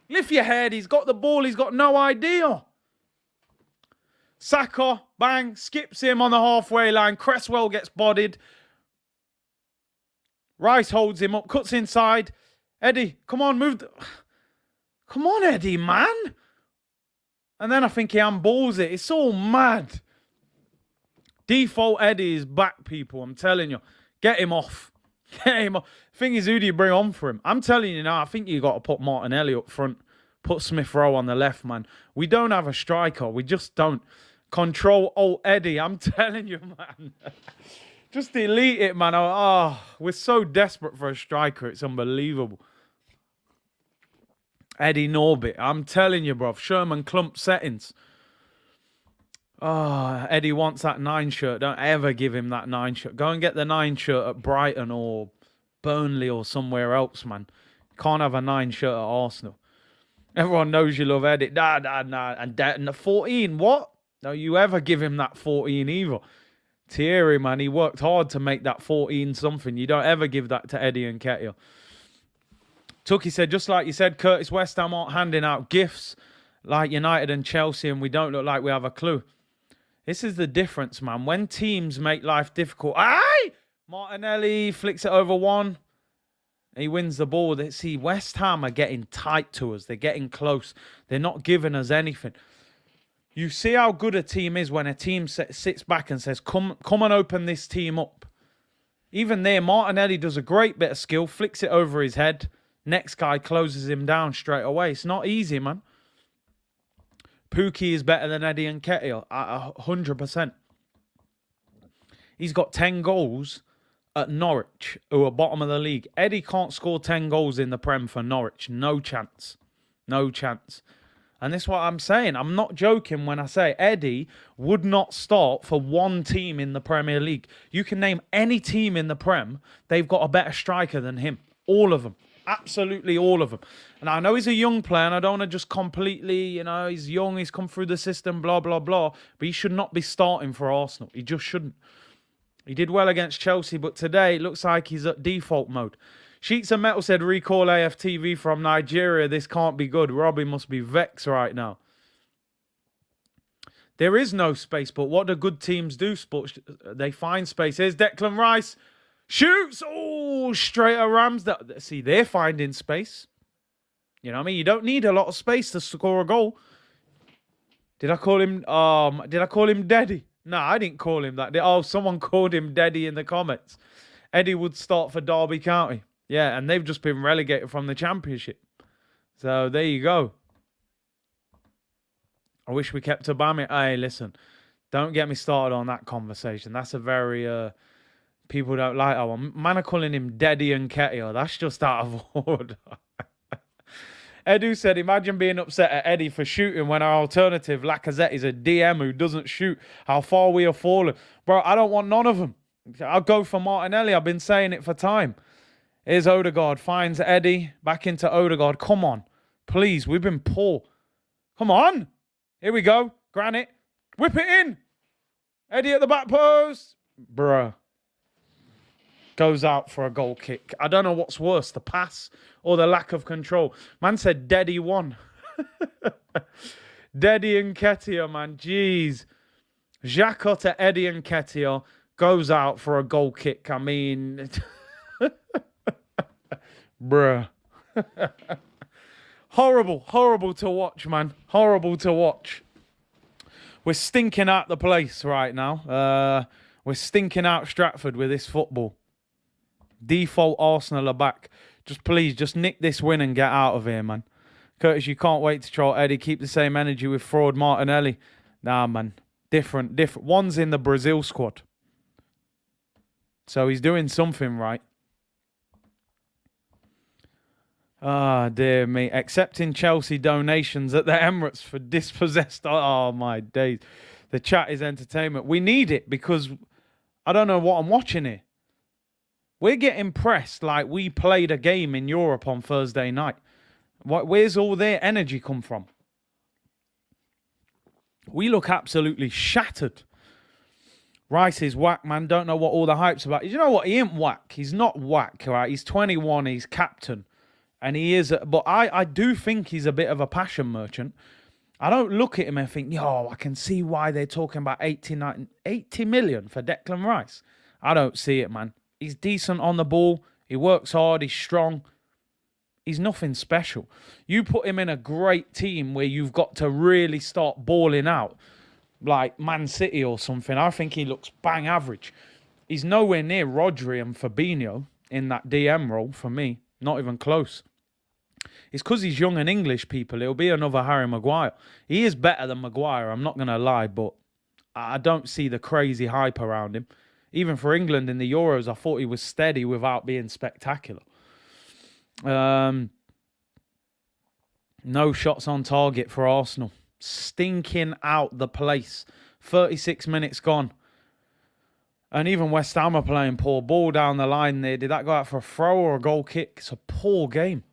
Lift your head. He's got the ball. He's got no idea. Saka, bang, skips him on the halfway line. Cresswell gets bodied. Rice holds him up, cuts inside. Eddie, come on, move. Come on, Eddie, man. And then I think he handballs it. It's all mad. Default Eddie is back, people. I'm telling you. Get him off. Get him off. Thing is, who do you bring on for him? I'm telling you now, I think you got to put Martinelli up front. Put Smith Rowe on the left, man. We don't have a striker. We just don't. Control Alt Eddie. I'm telling you, man. Just delete it, man. Oh, we're so desperate for a striker. It's unbelievable. Eddie Norbit. I'm telling you, bruv. Sherman Klump settings. Oh, Eddie wants that 9 shirt. Don't ever give him that 9 shirt. Go and get the 9 shirt at Brighton or Burnley or somewhere else, man. Can't have a 9 shirt at Arsenal. Everyone knows you love Eddie. Nah. And the 14, what? Don't you ever give him that 14 either. Thierry, man, he worked hard to make that 14 something. You don't ever give that to Eddie and Nketiah. Tucky said, just like you said, Curtis, West Ham aren't handing out gifts like United and Chelsea, and we don't look like we have a clue. This is the difference, man. When teams make life difficult, Martinelli flicks it over one. He wins the ball. See, West Ham are getting tight to us. They're getting close. They're not giving us anything. You see how good a team is when a team sits back and says, come and open this team up. Even there, Martinelli does a great bit of skill, flicks it over his head. Next guy closes him down straight away. It's not easy, man. Pookie is better than Eddie Nketiah, 100%. He's got 10 goals at Norwich, who are bottom of the league. Eddie can't score 10 goals in the Prem for Norwich. No chance. No chance. And this is what I'm saying. I'm not joking when I say Eddie would not start for one team in the Premier League. You can name any team in the Prem. They've got a better striker than him. All of them. Absolutely all of them. And I know he's a young player, and I don't want to just completely, he's young, he's come through the system, blah, blah, blah. But he should not be starting for Arsenal. He just shouldn't. He did well against Chelsea, but today it looks like he's at default mode. Sheets of Metal said, recall AFTV from Nigeria. This can't be good. Robbie must be vexed right now. There is no space, but what do good teams do? Sports, they find space. Here's Declan Rice. Shoots. Oh, straight at Rams. See, they're finding space. You know what I mean? You don't need a lot of space to score a goal. Did I call him Daddy? No, I didn't call him that. Oh, someone called him Daddy in the comments. Eddie would start for Derby County. Yeah, and they've just been relegated from the Championship. So there you go. I wish we kept Obama. Hey, listen, don't get me started on that conversation. That's a very people don't like that one. Man are calling him Daddy and Nketiah. That's just out of order. Edu said, imagine being upset at Eddie for shooting when our alternative, Lacazette, is a DM who doesn't shoot. How far we have fallen. Bro, I don't want none of them. I'll go for Martinelli. I've been saying it for time. Here's Odegaard. Finds Eddie. Back into Odegaard. Come on. Please, we've been poor. Come on. Here we go. Granit. Whip it in. Eddie at the back post. Bruh. Goes out for a goal kick. I don't know what's worse, the pass or the lack of control. Man said Daddy won. Daddy and Nketiah, man. Jeez. Xhaka to Eddie and Nketiah goes out for a goal kick. I mean... Bruh. Horrible to watch, man. Horrible to watch. We're stinking out the place right now. We're stinking out Stratford with this football. Default Arsenal are back. Please, just nick this win and get out of here, man. Curtis, you can't wait to troll Eddie. Keep the same energy with fraud Martinelli. Nah, man. Different. One's in the Brazil squad. So he's doing something right. Ah, dear me. Accepting Chelsea donations at the Emirates for dispossessed. Oh, my days. The chat is entertainment. We need it because I don't know what I'm watching here. We're getting pressed like we played a game in Europe on Thursday night. Where's all their energy come from? We look absolutely shattered. Rice is whack, man. Don't know what all the hype's about. You know what? He ain't whack. He's not whack, right? He's 21. He's captain. And he is... But I do think he's a bit of a passion merchant. I don't look at him and think, yo, I can see why they're talking about 80 million for Declan Rice. I don't see it, man. He's decent on the ball. He works hard. He's strong. He's nothing special. You put him in a great team where you've got to really start balling out, like Man City or something. I think he looks bang average. He's nowhere near Rodri and Fabinho in that DM role for me. Not even close. It's because he's young and English, people. It'll be another Harry Maguire. He is better than Maguire, I'm not going to lie, but I don't see the crazy hype around him. Even for England in the Euros, I thought he was steady without being spectacular. No shots on target for Arsenal. Stinking out the place. 36 minutes gone. And even West Ham are playing poor. Ball down the line there. Did that go out for a throw or a goal kick? It's a poor game.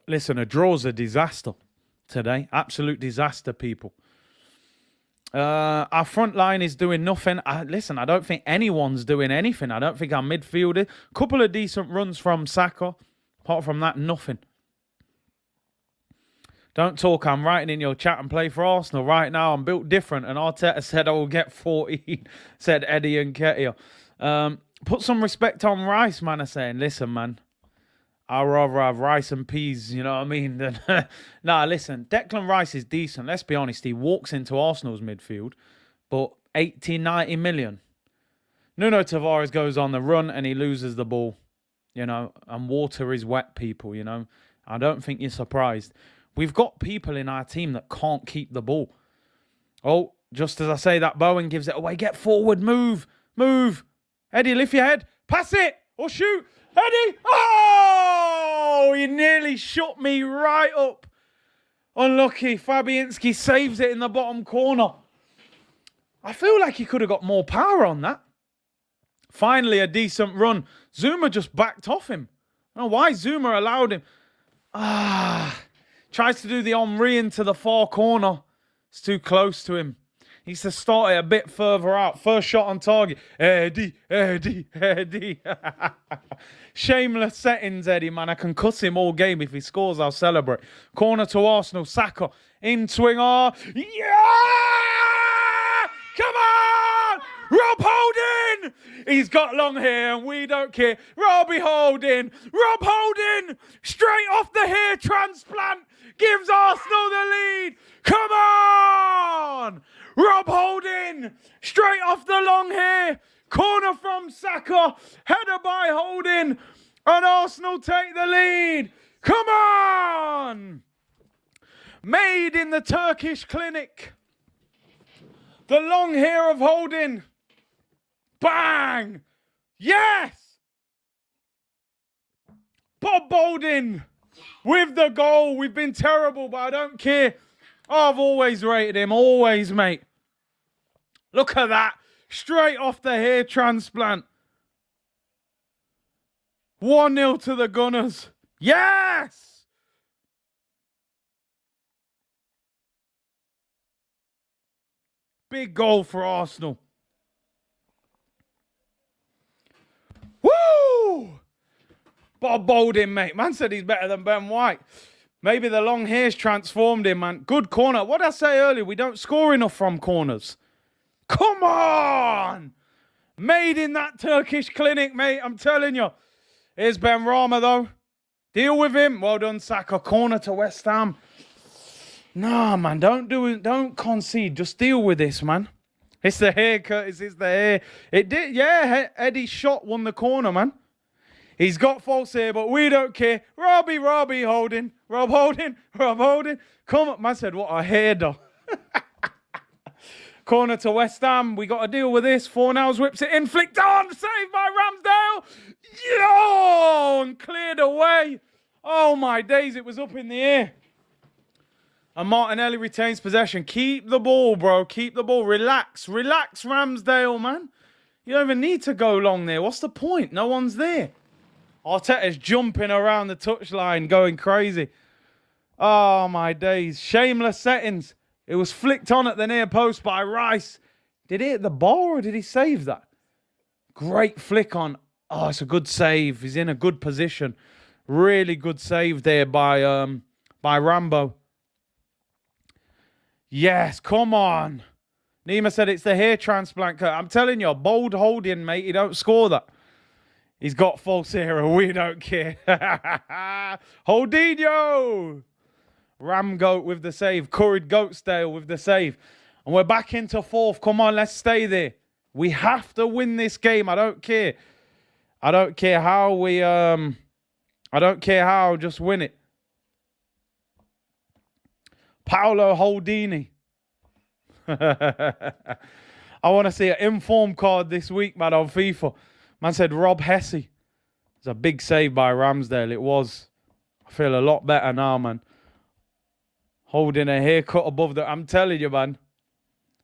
Listen, a draw's a disaster today. Absolute disaster, people. Our front line is doing nothing. Listen, I don't think anyone's doing anything. I don't think our midfielder. Couple of decent runs from Saka. Apart from that, nothing. Don't talk. I'm writing in your chat and play for Arsenal right now. I'm built different. And Arteta said I will get 14. Said Eddie and Nketiah. Put some respect on Rice, man. Are saying, listen, man. I'd rather have rice and peas, you know what I mean? Than nah, listen, Declan Rice is decent. Let's be honest. He walks into Arsenal's midfield, but 80, 90 million. Nuno Tavares goes on the run and he loses the ball, you know, and water is wet, people, you know. I don't think you're surprised. We've got people in our team that can't keep the ball. Oh, just as I say that, Bowen gives it away. Get forward, move. Eddie, lift your head. Pass it or shoot. Eddie! Oh! He nearly shut me right up. Unlucky. Fabianski saves it in the bottom corner. I feel like he could have got more power on that. Finally, a decent run. Zuma just backed off him. I don't know why Zuma allowed him. Tries to do the Henry into the far corner. It's too close to him. He needs to start it a bit further out. First shot on target. Eddie. Shameless settings, Eddie, man. I can cuss him all game. If he scores, I'll celebrate. Corner to Arsenal. Xhaka. In swinger. Yeah! Come on! Rob Holding! He's got long hair and we don't care. Robbie Holding. Rob Holding! Straight off the hair transplant. Gives Arsenal the lead. Come on! Rob Holding, straight off the long hair. Corner from Xhaka. Header by Holding. And Arsenal take the lead. Come on! Made in the Turkish clinic. The long hair of Holding. Bang! Yes! Bob Holding with the goal. We've been terrible, but I don't care. I've always rated him. Always, mate. Look at that. Straight off the hair transplant. 1-0 to the Gunners. Yes! Big goal for Arsenal. Woo! Bob Holding, mate. Man said he's better than Ben White. Maybe the long hair's transformed him, man. Good corner. What did I say earlier? We don't score enough from corners. Come on! Made in that Turkish clinic, mate. I'm telling you. Here's Ben Rama, though. Deal with him. Well done, Saka. Corner to West Ham. Nah, man. Don't do it. Don't concede. Just deal with this, man. It's the haircut. It's the hair. It did. Yeah, Eddie's shot won the corner, man. He's got false hair, but we don't care. Robbie Holding. Rob Holding. Come on. Man said, what a header. Corner to West Ham. We got to deal with this. Fornals whips it in. Flicked on. Saved by Ramsdale. Yo! And cleared away. Oh, my days. It was up in the air. And Martinelli retains possession. Keep the ball, bro. Keep the ball. Relax, Ramsdale, man. You don't even need to go long there. What's the point? No one's there. Arteta's jumping around the touchline, going crazy. Oh, my days. Shameless settings. It was flicked on at the near post by Rice. Did he hit the bar or did he save that? Great flick on. Oh, it's a good save. He's in a good position. Really good save there by Rambo. Yes, come on. Nima said it's the hair transplant. I'm telling you, bold Holding, mate. He don't score that. He's got false hair and we don't care. Holdinho. Ram Goat with the save. Curried Goatsdale with the save. And we're back into fourth. Come on, let's stay there. We have to win this game. I don't care. I don't care how we... I don't care how. Just win it. Paolo Holdini. I want to see an inform card this week, man, on FIFA. Man said Rob Hesse. It's a big save by Ramsdale. It was. I feel a lot better now, man. Holding a haircut above the... I'm telling you, man.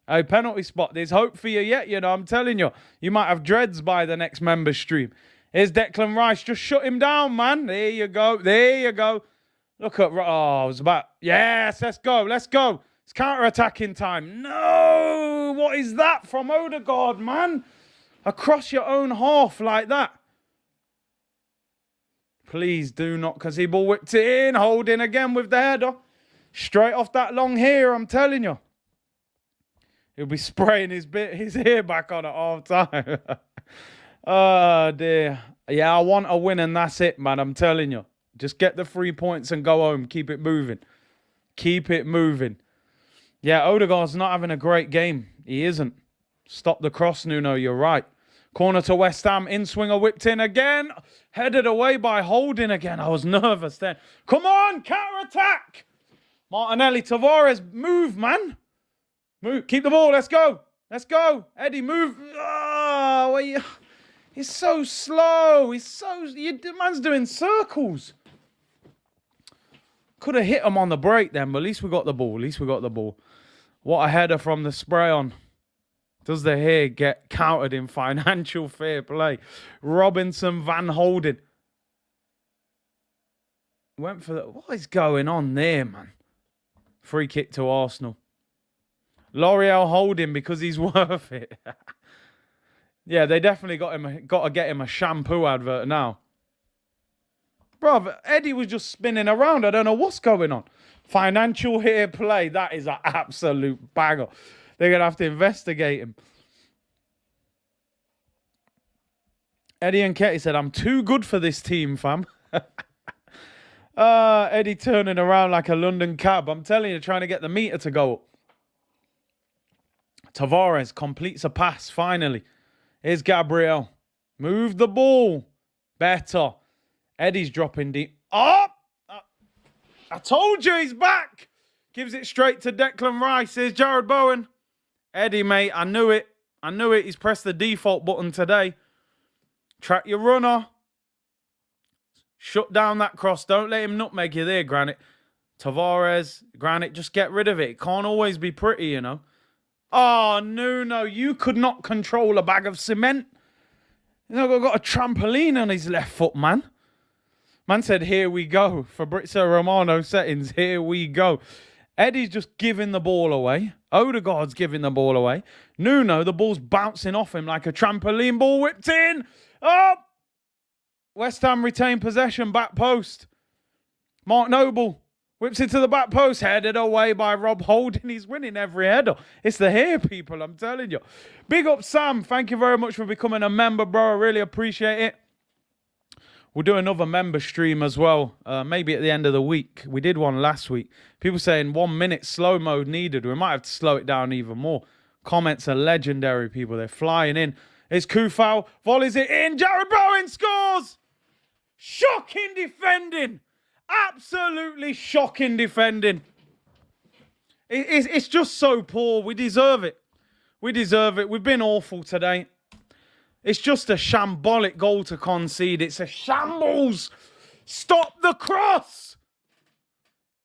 Hey, penalty spot. There's hope for you yet, you know. I'm telling you. You might have dreads by the next member stream. Here's Declan Rice. Just shut him down, man. There you go. There you go. Look at... Oh, I was about... Yes, let's go. Let's go. It's counter-attacking time. No! What is that from Odegaard, man? Across your own half like that. Please do not, because he ball whipped it in. Holding again with the header. Straight off that long hair, I'm telling you. He'll be spraying his hair back on at half time. Oh, dear. Yeah, I want a win and that's it, man. I'm telling you. Just get the 3 points and go home. Keep it moving. Keep it moving. Yeah, Odegaard's not having a great game. He isn't. Stop the cross, Nuno. You're right. Corner to West Ham. In-swinger whipped in again. Headed away by Holding again. I was nervous then. Come on, counter-attack. Martinelli, Tavares, move, man. Move. Keep the ball. Let's go. Let's go. Eddie, move. Oh, he's so slow. The man's doing circles. Could have hit him on the break then, but at least we got the ball. What a header from the spray on. Does the hair get countered in financial fair play? Robinson, Van Holden. Went for the... What is going on there, man? Free kick to Arsenal. L'Oreal Holding because he's worth it. Yeah, they definitely got to get him a shampoo advert now. Bruv, Eddie was just spinning around. I don't know what's going on. Financial hair play. That is an absolute banger. They're going to have to investigate him. Eddie and Ketty said, I'm too good for this team, fam. Eddie turning around like a London cab. I'm telling you, trying to get the meter to go up. Tavares completes a pass, finally. Here's Gabriel. Move the ball. Better. Eddie's dropping deep. Oh! I told you he's back. Gives it straight to Declan Rice. Here's Jared Bowen. Eddie, mate, I knew it. He's pressed the default button today. Track your runner. Shut down that cross. Don't let him nutmeg you there, Granit. Tavares, Granit, just get rid of it. It can't always be pretty, you know. Oh, no. You could not control a bag of cement. You know, got a trampoline on his left foot, man. Man said, here we go. Fabrizio Romano settings, here we go. Eddie's just giving the ball away. Odegaard's giving the ball away. Nuno, the ball's bouncing off him like a trampoline ball whipped in. Oh! West Ham retain possession, back post. Mark Noble whips it to the back post. Headed away by Rob Holding. He's winning every header. It's the hair, people, I'm telling you. Big up, Sam. Thank you very much for becoming a member, bro. I really appreciate it. We'll do another member stream as well, maybe at the end of the week. We did one last week. People saying 1 minute slow mode needed. We might have to slow it down even more. Comments are legendary, people. They're flying in. It's Kufau. Volleys it in. Jared Bowen scores! Shocking defending. Absolutely shocking defending. It's just so poor. We deserve it. We deserve it. We've been awful today. It's just a shambolic goal to concede. It's a shambles. Stop the cross.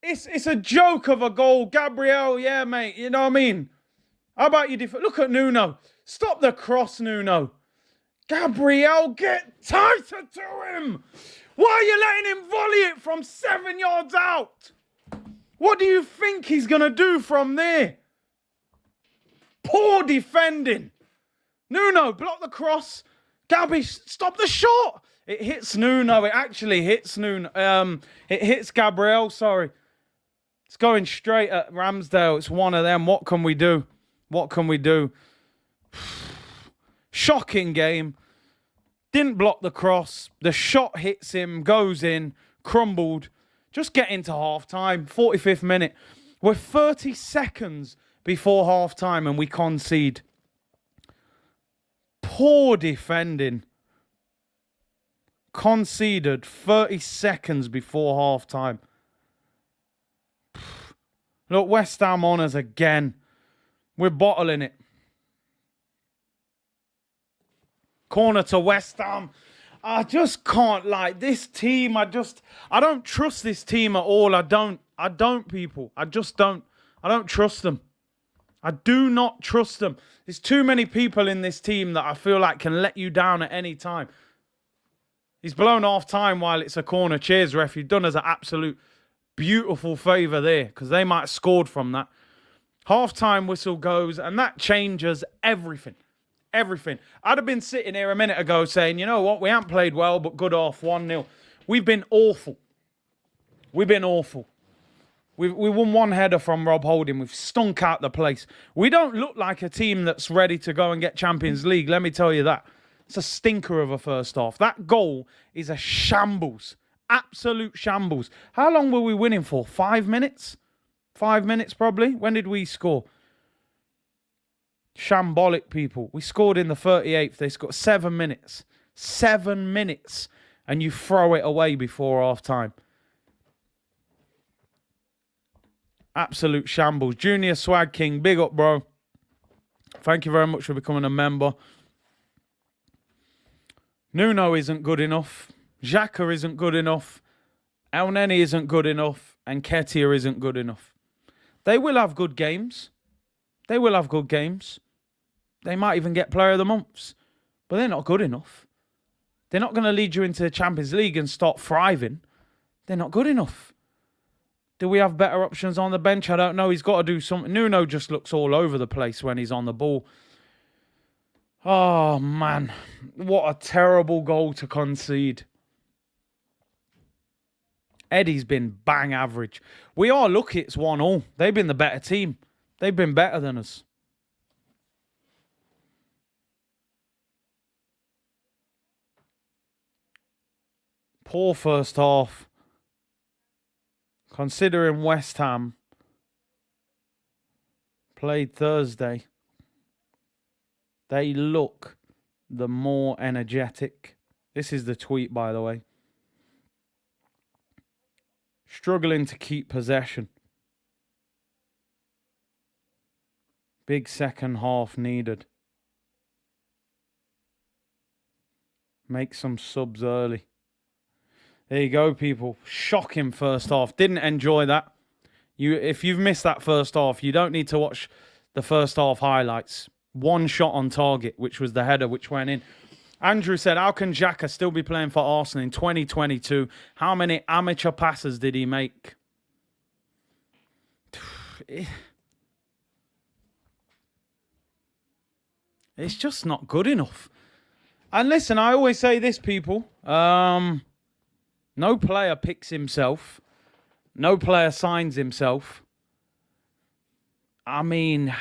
It's a joke of a goal. Gabriel, yeah, mate. You know what I mean? How about you? Look at Nuno. Stop the cross, Nuno. Gabriel, get tighter to him. Why are you letting him volley it from 7 yards out? What do you think he's going to do from there? Poor defending. Nuno, block the cross. Gabby, stop the shot. It hits Nuno. It actually hits Nuno. It hits Gabriel, sorry. It's going straight at Ramsdale. It's one of them. What can we do? What can we do? Shocking game. Didn't block the cross. The shot hits him, goes in, crumbled. Just get into half-time. 45th minute. We're 30 seconds before half-time and we concede. Poor defending. Conceded 30 seconds before half-time. Look, West Ham on us again. We're bottling it. Corner to West Ham. I just can't like this team. I don't trust this team at all. I don't, people. I just don't. I don't trust them. I do not trust them. There's too many people in this team that I feel like can let you down at any time. He's blown half time while it's a corner. Cheers, ref. You've done us an absolute beautiful favour there because they might have scored from that. Half-time whistle goes and that changes everything. Everything. I'd have been sitting here a minute ago saying, you know what, we haven't played well, but good off 1-0. We've been awful. We've been awful. We won one header from Rob Holding. We've stunk out the place. We don't look like a team that's ready to go and get Champions League. Let me tell you that. It's a stinker of a first half. That goal is a shambles. Absolute shambles. How long were we winning for? 5 minutes? 5 minutes probably. When did we score? Shambolic, people. We scored in the 38th. They scored 7 minutes. 7 minutes. And you throw it away before half time. Absolute shambles. Junior Swag King, big up, bro. Thank you very much for becoming a member. Nuno isn't good enough. Xhaka isn't good enough. El Neni isn't good enough. And Ketia isn't good enough. They will have good games. They will have good games. They might even get player of the months. But they're not good enough. They're not going to lead you into the Champions League and start thriving. They're not good enough. Do we have better options on the bench? I don't know. He's got to do something. Nuno just looks all over the place when he's on the ball. Oh, man. What a terrible goal to concede. Eddie's been bang average. We are lucky it's 1-1. They've been the better team. They've been better than us. Poor first half. Considering West Ham played Thursday, they look the more energetic. This is the tweet, by the way. Struggling to keep possession. Big second half needed. Make some subs early. There you go, people. Shocking first half. Didn't enjoy that. If you've missed that first half, you don't need to watch the first half highlights. One shot on target, which was the header, which went in. Andrew said, how can Xhaka still be playing for Arsenal in 2022? How many amateur passes did he make? It's just not good enough. And listen, I always say this, people. No player picks himself. No player signs himself. I mean,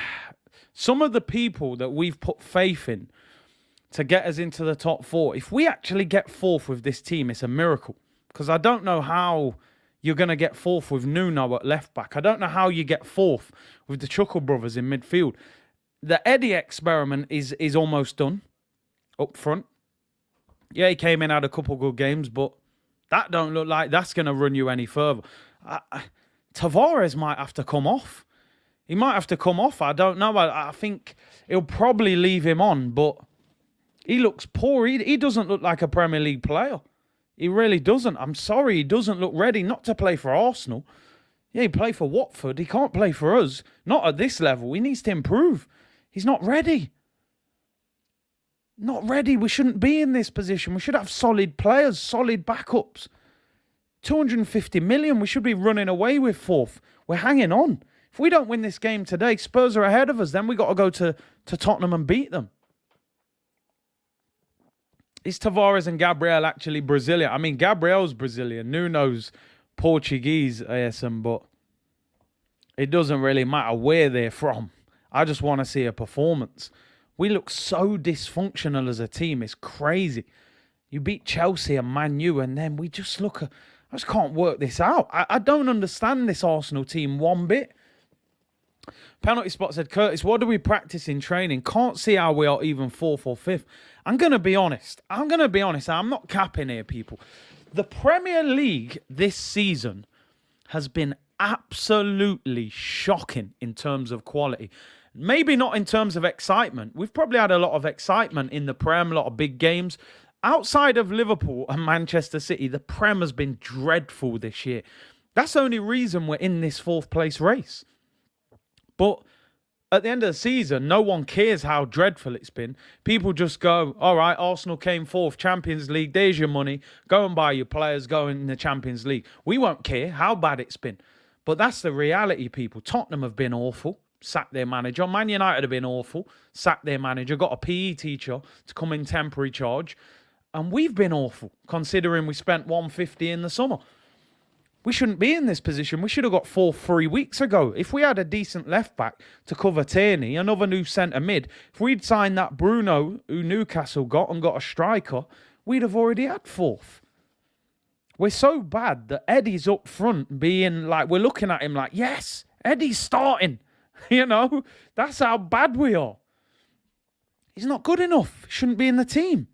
some of the people that we've put faith in to get us into the top four, if we actually get fourth with this team, it's a miracle. Because I don't know how you're going to get fourth with Nuno at left back. I don't know how you get fourth with the Chuckle brothers in midfield. The Eddie experiment is almost done up front. Yeah, he came in, had a couple good games, but that don't look like that's going to run you any further. Tavares might have to come off. He might have to come off. I don't know. I think he'll probably leave him on, but he looks poor. He doesn't look like a Premier League player. He really doesn't. I'm sorry. He doesn't look ready not to play for Arsenal. Yeah, he played for Watford. He can't play for us. Not at this level. He needs to improve. He's not ready. Not ready. We shouldn't be in this position. We should have solid players, solid backups. 250 million. We should be running away with fourth. We're hanging on. If we don't win this game today, Spurs are ahead of us. Then we got to go to Tottenham and beat them. Is Tavares and Gabriel actually Brazilian? I mean, Gabriel's Brazilian. Nuno's Portuguese, ASM, but it doesn't really matter where they're from. I just want to see a performance. We look so dysfunctional as a team. It's crazy. You beat Chelsea and Man U, and then we just look... I just can't work this out. I don't understand this Arsenal team one bit. Penalty Spot said, Curtis, what do we practice in training? Can't see how we are even fourth or fifth. I'm going to be honest. I'm not capping here, people. The Premier League this season has been absolutely shocking in terms of quality. Maybe not in terms of excitement. We've probably had a lot of excitement in the Prem, a lot of big games. Outside of Liverpool and Manchester City, the Prem has been dreadful this year. That's the only reason we're in this fourth place race. But at the end of the season, no one cares how dreadful it's been. People just go, all right, Arsenal came fourth, Champions League, there's your money. Go and buy your players, go in the Champions League. We won't care how bad it's been. But that's the reality, people. Tottenham have been awful. Sacked their manager. Man United have been awful. Sacked their manager. Got a PE teacher to come in temporary charge. And we've been awful, considering we spent 150 in the summer. We shouldn't be in this position. We should have got 4 3 weeks ago. If we had a decent left-back to cover Tierney, another new centre-mid, if we'd signed that Bruno, who Newcastle got, and got a striker, we'd have already had fourth. We're so bad that Eddie's up front being like, we're looking at him like, yes, Eddie's starting. You know, that's how bad we are. He's not good enough. Shouldn't be in the team.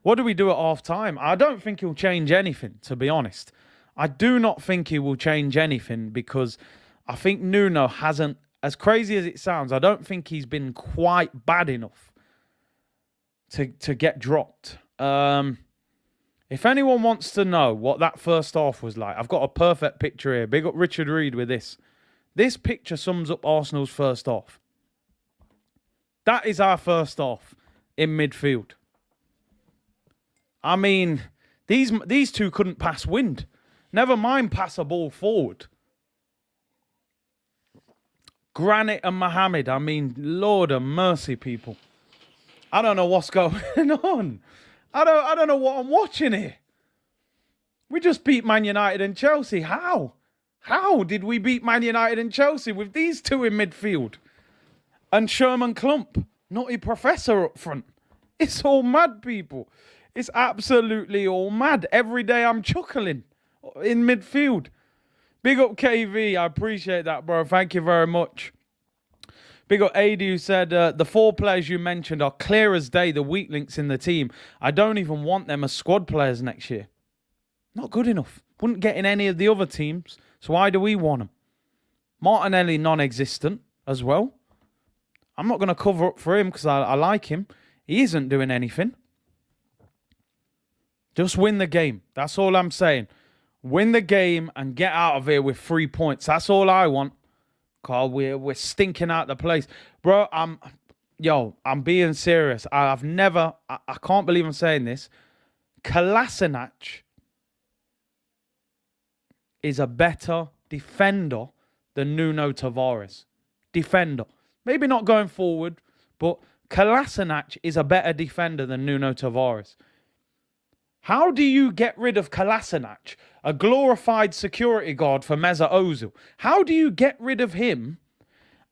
What do we do at half time? I don't think he'll change anything, to be honest. I do not think he will change anything because I think Nuno hasn't, as crazy as it sounds, I don't think he's been quite bad enough to get dropped. If anyone wants to know what that first half was like, I've got a perfect picture here. Big up Richard Reed with this. This picture sums up Arsenal's first half. That is our first half in midfield. I mean, these two couldn't pass wind. Never mind pass a ball forward. Granit and Mohamed, I mean, Lord of mercy, people. I don't know what's going on. I don't know what I'm watching here. We just beat Man United and Chelsea. How? How did we beat Man United and Chelsea with these two in midfield? And Sherman Klump, Nutty Professor up front. It's all mad, people. It's absolutely all mad. Every day I'm chuckling in midfield. Big up KV. I appreciate that, bro. Thank you very much. Big up AD who said, the 4 players you mentioned are clear as day the weak links in the team. I don't even want them as squad players next year. Not good enough. Wouldn't get in any of the other teams. So why do we want them? Martinelli non-existent as well. I'm not going to cover up for him because I like him. He isn't doing anything. Just win the game. That's all I'm saying. Win the game and get out of here with 3 points. That's all I want. Carl, we're stinking out the place. Bro, I'm being serious. I can't believe I'm saying this. Kolasinac is a better defender than Nuno Tavares. Defender. Maybe not going forward, but Kolasinac is a better defender than Nuno Tavares. How do you get rid of Kolasinac, a glorified security guard for Mesut Ozil? How do you get rid of him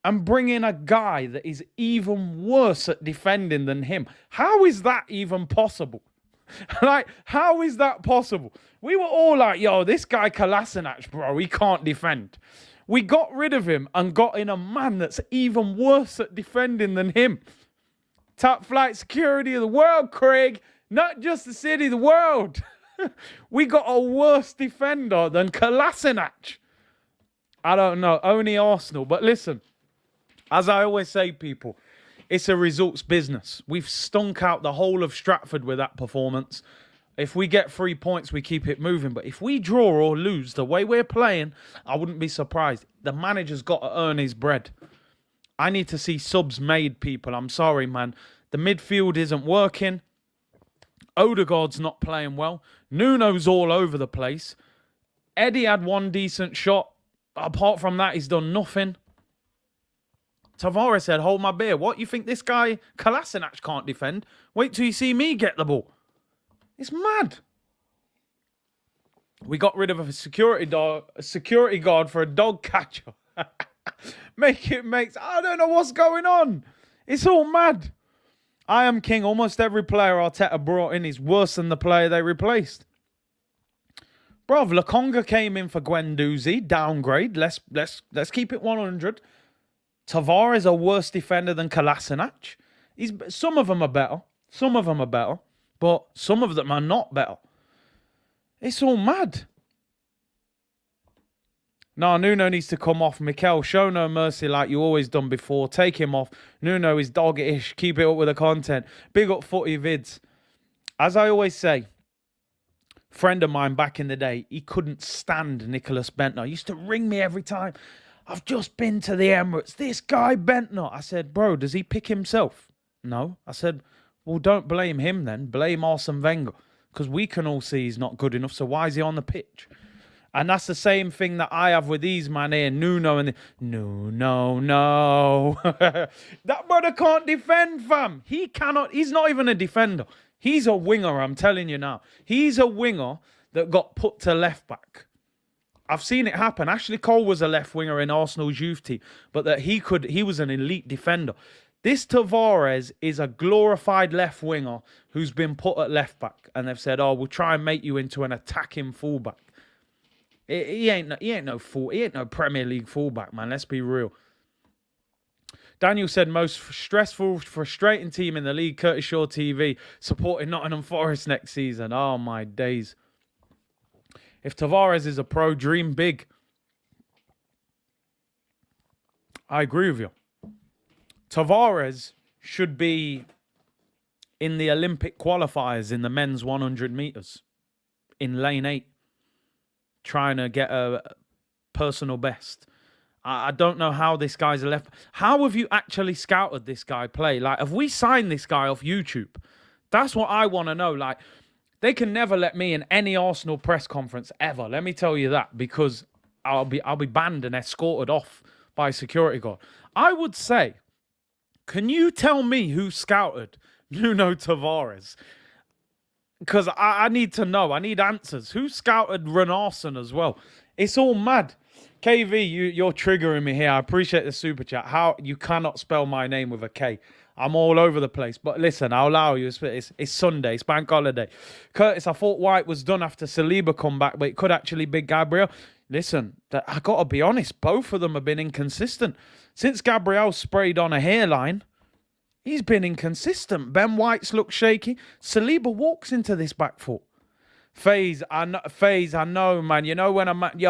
and bring in a guy that is even worse at defending than him? How is that even possible? Like, how is that possible? We were all like, yo, this guy Kolasinac, bro, he can't defend. We got rid of him and got in a man that's even worse at defending than him. Top flight security of the world, Craig. Not just the city, the world. We got a worse defender than Kolasinac. I don't know. Only Arsenal. But listen, as I always say, people, it's a results business. We've stunk out the whole of Stratford with that performance. If we get 3 points, we keep it moving. But if we draw or lose the way we're playing, I wouldn't be surprised. The manager's got to earn his bread. I need to see subs made, people. I'm sorry, man. The midfield isn't working. Odegaard's not playing well. Nuno's all over the place. Eddie had one decent shot. Apart from that, he's done nothing. Tavares said, hold my beer. What, you think this guy Kolasinac can't defend? Wait till you see me get the ball. It's mad. We got rid of a security guard for a dog catcher. I don't know what's going on. It's all mad. I am king. Almost every player Arteta brought in is worse than the player they replaced. Bruv, Lokonga came in for Guendouzi. Downgrade. Let's keep it 100. Tavares a worse defender than Kolasinac. Some of them are better. But some of them are not better. It's all mad. No, Nuno needs to come off. Mikel, show no mercy like you always done before. Take him off. Nuno is dog-ish. Keep it up with the content. Big up footy vids. As I always say, friend of mine back in the day, he couldn't stand Nicholas Bentner. He used to ring me every time. I've just been to the Emirates. This guy Bentner. I said, bro, does he pick himself? No. I said, well, don't blame him then. Blame Arsene Wenger. Because we can all see he's not good enough. So why is he on the pitch? And that's the same thing that I have with these man here, Nuno and No. That brother can't defend, fam. He cannot. He's not even a defender. He's a winger, I'm telling you now. He's a winger that got put to left back. I've seen it happen. Ashley Cole was a left winger in Arsenal's youth team, but that he was an elite defender. This Tavares is a glorified left winger who's been put at left back, and they've said, "Oh, we'll try and make you into an attacking fullback." He ain't no Premier League fullback, man. Let's be real. Daniel said, most stressful, frustrating team in the league, Curtis Shaw TV, supporting Nottingham Forest next season. Oh, my days. If Tavares is a pro, dream big. I agree with you. Tavares should be in the Olympic qualifiers in the men's 100 meters in lane 8, trying to get a personal best. I don't know how this guy's a left. How have you actually scouted this guy play? Like, have we signed this guy off YouTube? That's what I want to know. Like, they can never let me in any Arsenal press conference ever. Let me tell you that, because I'll be banned and escorted off by a security guard. I would say, can you tell me who scouted Nuno Tavares? Because I need to know. I need answers. Who scouted Renarsson as well? It's all mad. KV, you're triggering me here. I appreciate the super chat. How you cannot spell my name with a K. I'm all over the place. But listen, I'll allow you. It's Sunday. It's bank holiday. Curtis, I thought White was done after Saliba come back, but it could actually be Gabriel. Listen, I got to be honest. Both of them have been inconsistent. Since Gabriel sprayed on a hairline, he's been inconsistent. Ben White's looked shaky. Saliba walks into this back foot. FaZe, I know, man. You know when I'm at...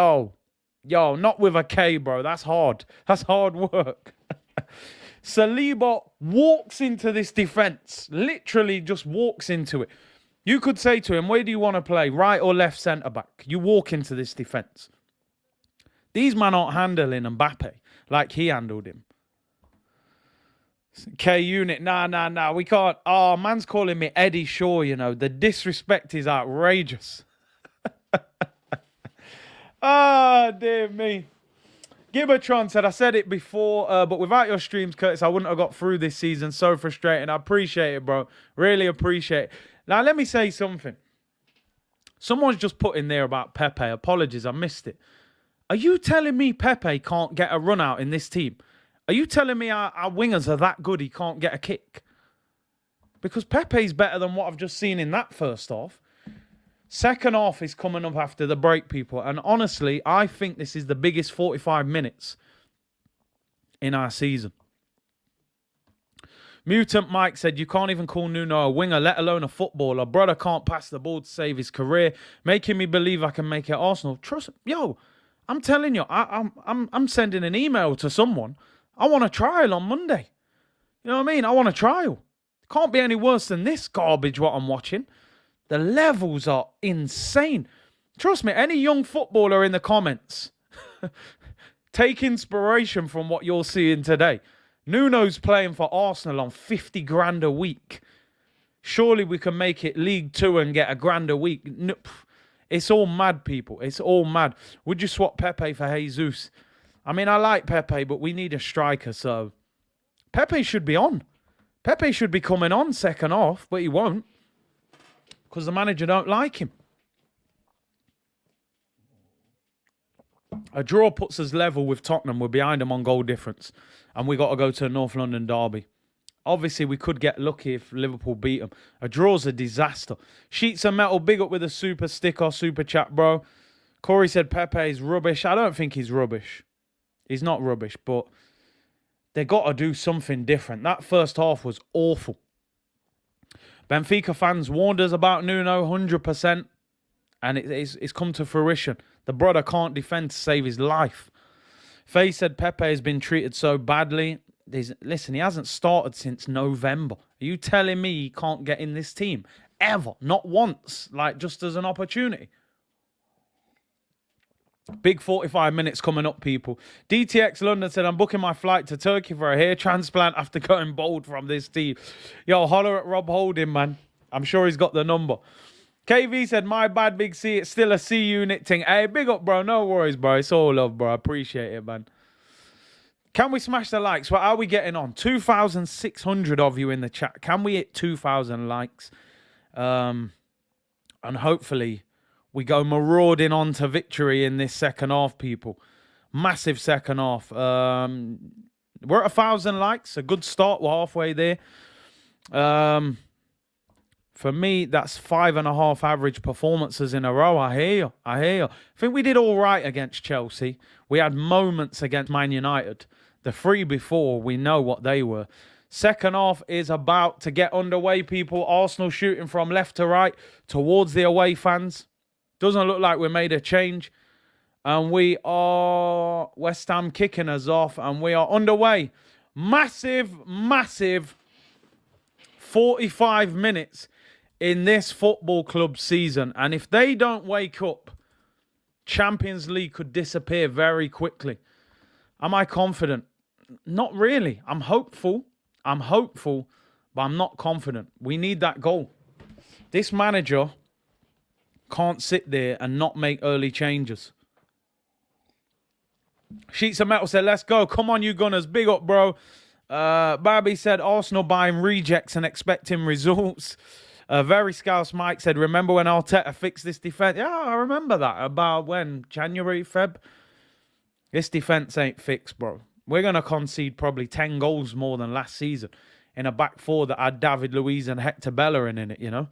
Yo, not with a K, bro. That's hard. That's hard work. Saliba walks into this defense. Literally just walks into it. You could say to him, where do you want to play? Right or left centre-back? You walk into this defense. These men aren't handling Mbappe like he handled him. K-Unit, nah. We can't. Oh, man's calling me Eddie Shaw, you know. The disrespect is outrageous. Ah, dear me. Gibatron said, I said it before, but without your streams, Curtis, I wouldn't have got through this season. So frustrating. I appreciate it, bro. Really appreciate it. Now, let me say something. Someone's just put in there about Pepe. Apologies, I missed it. Are you telling me Pepe can't get a run out in this team? Are you telling me our wingers are that good he can't get a kick? Because Pepe's better than what I've just seen in that first half. Second half is coming up after the break, people. And honestly, I think this is the biggest 45 minutes in our season. Mutant Mike said, you can't even call Nuno a winger, let alone a footballer. Brother can't pass the ball to save his career, making me believe I can make it Arsenal. Trust me. Yo, I'm telling you, I'm sending an email to someone. I want a trial on Monday. You know what I mean? I want a trial. Can't be any worse than this garbage what I'm watching. The levels are insane. Trust me, any young footballer in the comments, take inspiration from what you're seeing today. Nuno's playing for Arsenal on 50 grand a week. Surely we can make it League 2 and get a grand a week. It's all mad, people. It's all mad. Would you swap Pepe for Jesus? I mean, I like Pepe, but we need a striker, so... Pepe should be on. Pepe should be coming on second half, but he won't. Because the manager don't like him. A draw puts us level with Tottenham. We're behind them on goal difference. And we got to go to a North London derby. Obviously, we could get lucky if Liverpool beat them. A draw's a disaster. Sheets of Metal, big up with a super sticker, super chat, bro. Corey said Pepe is rubbish. I don't think he's rubbish. He's not rubbish, but they got to do something different. That first half was awful. Benfica fans warned us about Nuno 100%, and it's come to fruition. The brother can't defend to save his life. Faye said Pepe has been treated so badly. Listen, he hasn't started since November. Are you telling me he can't get in this team? Ever. Not once. Like, just as an opportunity. Big 45 minutes coming up, people. DTX London said, I'm booking my flight to Turkey for a hair transplant after going bold from this team. Yo, holler at Rob Holding, man. I'm sure he's got the number. KV said, my bad, Big C. It's still a C unit thing. Hey, big up, bro. No worries, bro. It's all love, bro. I appreciate it, man. Can we smash the likes? What are we getting on? 2,600 of you in the chat. Can we hit 2,000 likes? And hopefully... we go marauding on to victory in this second half, people. Massive second half. We're at 1,000 likes. A good start. We're halfway there. For me, that's 5.5 average performances in a row. I hear you. I think we did all right against Chelsea. We had moments against Man United. The three before, we know what they were. Second half is about to get underway, people. Arsenal shooting from left to right towards the away fans. Doesn't look like we made a change. And we are West Ham kicking us off. And we are underway. Massive 45 minutes in this football club season. And if they don't wake up, Champions League could disappear very quickly. Am I confident? Not really. I'm hopeful, but I'm not confident. We need that goal. This manager can't sit there and not make early changes. Sheets of Metal said, let's go. Come on, you Gunners. Big up, bro. Barbie said, Arsenal buying rejects and expecting results. Very Scouse Mike said, remember when Arteta fixed this defence? Yeah, I remember that. About when? January, Feb? This defence ain't fixed, bro. We're going to concede probably 10 goals more than last season in a back four that had David Luiz and Hector Bellerin in it, you know?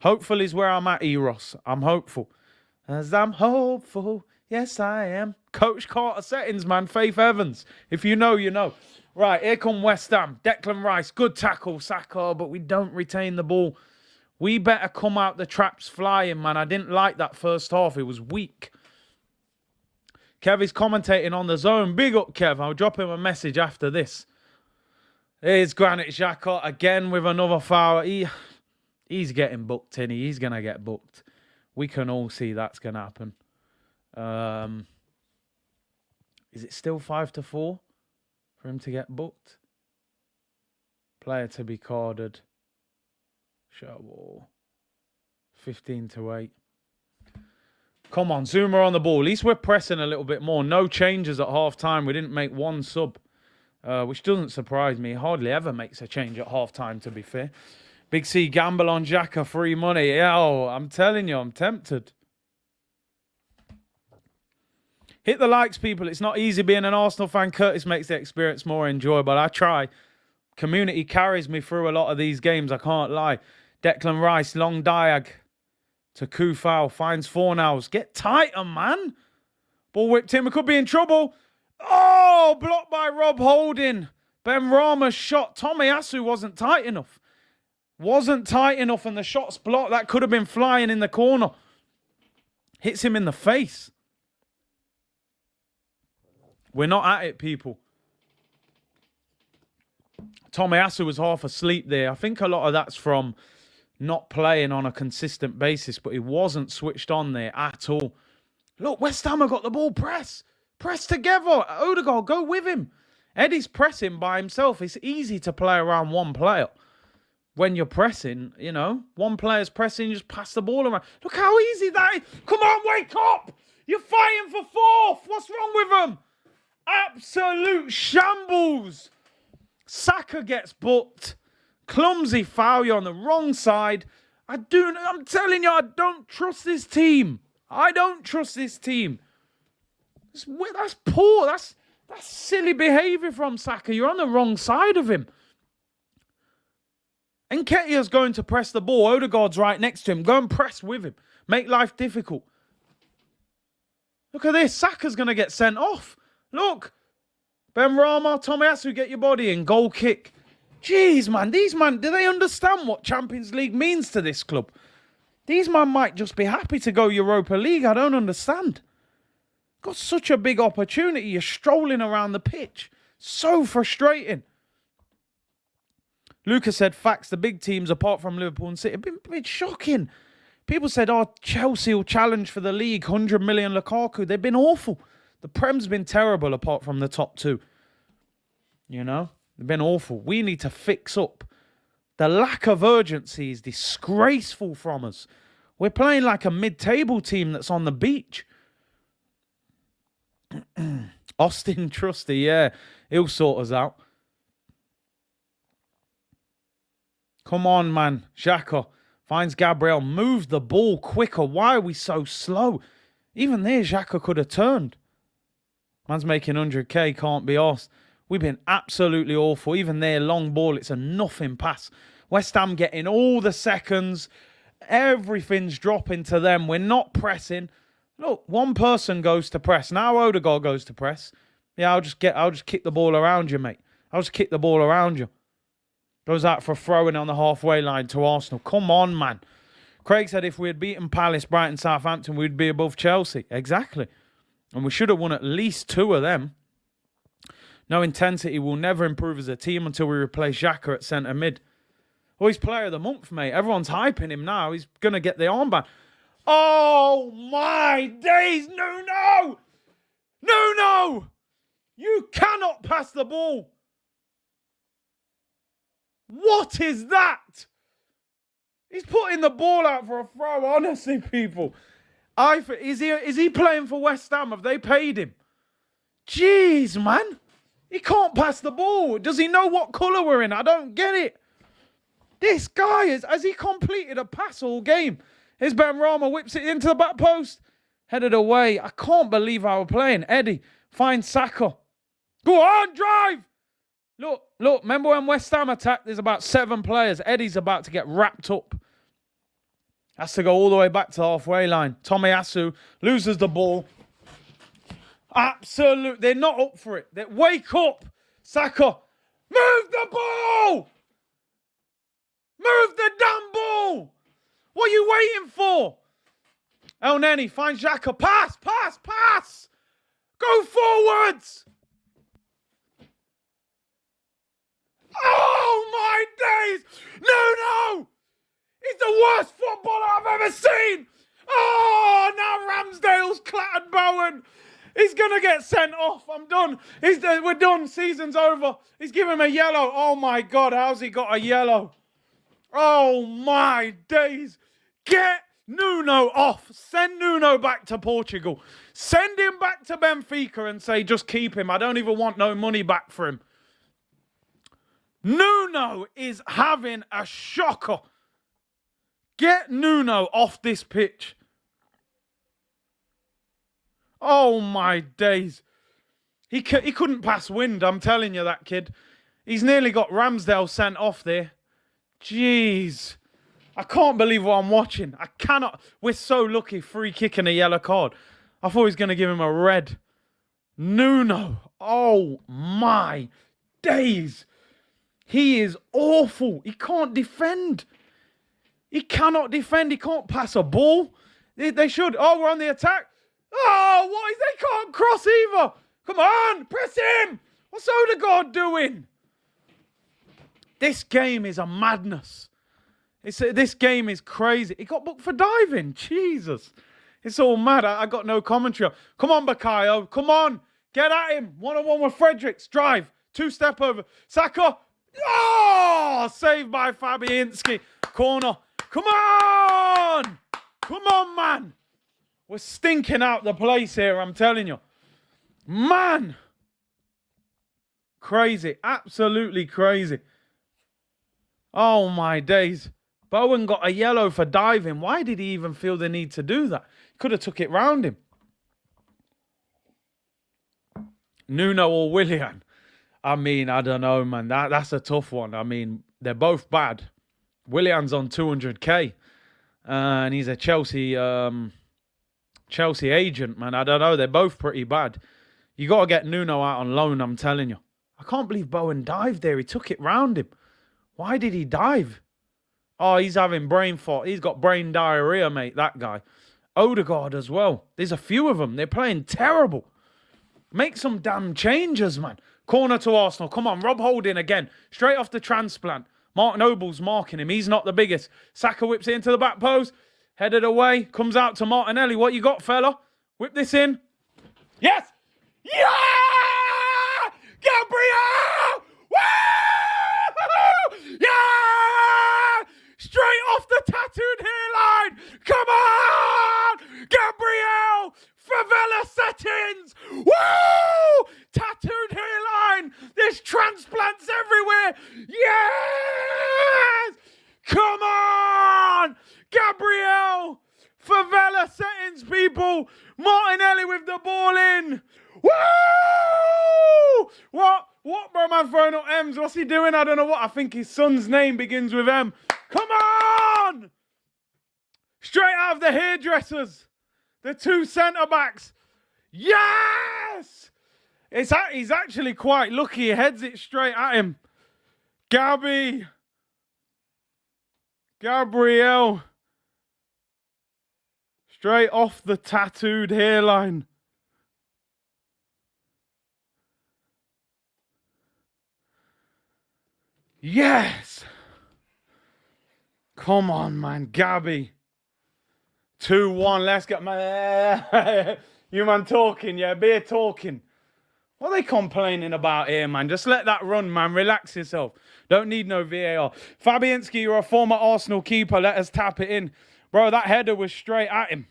Hopeful is where I'm at, Eros. I'm hopeful. As I'm hopeful, yes, I am. Coach Carter settings, man. Faith Evans. If you know, you know. Right, here come West Ham. Declan Rice, good tackle, Saka, but we don't retain the ball. We better come out the traps flying, man. I didn't like that first half. It was weak. Kev is commentating on the zone. Big up, Kev. I'll drop him a message after this. Here's Granit Xhaka again with another foul. He's getting booked, in. He's going to get booked. We can all see that's going to happen. Is it still 5-4 for him to get booked? Player to be carded. Shot ball. 15-8. Come on, Zuma on the ball. At least we're pressing a little bit more. No changes at half-time. We didn't make one sub, which doesn't surprise me. He hardly ever makes a change at half-time, to be fair. Big C, gamble on Xhaka, free money. Yeah, oh, I'm telling you, I'm tempted. Hit the likes, people. It's not easy being an Arsenal fan. Curtis makes the experience more enjoyable. I try. Community carries me through a lot of these games, I can't lie. Declan Rice, long diag to Kufau, finds Fornals. Get tighter, man. Ball whipped in. We could be in trouble. Oh, blocked by Rob Holding. Ben Rama's shot. Tomiyasu wasn't tight enough. Wasn't tight enough, and the shot's blocked. That could have been flying in the corner. Hits him in the face. We're not at it, people. Tomiyasu was half asleep there. I think a lot of that's from not playing on a consistent basis, but he wasn't switched on there at all. Look, West Ham have got the ball. Press. Press together. Odegaard, go with him. Eddie's pressing by himself. It's easy to play around one player. When you're pressing, you know, one player's pressing, you just pass the ball around. Look how easy that is. Come on, wake up. You're fighting for fourth. What's wrong with them? Absolute shambles. Saka gets booked. Clumsy foul. You're on the wrong side. I'm telling you, I don't trust this team. I don't trust this team. That's poor. That's silly behaviour from Saka. You're on the wrong side of him. Nketiah's going to press the ball. Odegaard's right next to him. Go and press with him. Make life difficult. Look at this. Saka's going to get sent off. Look. Ben Rama, Tomiyasu, get your body in. Goal kick. Jeez, man. These man, do they understand what Champions League means to this club? These man might just be happy to go Europa League. I don't understand. Got such a big opportunity. You're strolling around the pitch. So frustrating. Lucas said, facts, the big teams, apart from Liverpool and City, it's shocking. People said, oh, Chelsea will challenge for the league, 100 million Lukaku. They've been awful. The Prem's been terrible apart from the top two. You know, they've been awful. We need to fix up. The lack of urgency is disgraceful from us. We're playing like a mid-table team that's on the beach. Austin Trusty, yeah, he'll sort us out. Come on, man. Xhaka finds Gabriel. Move the ball quicker. Why are we so slow? Even there, Xhaka could have turned. Man's making 100k. Can't be asked. We've been absolutely awful. Even their long ball, it's a nothing pass. West Ham getting all the seconds. Everything's dropping to them. We're not pressing. Look, one person goes to press. Now Odegaard goes to press. Yeah, I'll just kick the ball around you, mate. I'll just kick the ball around you. Goes out for a throw-in on the halfway line to Arsenal. Come on, man. Craig said if we had beaten Palace, Brighton, Southampton, we'd be above Chelsea. Exactly. And we should have won at least 2 of them. No intensity will never improve as a team until we replace Xhaka at centre mid. Oh, he's player of the month, mate. Everyone's hyping him now. He's going to get the armband. Oh, my days. No. You cannot pass the ball. What is that? He's putting the ball out for a throw. Honestly, people. Is he playing for West Ham? Have they paid him? Jeez, man. He can't pass the ball. Does he know what colour we're in? I don't get it. This guy has he completed a pass all game? Here's Benrahma, whips it into the back post. Headed away. I can't believe how we're playing. Eddie finds Saka. Go on, drive. Look. Remember when West Ham attacked? There's about 7 players. Eddie's about to get wrapped up. Has to go all the way back to the halfway line. Tomiyasu loses the ball. Absolute. They're not up for it. Wake up. Saka. Move the ball. Move the damn ball. What are you waiting for? El Neni finds Xhaka. Pass. Go forwards. Oh, my days. No. It's the worst footballer I've ever seen. Oh, now Ramsdale's clattered Bowen. He's going to get sent off. I'm done. We're done. Season's over. He's giving him a yellow. Oh, my God. How's he got a yellow? Oh, my days. Get Nuno off. Send Nuno back to Portugal. Send him back to Benfica and say, just keep him. I don't even want no money back for him. Nuno is having a shocker. Get Nuno off this pitch. Oh, my days. He couldn't pass wind, I'm telling you, that kid. He's nearly got Ramsdale sent off there. Jeez. I can't believe what I'm watching. I cannot. We're so lucky, free kick and a yellow card. I thought he was going to give him a red. Nuno. Oh, my days. He is awful. He can't defend. He cannot defend. He can't pass a ball. They should. Oh, we're on the attack. Oh, what is they can't cross either. Come on, press him. What's Odegaard doing? This game is a madness. This game is crazy. He got booked for diving. Jesus. It's all mad. I got no commentary. Come on, Bakayo. Come on. Get at him. One-on-one with Fredericks. Drive. 2-step over. Saka. Oh, saved by Fabianski. Corner. Come on. Come on, man. We're stinking out the place here, I'm telling you. Man. Crazy. Absolutely crazy. Oh, my days. Bowen got a yellow for diving. Why did he even feel the need to do that? He could have took it round him. Nuno or Willian? I mean, I don't know, man. That's a tough one. I mean, they're both bad. Willian's on 200k. And he's a Chelsea agent, man. I don't know. They're both pretty bad. You got to get Nuno out on loan, I'm telling you. I can't believe Bowen dived there. He took it round him. Why did he dive? Oh, he's having brain fart. He's got brain diarrhea, mate, that guy. Odegaard as well. There's a few of them. They're playing terrible. Make some damn changes, man. Corner to Arsenal. Come on, Rob Holding again. Straight off the transplant. Mark Noble's marking him. He's not the biggest. Saka whips it into the back post. Headed away. Comes out to Martinelli. What you got, fella? Whip this in. Yes! Yeah! Gabriel! Woo! Yeah! Straight off the tattooed hairline. Come on! Gabriel! Favela settings! Woo! Tattooed hairline! There's transplants everywhere! Yes! Come on! Gabriel! Favela settings, people! Martinelli with the ball in! Woo! What, bro, man, throwing up M's? What's he doing? I don't know what. I think his son's name begins with M. Come on! Straight out of the hairdressers. The two centre-backs. Yes! He's actually quite lucky. He heads it straight at him. Gabriel. Straight off the tattooed hairline. Yes! Come on, man. Gabby. 2-1. Let's get my... You man talking, yeah? Beer talking. What are they complaining about here, man? Just let that run, man. Relax yourself. Don't need no VAR. Fabianski, you're a former Arsenal keeper. Let us tap it in. Bro, that header was straight at him.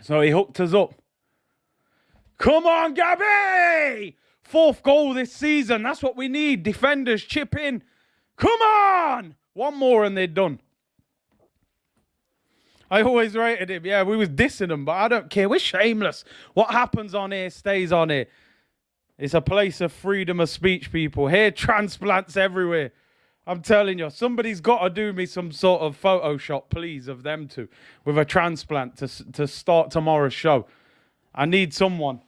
So he hooked us up. Come on, Gabby! 4th goal this season. That's what we need. Defenders, chip in. Come on! One more and they're done. I always rated him. Yeah, we was dissing him, but I don't care. We're shameless. What happens on here stays on here. It's a place of freedom of speech, people. Hair transplants everywhere. I'm telling you, somebody's got to do me some sort of Photoshop, please, of them two with a transplant to start tomorrow's show. I need someone.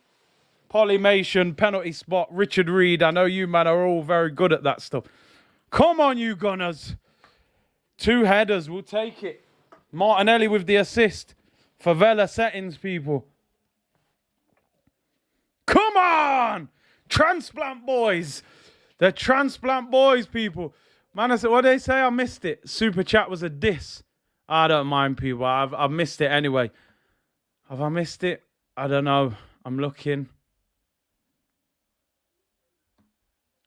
Polymation, penalty spot, Richard Reed. I know you, man, are all very good at that stuff. Come on, you Gunners. 2 headers. We'll take it. Martinelli with the assist. Favela settings, people. Come on! Transplant boys. The transplant boys, people. Man, I said, what did they say? I missed it. Super chat was a diss. I don't mind, people. I've missed it anyway. Have I missed it? I don't know. I'm looking.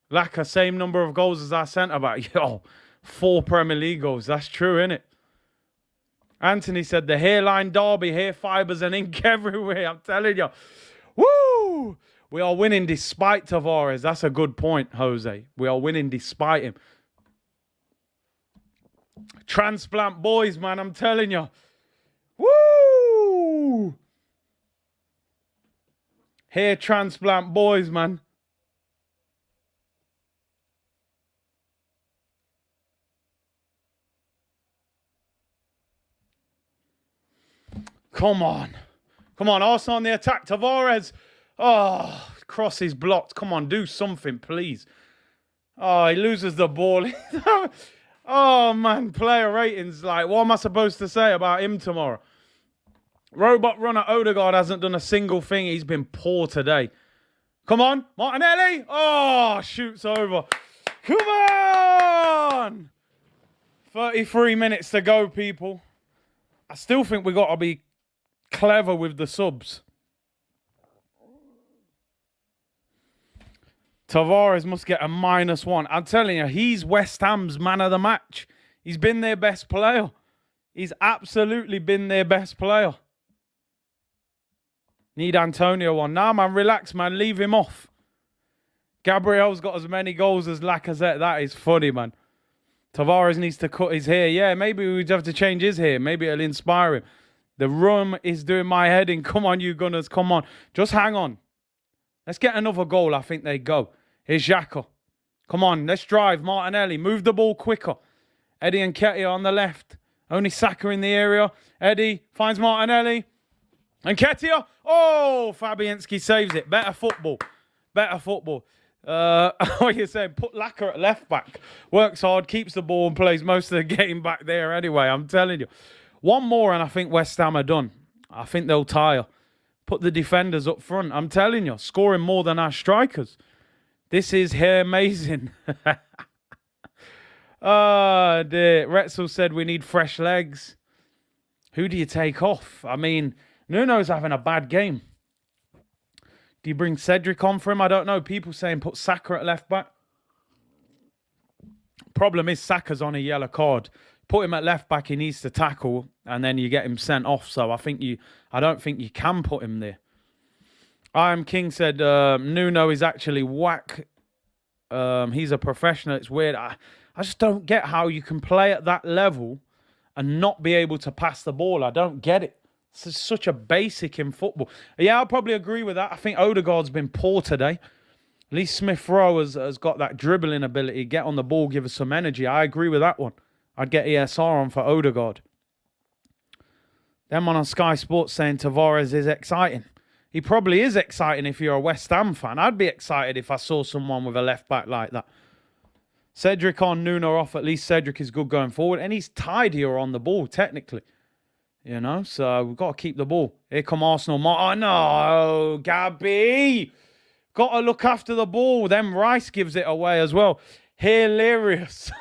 Laka, same number of goals as our centre-back. Yo, 4 Premier League goals. That's true, innit? Anthony said the hairline derby, hair fibres and ink everywhere. I'm telling you. Woo! We are winning despite Tavares. That's a good point, Jose. We are winning despite him. Transplant boys, man. I'm telling you. Woo! Hair transplant boys, man. Come on. Come on, Arsenal on the attack. Tavares. Oh, cross is blocked. Come on, do something, please. Oh, he loses the ball. Oh, man, player ratings. Like, what am I supposed to say about him tomorrow? Robot runner Odegaard hasn't done a single thing. He's been poor today. Come on, Martinelli. Oh, shoots over. Come on. 33 minutes to go, people. I still think we got to be clever with the subs. Tavares must get a -1. I'm telling you, he's West Ham's man of the match. He's been their best player. He's absolutely been their best player. Need Antonio one. Nah, man, relax, man. Leave him off. Gabriel's got as many goals as Lacazette. That is funny, man. Tavares needs to cut his hair. Yeah, maybe we'd have to change his hair. Maybe it'll inspire him. The room is doing my head in. Come on, you Gunners. Come on. Just hang on. Let's get another goal. I think they go. Here's Xhaka. Come on. Let's drive. Martinelli. Move the ball quicker. Eddie and Nketiah on the left. Only Saka in the area. Eddie finds Martinelli. And Nketiah. Oh, Fabianski saves it. Better football. Better football. What you saying? Put Laka at left back. Works hard, keeps the ball and plays most of the game back there anyway. I'm telling you. One more and I think West Ham are done. I think they'll tire. Put the defenders up front. I'm telling you. Scoring more than our strikers. This is here amazing. Oh, dear. Retzel said we need fresh legs. Who do you take off? I mean, Nuno's having a bad game. Do you bring Cedric on for him? I don't know. People saying put Saka at left back. Problem is Saka's on a yellow card. Put him at left back, he needs to tackle, and then you get him sent off. So I don't think you can put him there. I Am King said Nuno is actually whack. He's a professional. It's weird. I just don't get how you can play at that level and not be able to pass the ball. I don't get it. It's such a basic in football. Yeah, I'll probably agree with that. I think Odegaard's been poor today. At least Smith Rowe has got that dribbling ability. Get on the ball, give us some energy. I agree with that one. I'd get ESR on for Odegaard. Them on Sky Sports saying Tavares is exciting. He probably is exciting if you're a West Ham fan. I'd be excited if I saw someone with a left back like that. Cedric on, Nuno off. At least Cedric is good going forward. And he's tidier on the ball, technically. You know, so we've got to keep the ball. Here come Arsenal. Oh, no, Gabby. Got to look after the ball. Then Rice gives it away as well. Hilarious.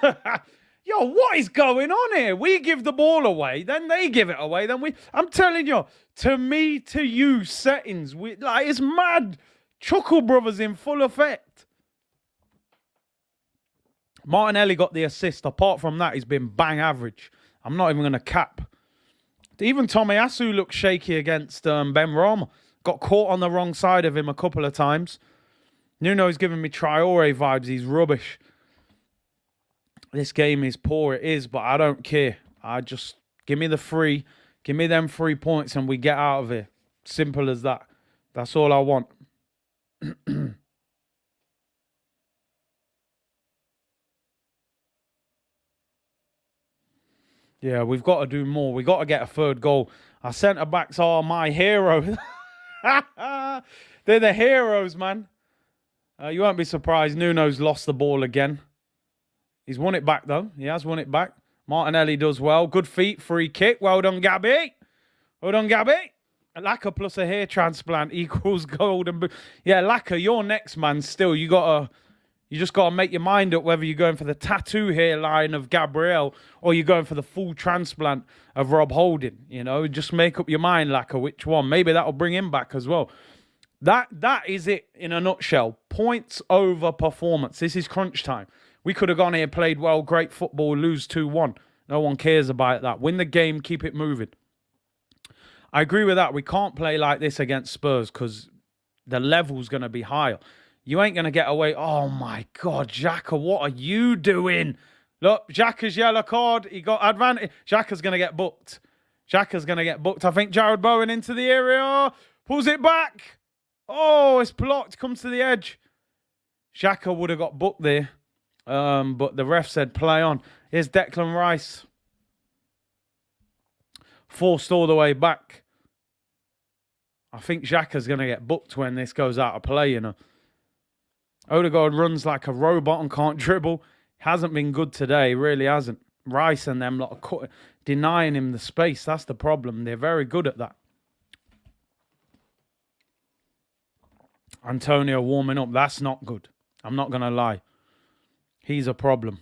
Yo, what is going on here? We give the ball away, then they give it away, then we... I'm telling you, to me, to you, settings, it's mad. Chuckle Brothers in full effect. Martinelli got the assist. Apart from that, he's been bang average. I'm not even going to cap. Even Tomiyasu looked shaky against Benrahma. Got caught on the wrong side of him a couple of times. Nuno's giving me Traore vibes. He's rubbish. This game is poor. It is, but I don't care. I just... Give me the free. Give me them 3 points and we get out of here. Simple as that. That's all I want. Yeah, we've got to do more. We've got to get a third goal. Our centre-backs are my heroes. They're the heroes, man. You won't be surprised. Nuno's lost the ball again. He's won it back, though. He has won it back. Martinelli does well. Good feet. Free kick. Well done, Gabby. Well done, Gabby. Laka plus a hair transplant equals golden boot. Yeah, Laka, you're next, man. Still, you just got to make your mind up whether you're going for the tattoo hairline of Gabriel or you're going for the full transplant of Rob Holding. You know, just make up your mind, Laka, which one. Maybe that'll bring him back as well. That is it in a nutshell. Points over performance. This is crunch time. We could have gone here, played well, great football, lose 2-1. No one cares about that. Win the game, keep it moving. I agree with that. We can't play like this against Spurs because the level's going to be higher. You ain't going to get away. Oh, my God, Xhaka, what are you doing? Look, Xhaka's yellow card. He got advantage. Xhaka's going to get booked. Xhaka's going to get booked. I think Jared Bowen into the area. Pulls it back. Oh, it's blocked. Comes to the edge. Xhaka would have got booked there. But the ref said play on. Here's Declan Rice. Forced all the way back. I think Xhaka's going to get booked when this goes out of play, you know. Odegaard runs like a robot and can't dribble. Hasn't been good today, really hasn't. Rice and them lot are denying him the space. That's the problem. They're very good at that. Antonio warming up. That's not good. I'm not going to lie. He's a problem.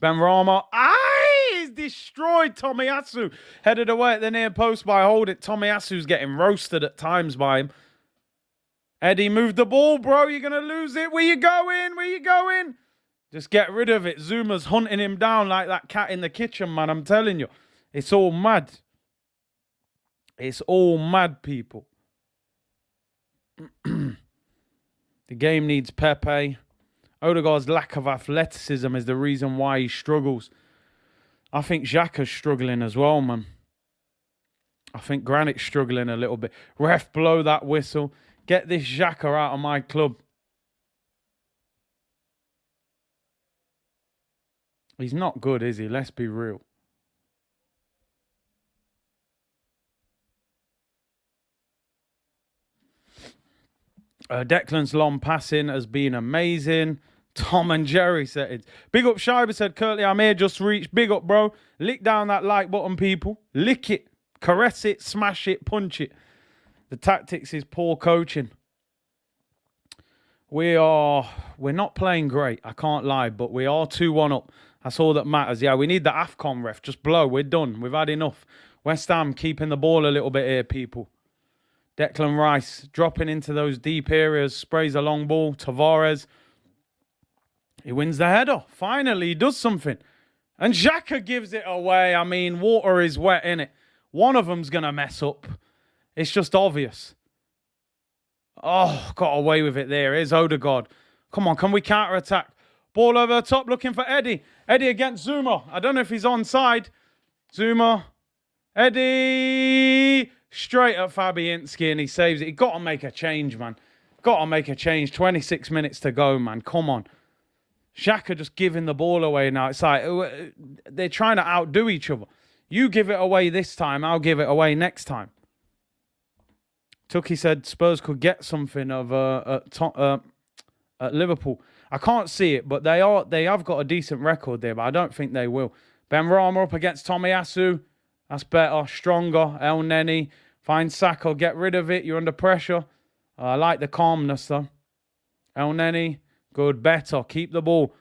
Benrahma. He's destroyed Tomiyasu. Headed away at the near post by Hold It. Tomiyasu's getting roasted at times by him. Eddie, move the ball, bro. You're going to lose it. Where you going? Where you going? Just get rid of it. Zuma's hunting him down like that cat in the kitchen, man. I'm telling you. It's all mad. It's all mad, people. The game needs Pepe. Odegaard's lack of athleticism is the reason why he struggles. I think Xhaka's struggling as well, man. I think Granit's struggling a little bit. Ref, blow that whistle. Get this Xhaka out of my club. He's not good, is he? Let's be real. Declan's long passing has been amazing. Tom and Jerry said, big up Schreiber said, Curtly, I'm here, just reached. Big up, bro. Lick down that like button, people. Lick it, caress it, smash it, punch it. The tactics is poor coaching. We're not playing great, I can't lie, but we are 2-1 up. That's all that matters. Yeah, we need the AFCON ref. Just blow. We're done. We've had enough. West Ham keeping the ball a little bit here, people. Declan Rice dropping into those deep areas. Sprays a long ball. Tavares. He wins the header. Finally, he does something. And Xhaka gives it away. I mean, water is wet, innit? One of them's going to mess up. It's just obvious. Oh, got away with it there. Here's Odegaard. Come on, can we counter-attack? Ball over the top, looking for Eddie. Eddie against Zuma. I don't know if he's onside. Zuma. Eddie. Straight at Fabianski, and he saves it. He got to make a change, man. Got to make a change. 26 minutes to go, man. Come on. Xhaka just giving the ball away now. It's like they're trying to outdo each other. You give it away this time, I'll give it away next time. Tucky said Spurs could get something of at Liverpool. I can't see it, but they have got a decent record there, but I don't think they will. Ben Rama up against Tomiyasu. That's better, stronger. El Neni finds Saka, get rid of it. You're under pressure. I like the calmness though. El Neni, good, better. Keep the ball.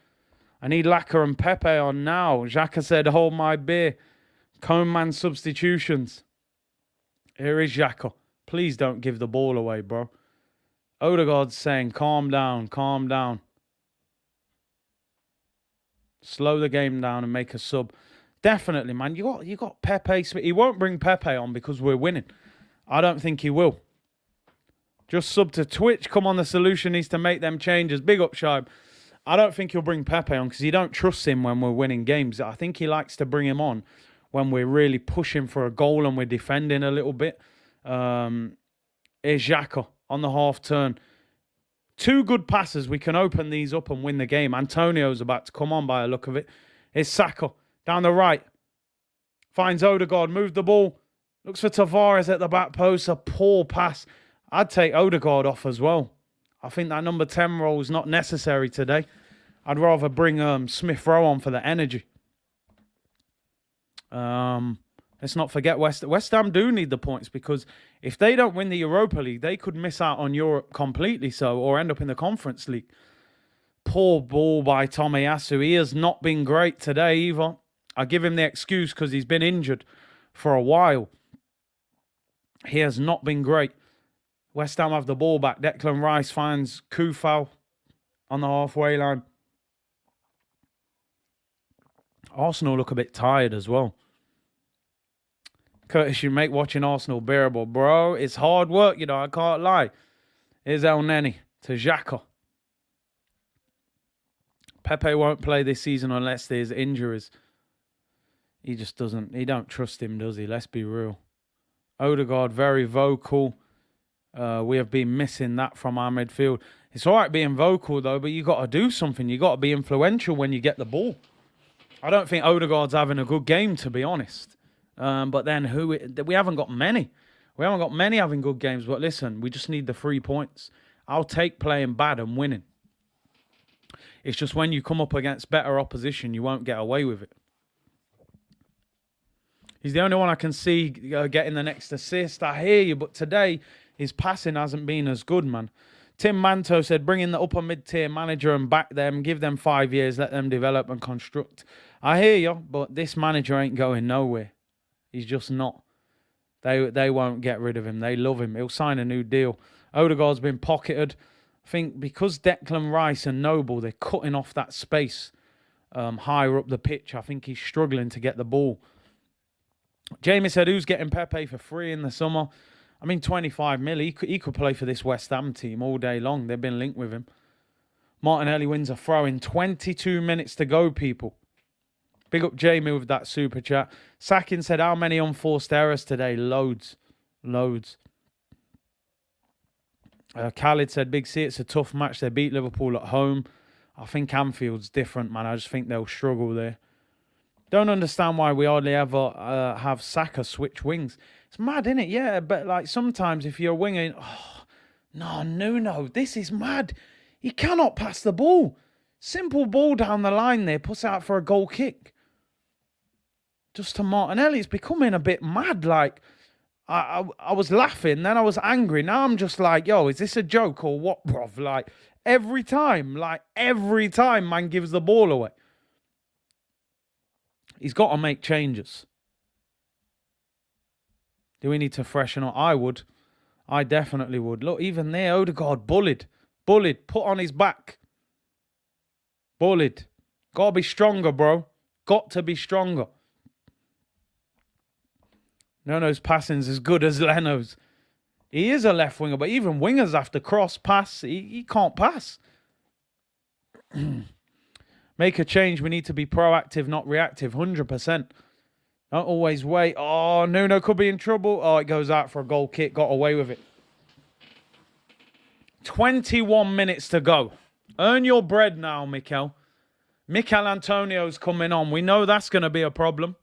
I need Laka and Pepe on now. Xhaka said, hold my beer. Coleman substitutions. Here is Xhaka. Please don't give the ball away, bro. Odegaard's saying, calm down, calm down. Slow the game down and make a sub. Definitely, man. You got Pepe. He won't bring Pepe on because we're winning. I don't think he will. Just sub to Twitch. Come on, the solution needs to make them changes. Big up, Shibe. I don't think he'll bring Pepe on because he don't trust him when we're winning games. I think he likes to bring him on when we're really pushing for a goal and we're defending a little bit. Here's Xhaka on the half turn. 2 good passes. We can open these up and win the game. Antonio's about to come on by the look of it. Here's Saka down the right. Finds Odegaard. Move the ball. Looks for Tavares at the back post. A poor pass. I'd take Odegaard off as well. I think that number 10 role is not necessary today. I'd rather bring Smith Rowe on for the energy. Let's not forget West Ham do need the points because if they don't win the Europa League, they could miss out on Europe completely or end up in the Conference League. Poor ball by Tomiyasu. He has not been great today either. I give him the excuse because he's been injured for a while. He has not been great. West Ham have the ball back. Declan Rice finds Kufal on the halfway line. Arsenal look a bit tired as well. Curtis, you make watching Arsenal bearable. Bro, it's hard work, I can't lie. Here's El Neni to Xhaka. Pepe won't play this season unless there's injuries. He just doesn't. He don't trust him, does he? Let's be real. Odegaard, very vocal. We have been missing that from our midfield. It's all right being vocal, though, but you got to do something. You got to be influential when you get the ball. I don't think Odegaard's having a good game, to be honest. But then we haven't got many. We haven't got many having good games. But listen, we just need the 3 points. I'll take playing bad and winning. It's just when you come up against better opposition, you won't get away with it. He's the only one I can see getting the next assist. I hear you, but today his passing hasn't been as good, man. Tim Manto said, bring in the upper mid-tier manager and back them. Give them 5 years. Let them develop and construct. I hear you, but this manager ain't going nowhere. He's just not. They won't get rid of him. They love him. He'll sign a new deal. Odegaard's been pocketed. I think because Declan Rice and Noble, they're cutting off that space higher up the pitch. I think he's struggling to get the ball. Jamie said, who's getting Pepe for free in the summer? I mean, 25 mil. He could play for this West Ham team all day long. They've been linked with him. Martinelli wins a throw in 22 minutes to go, people. Big up Jamie with that super chat. Sakin said, how many unforced errors today? Loads. Loads. Khalid said, Big C, it's a tough match. They beat Liverpool at home. I think Anfield's different, man. I just think they'll struggle there. Don't understand why we hardly ever have Saka switch wings. It's mad, isn't it? Yeah, but like sometimes if you're winging, no, Nuno, this is mad. He cannot pass the ball. Simple ball down the line there, puts out for a goal kick. Just to Martinelli, it's becoming a bit mad. Like, I was laughing, then I was angry. Now I'm just like, yo, is this a joke or what, bruv? Like, every time, man gives the ball away. He's got to make changes. Do we need to freshen up? I would. I definitely would. Look, even there, Odegaard bullied, put on his back. Bullied. Got to be stronger, bro. Got to be stronger. Nono's passing's as good as Leno's. He is a left winger, but even wingers have to cross, pass. He can't pass. Make a change. We need to be proactive, not reactive. 100%. Don't always wait. Oh, Nuno could be in trouble. Oh, it goes out for a goal kick. Got away with it. 21 minutes to go. Earn your bread now, Mikel. Mikel Antonio's coming on. We know that's going to be a problem.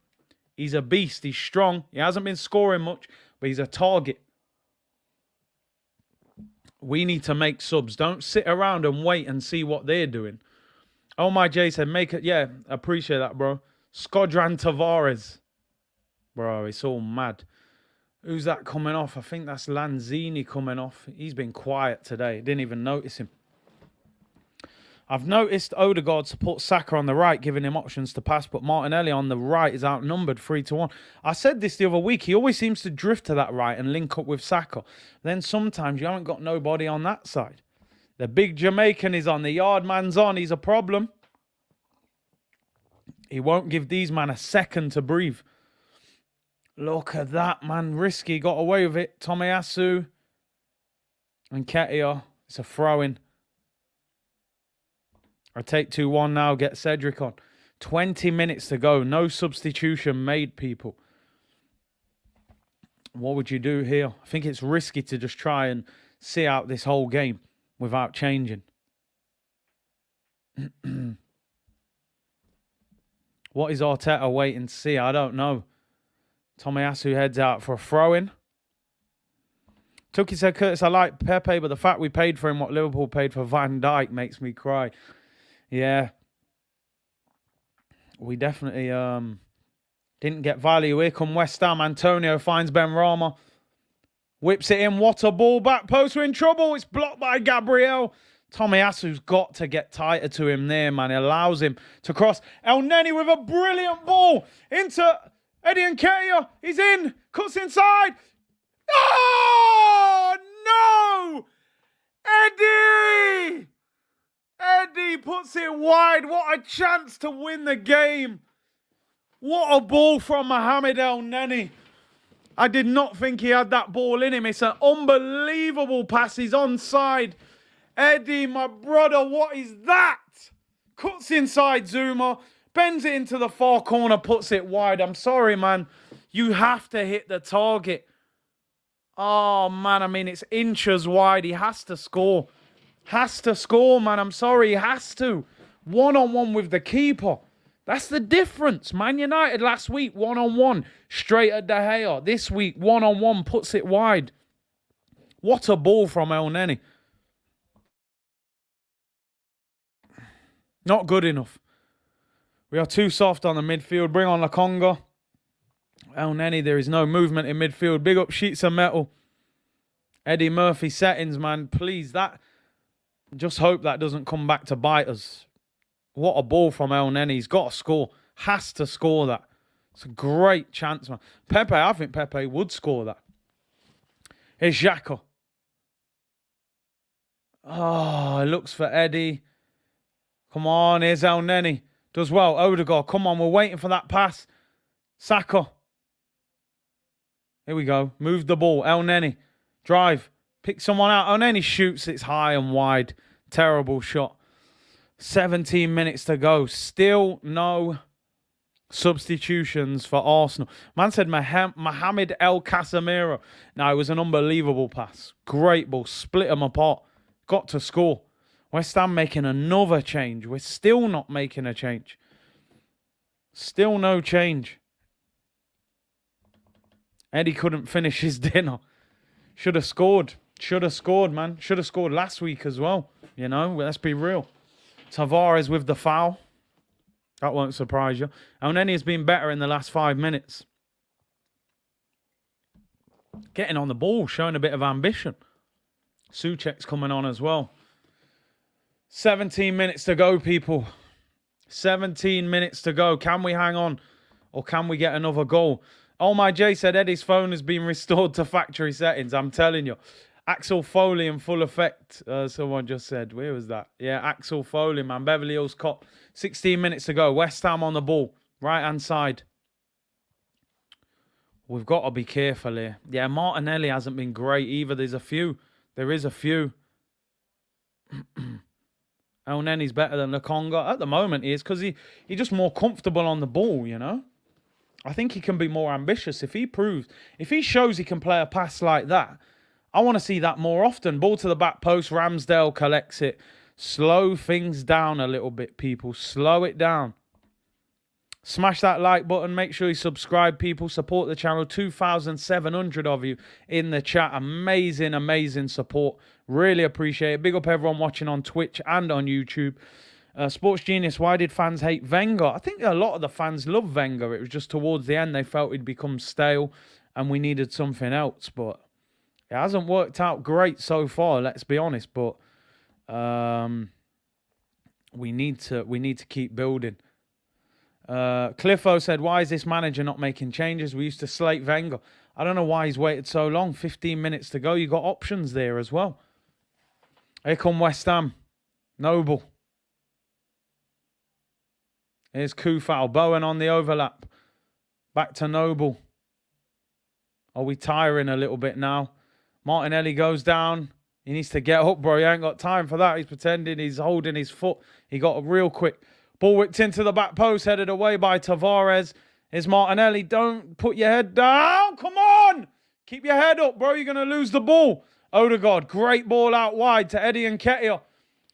He's a beast. He's strong. He hasn't been scoring much, but he's a target. We need to make subs. Don't sit around and wait and see what they're doing. Oh, my Jay said, make it. Yeah, appreciate that, bro. Skodran Tavares. Bro, it's all mad. Who's that coming off? I think that's Lanzini coming off. He's been quiet today. Didn't even notice him. I've noticed Odegaard supports Saka on the right, giving him options to pass, but Martinelli on the right is outnumbered 3-1. I said this the other week. He always seems to drift to that right and link up with Saka. Then sometimes you haven't got nobody on that side. The big Jamaican is on. The yard man's on. He's a problem. He won't give these men a second to breathe. Look at that, man. Risky. Got away with it. Tomiyasu and Ketia. It's a throw-in. I take 2-1 now. Get Cedric on. 20 minutes to go. No substitution made, people. What would you do here? I think it's risky to just try and see out this whole game without changing. What is Arteta waiting to see? I don't know. Tomiyasu heads out for a throw-in. Tuki said, Curtis, I like Pepe, but the fact we paid for him what Liverpool paid for Van Dijk makes me cry. Yeah. We definitely didn't get value. Here come West Ham. Antonio finds Benrahma. Whips it in. What a ball. Back post. We're in trouble. It's blocked by Gabriel. Tomiyasu's got to get tighter to him there, man. It allows him to cross. El Neni with a brilliant ball into Eddie Nketiah. He's in. Cuts inside. Oh, no! Eddie! Eddie puts it wide. What a chance to win the game. What a ball from Mohamed El Neni. I did not think he had that ball in him. It's an unbelievable pass. He's onside. Eddie, my brother, what is that? Cuts inside Zuma. Bends it into the far corner. Puts it wide. I'm sorry, man. You have to hit the target. Oh, man. I mean, it's inches wide. He has to score. Has to score, man. I'm sorry. He has to. One-on-one with the keeper. That's the difference. Man United last week, one-on-one. Straight at De Gea. This week, one-on-one. Puts it wide. What a ball from El Neni. Not good enough. We are too soft on the midfield. Bring on Lokonga. El Neni, there is no movement in midfield. Big up sheets of metal. Eddie Murphy settings, man. Please, that... Just hope that doesn't come back to bite us. What a ball from El Neni. He's got to score. Has to score that. It's a great chance, man. Pepe, I think Pepe would score that. Here's Xhaka. Oh, it looks for Eddie. Come on, here's El Neni. Does well. Odegaard, come on. We're waiting for that pass. Saka. Here we go. Move the ball. El Neni. Drive. Pick someone out. El Neni shoots. It's high and wide. Terrible shot. 17 minutes to go. Still no substitutions for Arsenal. Man said Mohamed El Casemiro. Now, it was an unbelievable pass. Great ball. Split them apart. Got to score. West Ham making another change. We're still not making a change. Still no change. Eddie couldn't finish his dinner. Should have scored. Should have scored, man. Should have scored last week as well. You know, let's be real. Tavares with the foul. That won't surprise you. El Neni has been better in the last 5 minutes. Getting on the ball, showing a bit of ambition. Souček's coming on as well. 17 minutes to go, people. 17 minutes to go. Can we hang on? Or can we get another goal? Oh, my Jay said Eddie's phone has been restored to factory settings. I'm telling you. Axel Foley in full effect. Someone just said. Where was that? Yeah, Axel Foley, man. Beverly Hills Cop. 16 minutes to go. West Ham on the ball. Right-hand side. We've got to be careful here. Yeah, Martinelli hasn't been great either. There's a few. There is a few. El Neni's better than Lokonga. At the moment, he is because he's just more comfortable on the ball, you know? I think he can be more ambitious. If he shows he can play a pass like that, I want to see that more often. Ball to the back post, Ramsdale collects it. Slow things down a little bit, people. Slow it down. Smash that like button. Make sure you subscribe, people. Support the channel. 2,700 of you in the chat. Amazing, amazing support. Really appreciate it. Big up everyone watching on Twitch and on YouTube. Sports Genius, why did fans hate Wenger? I think a lot of the fans love Wenger. It was just towards the end they felt he'd become stale and we needed something else. But it hasn't worked out great so far, let's be honest. But we need to keep building. Cliffo said, why is this manager not making changes? We used to slate Wenger. I don't know why he's waited so long. 15 minutes to go. You got options there as well. Here come West Ham. Noble. Here's Kufal. Bowen on the overlap. Back to Noble. Are we tiring a little bit now? Martinelli goes down. He needs to get up, bro. He ain't got time for that. He's pretending he's holding his foot. He got up real quick. Ball whipped into the back post. Headed away by Tavares. Here's Martinelli. Don't put your head down. Come on. Keep your head up, bro. You're going to lose the ball. Odegaard. Great ball out wide to Eddie Nketiah.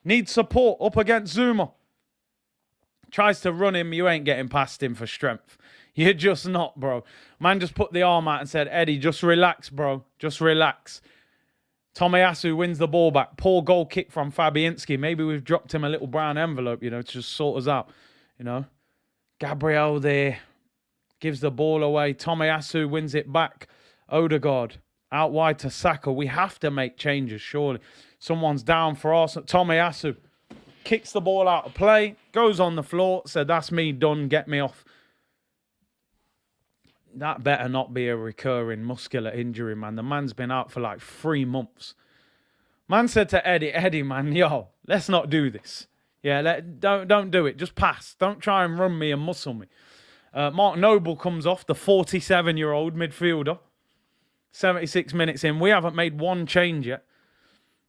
Needs support up against Zuma. Tries to run him, you ain't getting past him for strength. You're just not, bro. Man just put the arm out and said, Eddie, just relax, bro. Just relax. Tomiyasu wins the ball back. Poor goal kick from Fabianski. Maybe we've dropped him a little brown envelope, to just sort us out, Gabriel there gives the ball away. Tomiyasu wins it back. Odegaard out wide to Saka. We have to make changes, surely. Someone's down for Arsenal. Tomiyasu kicks the ball out of play, goes on the floor, said, that's me done, get me off. That better not be a recurring muscular injury, man. The man's been out for like 3 months. Man said to Eddie, man, yo, let's not do this. Yeah, don't do it. Just pass. Don't try and run me and muscle me. Mark Noble comes off, the 47-year-old midfielder. 76 minutes in. We haven't made one change yet.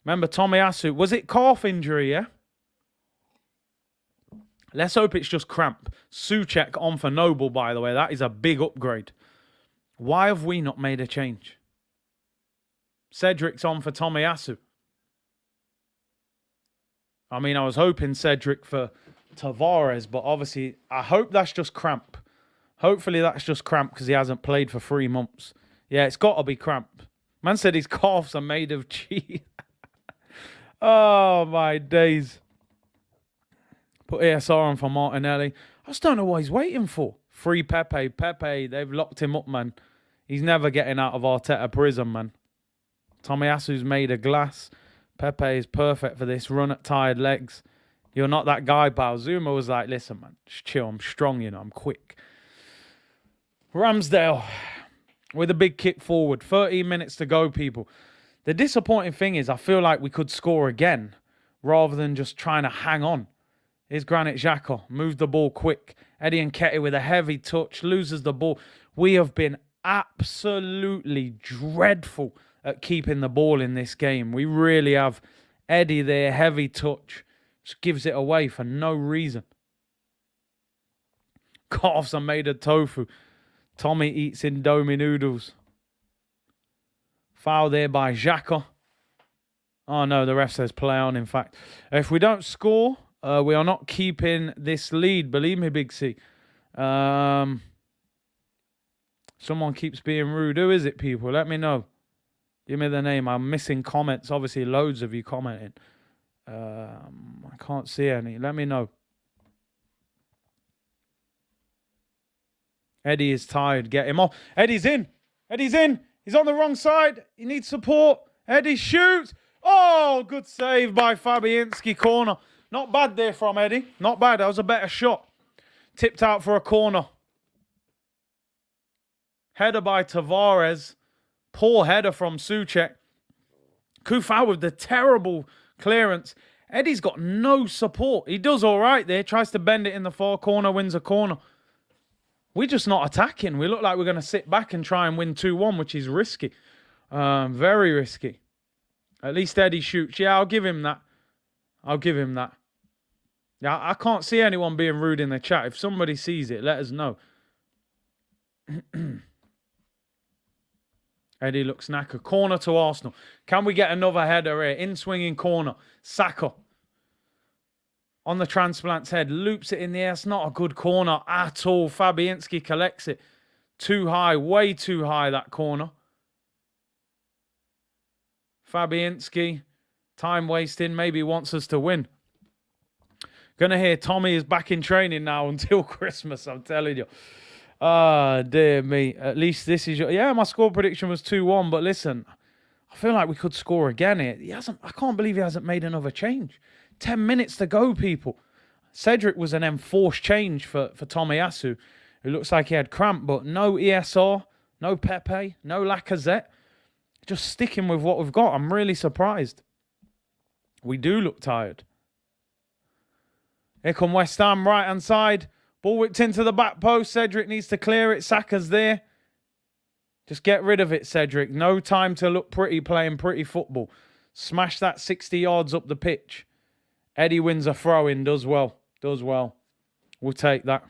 Remember, Tomiyasu, was it calf injury, yeah? Let's hope it's just cramp. Souček on for Noble, by the way. That is a big upgrade. Why have we not made a change? Cedric's on for Tomiyasu. I mean, I was hoping Cedric for Tavares, but obviously, I hope that's just cramp. Hopefully that's just cramp because he hasn't played for 3 months. Yeah, it's got to be cramp. Man said his calves are made of cheese. Oh, my days. Put ESR on for Martinelli. I just don't know what he's waiting for. Free Pepe. Pepe, they've locked him up, man. He's never getting out of Arteta prison, man. Tomiyasu's made of glass. Pepe is perfect for this. Run at tired legs. You're not that guy, pal. Zuma was like, listen, man, just chill. I'm strong, I'm quick. Ramsdale with a big kick forward. 13 minutes to go, people. The disappointing thing is I feel like we could score again rather than just trying to hang on. Here's Granit Xhaka. Move the ball quick. Eddie Nketiah with a heavy touch. Loses the ball. We have been absolutely dreadful at keeping the ball in this game. We really have. Eddie there, heavy touch. Just gives it away for no reason. Calves are made of tofu. Tommy eats Indomie noodles. Foul there by Xhaka. Oh no, the ref says play on, in fact. If we don't score, we are not keeping this lead. Believe me, Big C. Someone keeps being rude. Who is it, people? Let me know. Give me the name. I'm missing comments. Obviously, loads of you commenting. I can't see any. Let me know. Eddie is tired. Get him off. Eddie's in. Eddie's in. He's on the wrong side. He needs support. Eddie shoots. Oh, good save by Fabianski. Corner. Not bad there from Eddie. Not bad. That was a better shot. Tipped out for a corner. Header by Tavares. Poor header from Souček. Kufau with the terrible clearance. Eddie's got no support. He does all right there. Tries to bend it in the far corner. Wins a corner. We're just not attacking. We look like we're going to sit back and try and win 2-1, which is risky. Very risky. At least Eddie shoots. Yeah, I'll give him that. I'll give him that. Yeah, I can't see anyone being rude in the chat. If somebody sees it, let us know. Eddie looks knackered. Corner to Arsenal. Can we get another header here? In-swinging corner. Xhaka. On the transplant's head. Loops it in the air. It's not a good corner at all. Fabianski collects it. Too high. Way too high, that corner. Fabianski. Time wasting. Maybe wants us to win. Gonna hear Tommy is back in training now until Christmas, I'm telling you. Ah, dear me. At least this is your... Yeah, my score prediction was 2-1, but listen, I feel like we could score again here. I can't believe he hasn't made another change. 10 minutes to go, people. Cedric was an enforced change for Tomiyasu, who looks like he had cramp, but no ESR, no Pepe, no Lacazette. Just sticking with what we've got. I'm really surprised. We do look tired. Here come West Ham, right-hand side. Ball whipped into the back post. Cedric needs to clear it. Saka's there. Just get rid of it, Cedric. No time to look pretty, playing pretty football. Smash that 60 yards up the pitch. Eddie wins a throw-in. Does well. Does well. We'll take that.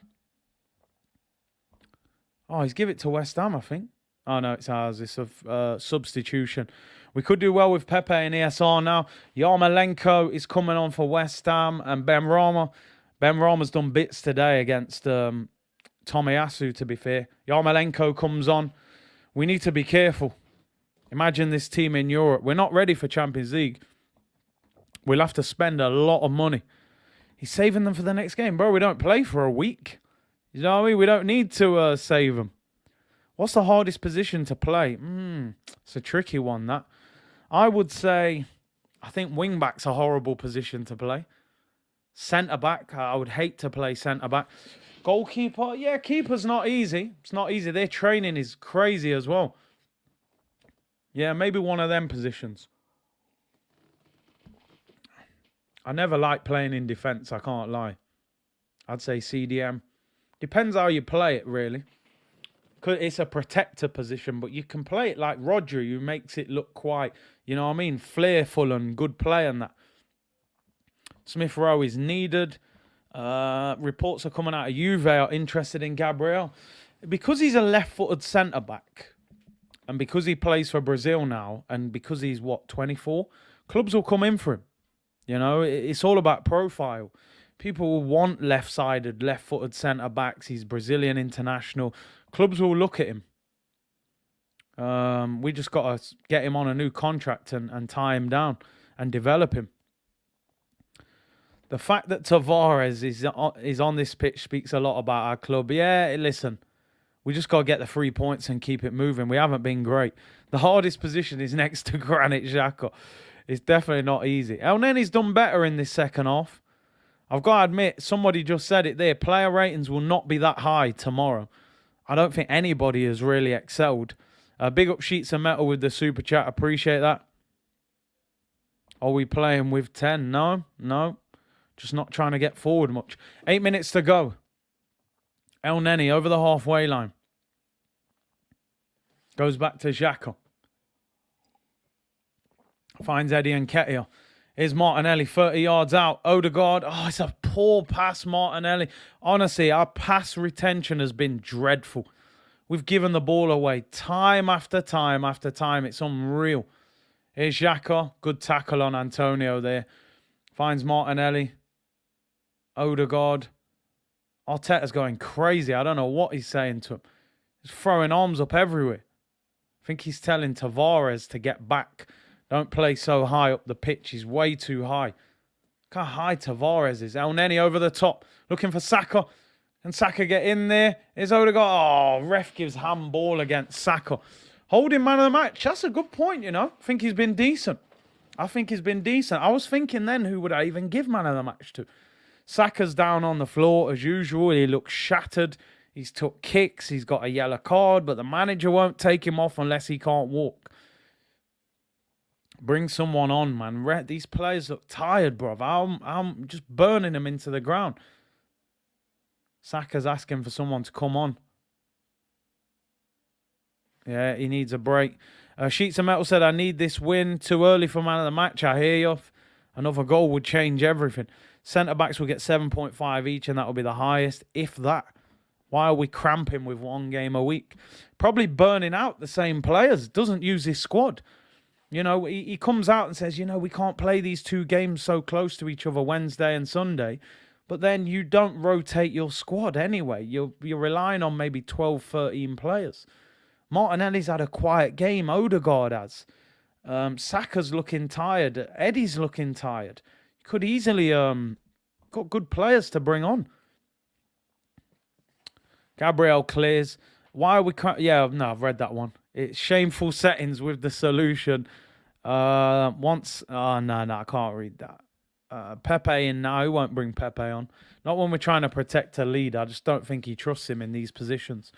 Oh, he's give it to West Ham, I think. Oh, no, it's ours. It's a substitution. We could do well with Pepe and ESR now. Yarmolenko is coming on for West Ham. And Ben Rama. Ben Rama's done bits today against Tomiyasu, to be fair. Yarmolenko comes on. We need to be careful. Imagine this team in Europe. We're not ready for Champions League. We'll have to spend a lot of money. He's saving them for the next game. Bro, we don't play for a week. You know what I mean? We don't need to save them. What's the hardest position to play? It's a tricky one, that. I would say, I think wing-back's a horrible position to play. Centre-back, I would hate to play centre-back. Goalkeeper, yeah, keeper's not easy. It's not easy. Their training is crazy as well. Yeah, maybe one of them positions. I never like playing in defence, I can't lie. I'd say CDM. Depends how you play it, really. Cause it's a protector position, but you can play it like Roger, who makes it look quite, you know what I mean, flairful and good play and that. Smith Rowe is needed. Reports are coming out of Juve are interested in Gabriel. Because he's a left-footed centre-back, and because he plays for Brazil now, and because he's, 24? Clubs will come in for him. You know, it's all about profile. People will want left-sided, left-footed centre-backs. He's Brazilian international. Clubs will look at him. We just got to get him on a new contract and tie him down and develop him. The fact that Tavares is on this pitch speaks a lot about our club. Yeah, listen, we just got to get the 3 points and keep it moving. We haven't been great. The hardest position is next to Granit Xhaka. It's definitely not easy. El Nenny's done better in this second half. I've got to admit, somebody just said it there. Player ratings will not be that high tomorrow. I don't think anybody has really excelled. Big up Sheets of Metal with the super chat. Appreciate that. Are we playing with 10? No. Just not trying to get forward much. 8 minutes to go. El Neni over the halfway line. Goes back to Xhaka. Finds Eddie and Nketiah. Here's Martinelli, 30 yards out. Odegaard. Oh, it's a poor pass, Martinelli. Honestly, our pass retention has been dreadful. We've given the ball away time after time after time. It's unreal. Here's Xhaka. Good tackle on Antonio there. Finds Martinelli. Odegaard. Arteta's going crazy. I don't know what he's saying to him. He's throwing arms up everywhere. I think he's telling Tavares to get back. Don't play so high up the pitch. He's way too high. Look how high Tavares is. El Neni over the top. Looking for Saka. Can Saka get in there? Here's Odegaard. Oh, ref gives handball against Saka. Holding man of the match. That's a good point, you know. I think he's been decent. I was thinking then, who would I even give man of the match to? Saka's down on the floor as usual. He looks shattered. He's took kicks. He's got a yellow card, but the manager won't take him off unless he can't walk. Bring someone on, man. These players look tired, bro. I'm just burning them into the ground. Saka's asking for someone to come on. Yeah, he needs a break. Sheets of Metal said, I need this win. Too early for man of the match. I hear you. Another goal would change everything. Centre-backs will get 7.5 each, and that will be the highest, if that. Why are we cramping with one game a week? Probably burning out the same players. Doesn't use his squad. You know, he comes out and says, you know, we can't play these two games so close to each other, Wednesday and Sunday. But then you don't rotate your squad anyway. You're relying on maybe 12, 13 players. Martinelli's had a quiet game. Odegaard has. Saka's looking tired. Eddie's looking tired. You could easily got good players to bring on. Gabriel clears. Why are we... Yeah, no, I've read that one. It's shameful settings with the solution. Oh, no, I can't read that. Pepe in now. He won't bring Pepe on. Not when we're trying to protect a lead. I just don't think he trusts him in these positions.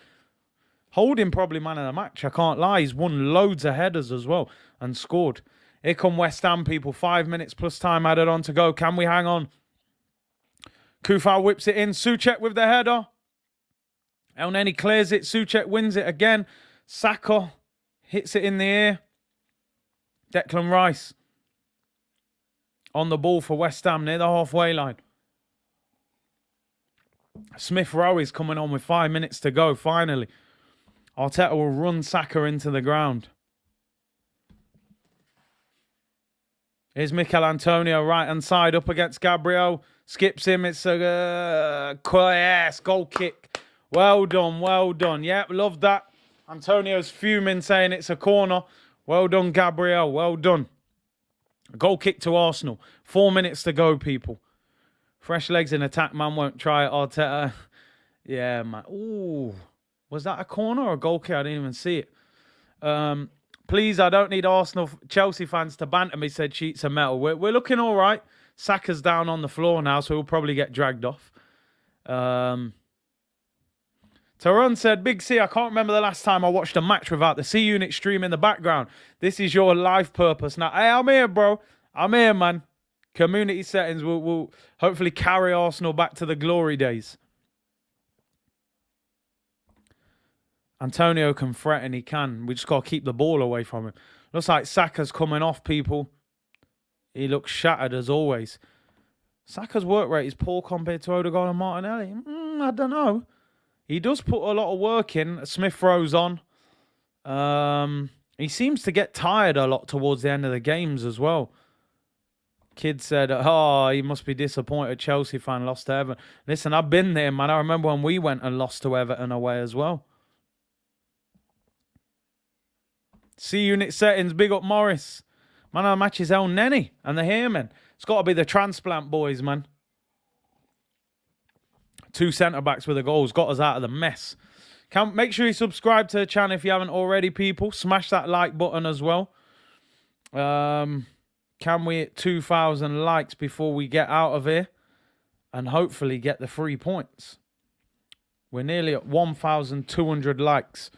Holding probably man of the match. I can't lie. He's won loads of headers as well and scored. Here come West Ham people. 5 minutes plus time added on to go. Can we hang on? Kufau whips it in. Souček with the header. El Neni clears it. Souček wins it again. Saka hits it in the air. Declan Rice on the ball for West Ham near the halfway line. Smith Rowe is coming on with 5 minutes to go, finally. Arteta will run Saka into the ground. Here's Mikel Antonio, right-hand side, up against Gabriel. Skips him. It's a goal kick. Well done, well done. Yep, love that. Antonio's fuming, saying it's a corner. Well done, Gabriel. Well done. A goal kick to Arsenal. 4 minutes to go, people. Fresh legs in attack, man. Won't try it, Arteta. Yeah, man. Ooh. Was that a corner or a goal kick? I didn't even see it. Please, I don't need Arsenal, Chelsea fans to banter me, said Sheets of Metal. We're looking all right. Saka's down on the floor now, so he'll probably get dragged off. Taron said, Big C, I can't remember the last time I watched a match without the C Unit stream in the background. This is your life purpose. Now, hey, I'm here, bro. I'm here, man. Community settings will hopefully carry Arsenal back to the glory days. Antonio can threaten, he can. We just got to keep the ball away from him. Looks like Saka's coming off, people. He looks shattered as always. Saka's work rate is poor compared to Odegaard and Martinelli. I don't know. He does put a lot of work in. Smith Rowe's on. He seems to get tired a lot towards the end of the games as well. Kid said, oh, he must be disappointed. Chelsea fan lost to Everton. Listen, I've been there, man. I remember when we went and lost to Everton away as well. C Unit settings, big up Morris. Man of the match is El Neni and the Hairmen. It's got to be the transplant boys, man. 2 centre-backs with the goals. Got us out of the mess. Make sure you subscribe to the channel if you haven't already, people. Smash that like button as well. Can we hit 2,000 likes before we get out of here? And hopefully get the 3 points. We're nearly at 1,200 likes.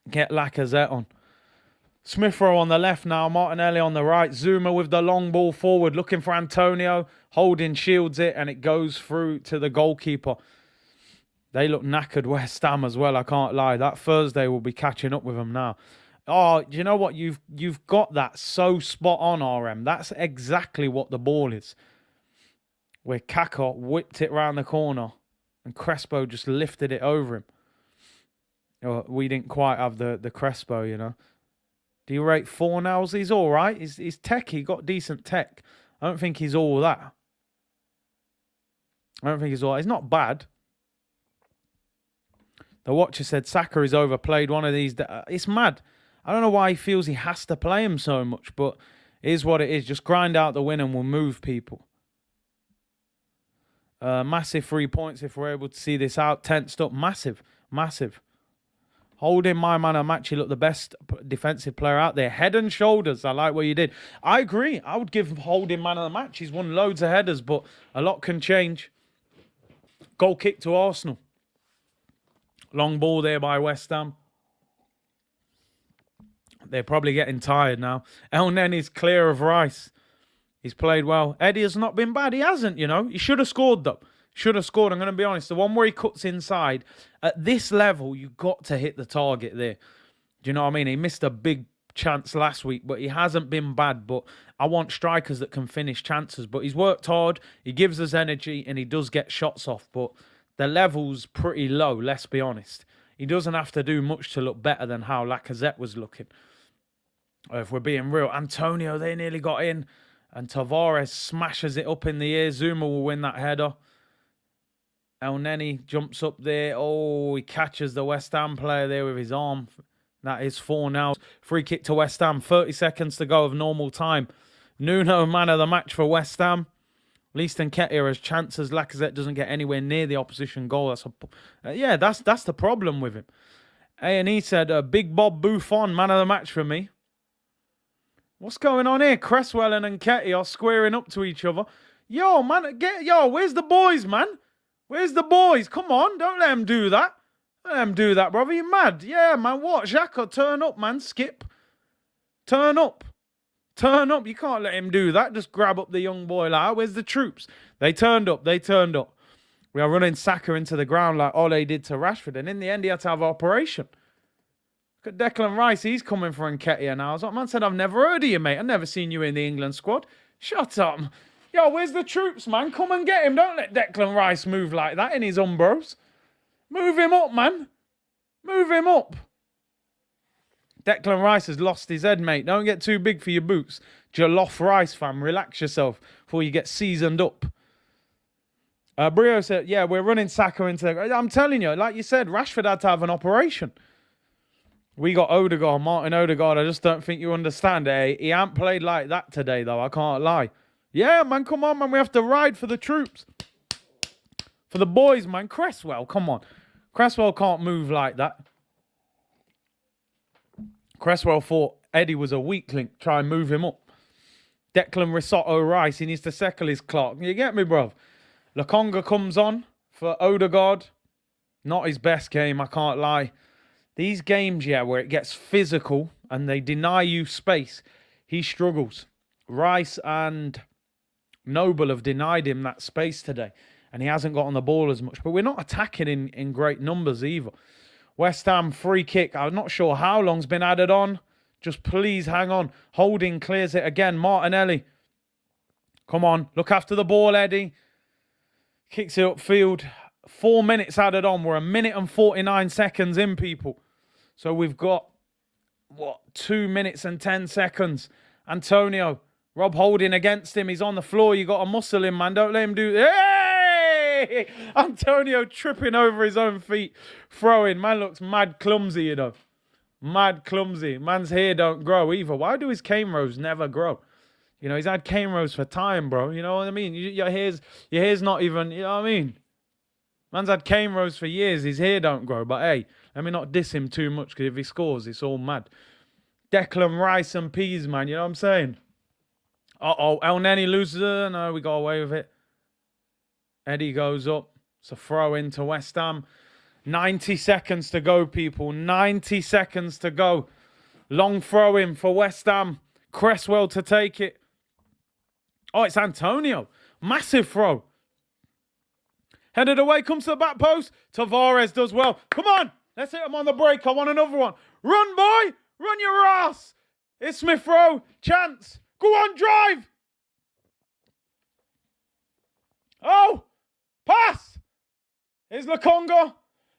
Get Lacazette on. Smith Rowe on the left now. Martinelli on the right. Zuma with the long ball forward. Looking for Antonio. Holding shields it. And it goes through to the goalkeeper. They look knackered, West Ham as well. I can't lie. That Thursday will be catching up with them now. Oh, do you know what? You've got that so spot on, RM. That's exactly what the ball is. Where Xhaka whipped it round the corner. And Crespo just lifted it over him. We didn't quite have the Crespo, you know. Do you rate 4 now? He's all right. He's tech. He got decent tech. I don't think he's all that. I don't think he's all that. He's not bad. The watcher said Saka is overplayed one of these. It's mad. I don't know why he feels he has to play him so much, but it is what it is. Just grind out the win and we'll move people. Massive 3 points if we're able to see this out. Tensed up. Massive. Massive. Holding my man of match, he looked the best defensive player out there. Head and shoulders. I like what you did. I agree. I would give Holding man of the match. He's won loads of headers, but a lot can change. Goal kick to Arsenal. Long ball there by West Ham. They're probably getting tired now. El Neni's clear of Rice. He's played well. Eddie has not been bad. He hasn't, you know. He should have scored, though. Should have scored. I'm going to be honest. The one where he cuts inside, at this level, you've got to hit the target there. Do you know what I mean? He missed a big chance last week, but he hasn't been bad. But I want strikers that can finish chances. But he's worked hard. He gives us energy, and he does get shots off. But the level's pretty low, let's be honest. He doesn't have to do much to look better than how Lacazette was looking. If we're being real. Antonio, they nearly got in. And Tavares smashes it up in the air. Zuma will win that header. El Neni jumps up there. Oh, he catches the West Ham player there with his arm. That is 4 now. Free kick to West Ham. 30 seconds to go of normal time. Nuno, man of the match for West Ham. Least Nketiah has chances. Lacazette doesn't get anywhere near the opposition goal. That's the problem with him. A&E said, Big Bob Buffon, man of the match for me. What's going on here? Cresswell and Nketiah are squaring up to each other. Yo, man, where's the boys, man? Where's the boys? Come on, don't let them do that. Don't let them do that, brother. You mad? Yeah, man, what? Xhaka, turn up, man. Skip. Turn up. Turn up. You can't let him do that. Just grab up the young boy like that. Where's the troops? They turned up. They turned up. We are running Saka into the ground like Ole did to Rashford. And in the end, he had to have an operation. Look at Declan Rice. He's coming for Nketiah now. I was like, man said, I've never heard of you, mate. I've never seen you in the England squad. Shut up. Yo, where's the troops, man? Come and get him. Don't let Declan Rice move like that in his Umbros. Move him up, man. Move him up. Declan Rice has lost his head, mate. Don't get too big for your boots. Jollof Rice, fam. Relax yourself before you get seasoned up. Brio said, yeah, we're running Saka into the... I'm telling you, like you said, Rashford had to have an operation. We got Odegaard, Martin Odegaard. I just don't think you understand. He ain't played like that today, though. I can't lie. Yeah, man, come on, man. We have to ride for the troops. For the boys, man. Cresswell, come on. Cresswell can't move like that. Cresswell thought Eddie was a weakling. Try and move him up. Declan Risotto Rice. He needs to settle his clock. You get me, bruv? Lokonga comes on for Odegaard. Not his best game, I can't lie. These games, yeah, where it gets physical and they deny you space, he struggles. Rice and Noble have denied him that space today, and he hasn't got on the ball as much. But we're not attacking in great numbers either. West Ham free kick. I'm not sure how long's been added on. Just please hang on. Holding clears it again. Martinelli. Come on. Look after the ball, Eddie. Kicks it upfield. 4 minutes added on. We're 1 minute and 49 seconds in, people. So we've got, 2 minutes and 10 seconds. Antonio. Rob Holding against him. He's on the floor. You got to muscle him, man. Don't let him do... Hey! Antonio tripping over his own feet. Throwing. Man looks mad clumsy, you know. Mad clumsy. Man's hair don't grow either. Why do his cane rows never grow? You know, he's had cane rows for time, bro. You know what I mean? Your hair's not even... You know what I mean? Man's had cane rows for years. His hair don't grow. But hey, let me not diss him too much, because if he scores, it's all mad. Declan Rice and peas, man. You know what I'm saying? Uh-oh. El Neni loses. No, we got away with it. Eddie goes up. It's a throw into West Ham. 90 seconds to go, people. 90 seconds to go. Long throw in for West Ham. Cresswell to take it. Oh, it's Antonio. Massive throw. Headed away, comes to the back post. Tavares does well. Come on. Let's hit him on the break. I want another one. Run, boy. Run your ass. It's Smith Rowe. Chance. Go on, drive. Oh. Pass. Here's Lokonga.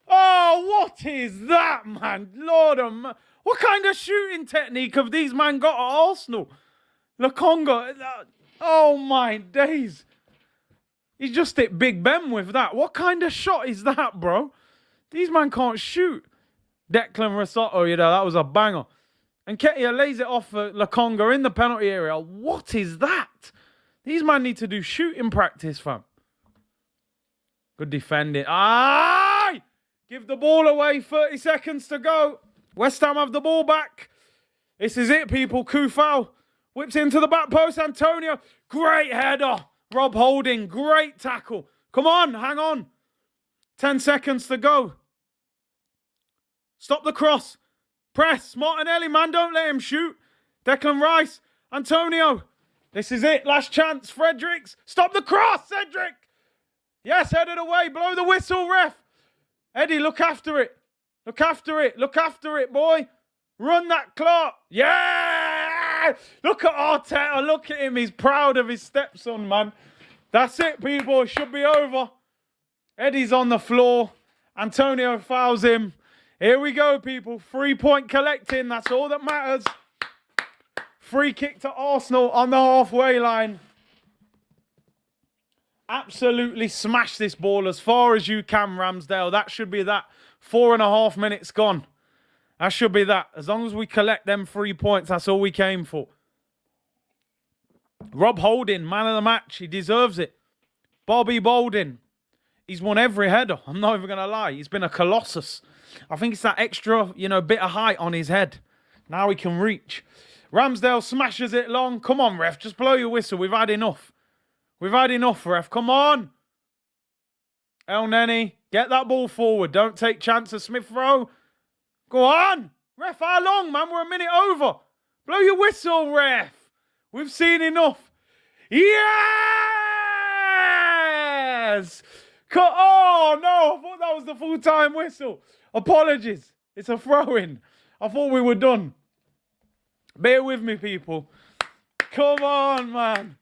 Oh, what is that, man? Lord of man. What kind of shooting technique have these men got at Arsenal? Lokonga. Oh, my days. He just hit Big Ben with that. What kind of shot is that, bro? These men can't shoot. Declan Risotto, you know, that was a banger. And Nketiah lays it off for Lokonga in the penalty area. What is that? These men need to do shooting practice, fam. Good defending. Aye! Give the ball away. 30 seconds to go. West Ham have the ball back. This is it, people. Kufau whips into the back post. Antonio. Great header. Rob Holding. Great tackle. Come on. Hang on. 10 seconds to go. Stop the cross. Press. Martinelli, man. Don't let him shoot. Declan Rice. Antonio. This is it. Last chance. Fredericks. Stop the cross, Cedric. Yes, headed away. Blow the whistle, ref. Eddie, look after it. Look after it. Look after it, boy. Run that clock. Yeah! Look at Arteta. Look at him. He's proud of his stepson, man. That's it, people. It should be over. Eddie's on the floor. Antonio fouls him. Here we go, people. 3-point collecting. That's all that matters. Free kick to Arsenal on the halfway line. Absolutely smash this ball as far as you can, Ramsdale. That should be that. 4.5 minutes gone. That should be that. As long as we collect them 3 points, that's all we came for. Rob Holding, man of the match. He deserves it. Bobby Boldin. He's won every header. I'm not even going to lie. He's been a colossus. I think it's that extra, bit of height on his head. Now he can reach. Ramsdale smashes it long. Come on, ref. Just blow your whistle. We've had enough. We've had enough, ref. Come on. El Neni, get that ball forward. Don't take chances. Smith Rowe. Go on. Ref, how long, man? We're a minute over. Blow your whistle, ref. We've seen enough. Yes! Oh, no. I thought that was the full-time whistle. Apologies. It's a throw-in. I thought we were done. Bear with me, people. Come on, man.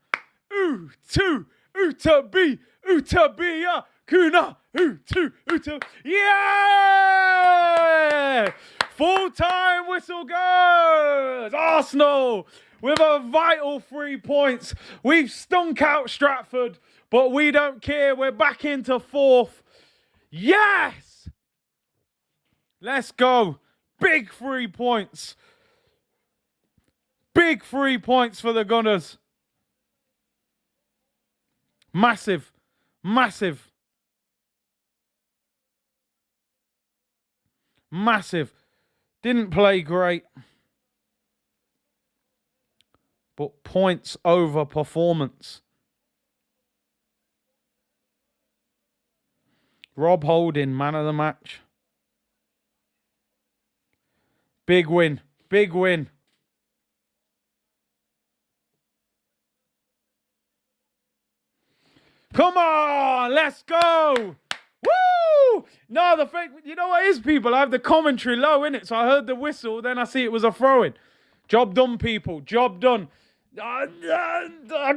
Ooh, two, ooh, to be, yeah. Kuna, ooh, two, ooh, two. Yeah! Full-time whistle goes. Arsenal with a vital 3 points. We've stunk out Stratford, but we don't care. We're back into 4th. Yes! Let's go. Big 3 points. Big 3 points for the Gunners. Massive. Massive. Massive. Didn't play great. But points over performance. Rob Holding, man of the match. Big win. Big win. Come on, let's go. Woo! No, the fake, you know what it is, people? I have the commentary low, innit? So I heard the whistle, then I see it was a throw-in. Job done, people. Job done. I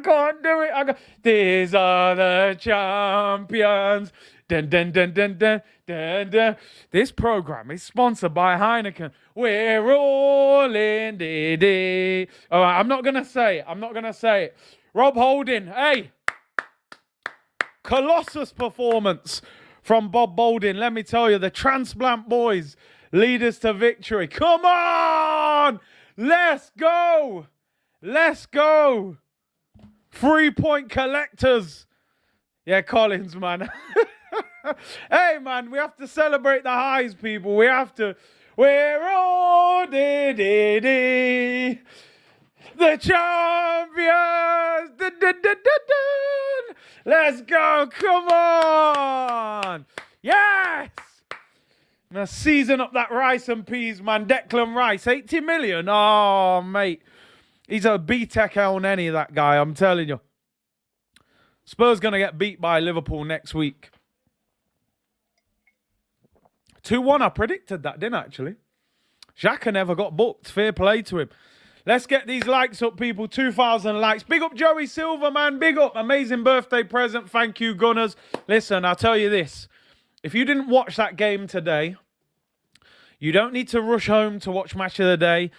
can't do it. These are the champions. Dun, dun, dun, dun, dun, dun, dun. This program is sponsored by Heineken. We're all in the. All right, I'm not going to say it. I'm not going to say it. Rob Holding, hey. Colossus performance from Bob Boldin. Let me tell you, the transplant boys lead us to victory. Come on! Let's go! Let's go! 3-point collectors. Yeah, Collins, man. Hey, man, we have to celebrate the highs, people. We have to. We're all the champions. Dun, dun, dun, dun, dun. Let's go. Come on. Yes. Now season up that rice and peas, man. Declan Rice, 80 million. Oh, mate. He's a B-Tech El Neni, that guy, I'm telling you. Spurs going to get beat by Liverpool next week. 2-1, I predicted that, didn't I, actually? Xhaka never got booked. Fair play to him. Let's get these likes up, people. 2,000 likes. Big up Joey Silver, man. Big up. Amazing birthday present. Thank you, Gunners. Listen, I'll tell you this. If you didn't watch that game today, you don't need to rush home to watch Match of the Day.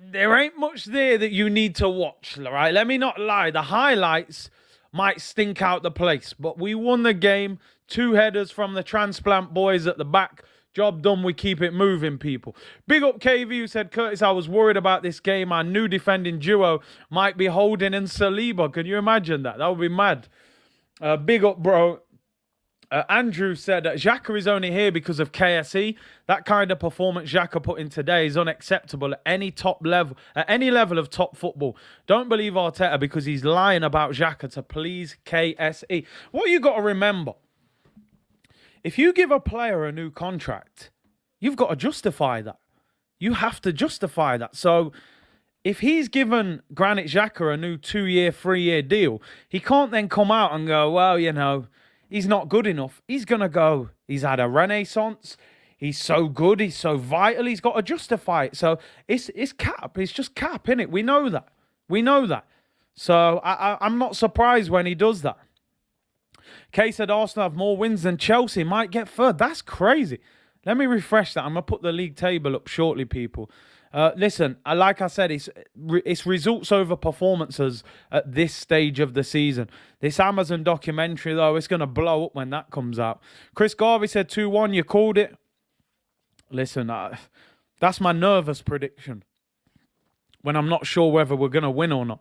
There ain't much there that you need to watch, all right? Let me not lie. The highlights might stink out the place, but we won the game. 2 headers from the transplant boys at the back. Job done, we keep it moving, people. Big up KV, who said, Curtis, I was worried about this game. Our new defending duo might be Holding and Saliba. Can you imagine that? That would be mad. Big up, bro. Andrew said, Xhaka is only here because of KSE. That kind of performance Xhaka put in today is unacceptable at any top level, at any level of top football. Don't believe Arteta because he's lying about Xhaka to please KSE. What you got to remember, if you give a player a new contract, you've got to justify that. You have to justify that. So if he's given Granit Xhaka a new 2-year, 3-year deal, he can't then come out and go, well, you know, he's not good enough. He's going to go, he's had a renaissance. He's so good. He's so vital. He's got to justify it. So it's cap. It's just cap, innit? We know that. We know that. So I'm not surprised when he does that. Kay said Arsenal have more wins than Chelsea, might get third. That's crazy. Let me refresh that. I'm going to put the league table up shortly, people. Listen, like I said, it's results over performances at this stage of the season. This Amazon documentary, though, it's going to blow up when that comes out. Chris Garvey said 2-1. You called it. Listen, that's my nervous prediction when I'm not sure whether we're going to win or not.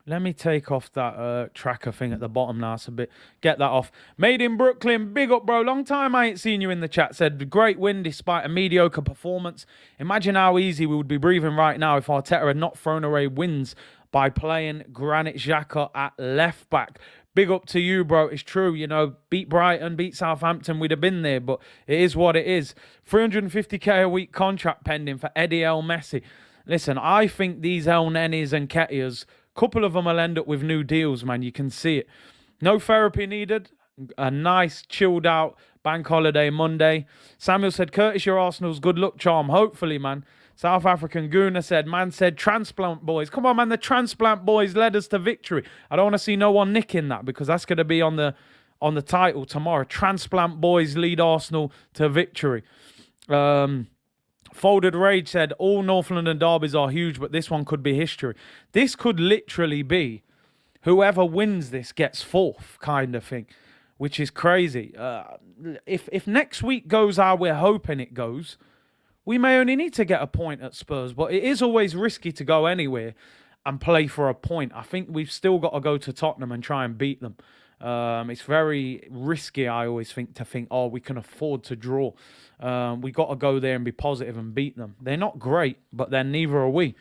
Let me take off that tracker thing at the bottom now. It's a bit. Get that off. Made in Brooklyn. Big up, bro. Long time I ain't seen you in the chat. Said, great win despite a mediocre performance. Imagine how easy we would be breathing right now if Arteta had not thrown away wins by playing Granit Xhaka at left back. Big up to you, bro. It's true, you know, beat Brighton, beat Southampton, we'd have been there, but it is what it is. 350k a week contract pending for Eddie El Messi. Listen, I think these El Nenis and Ketias, couple of them will end up with new deals, man. You can see it. No therapy needed. A nice, chilled out bank holiday Monday. Samuel said, Curtis, your Arsenal's good luck charm. Hopefully, man. South African Guna said, man said, transplant boys. Come on, man. The transplant boys led us to victory. I don't want to see no one nicking that because that's going to be on the title tomorrow. Transplant boys lead Arsenal to victory. Folded Rage said, all North London derbies are huge, but this one could be history. This could literally be whoever wins this gets fourth kind of thing, which is crazy. If next week goes how we're hoping it goes, we may only need to get a point at Spurs, but it is always risky to go anywhere and play for a point. I think we've still got to go to Tottenham and try and beat them. It's very risky, I always think, to think, oh, we can afford to draw. We got to go there and be positive and beat them. They're not great, but then neither are we.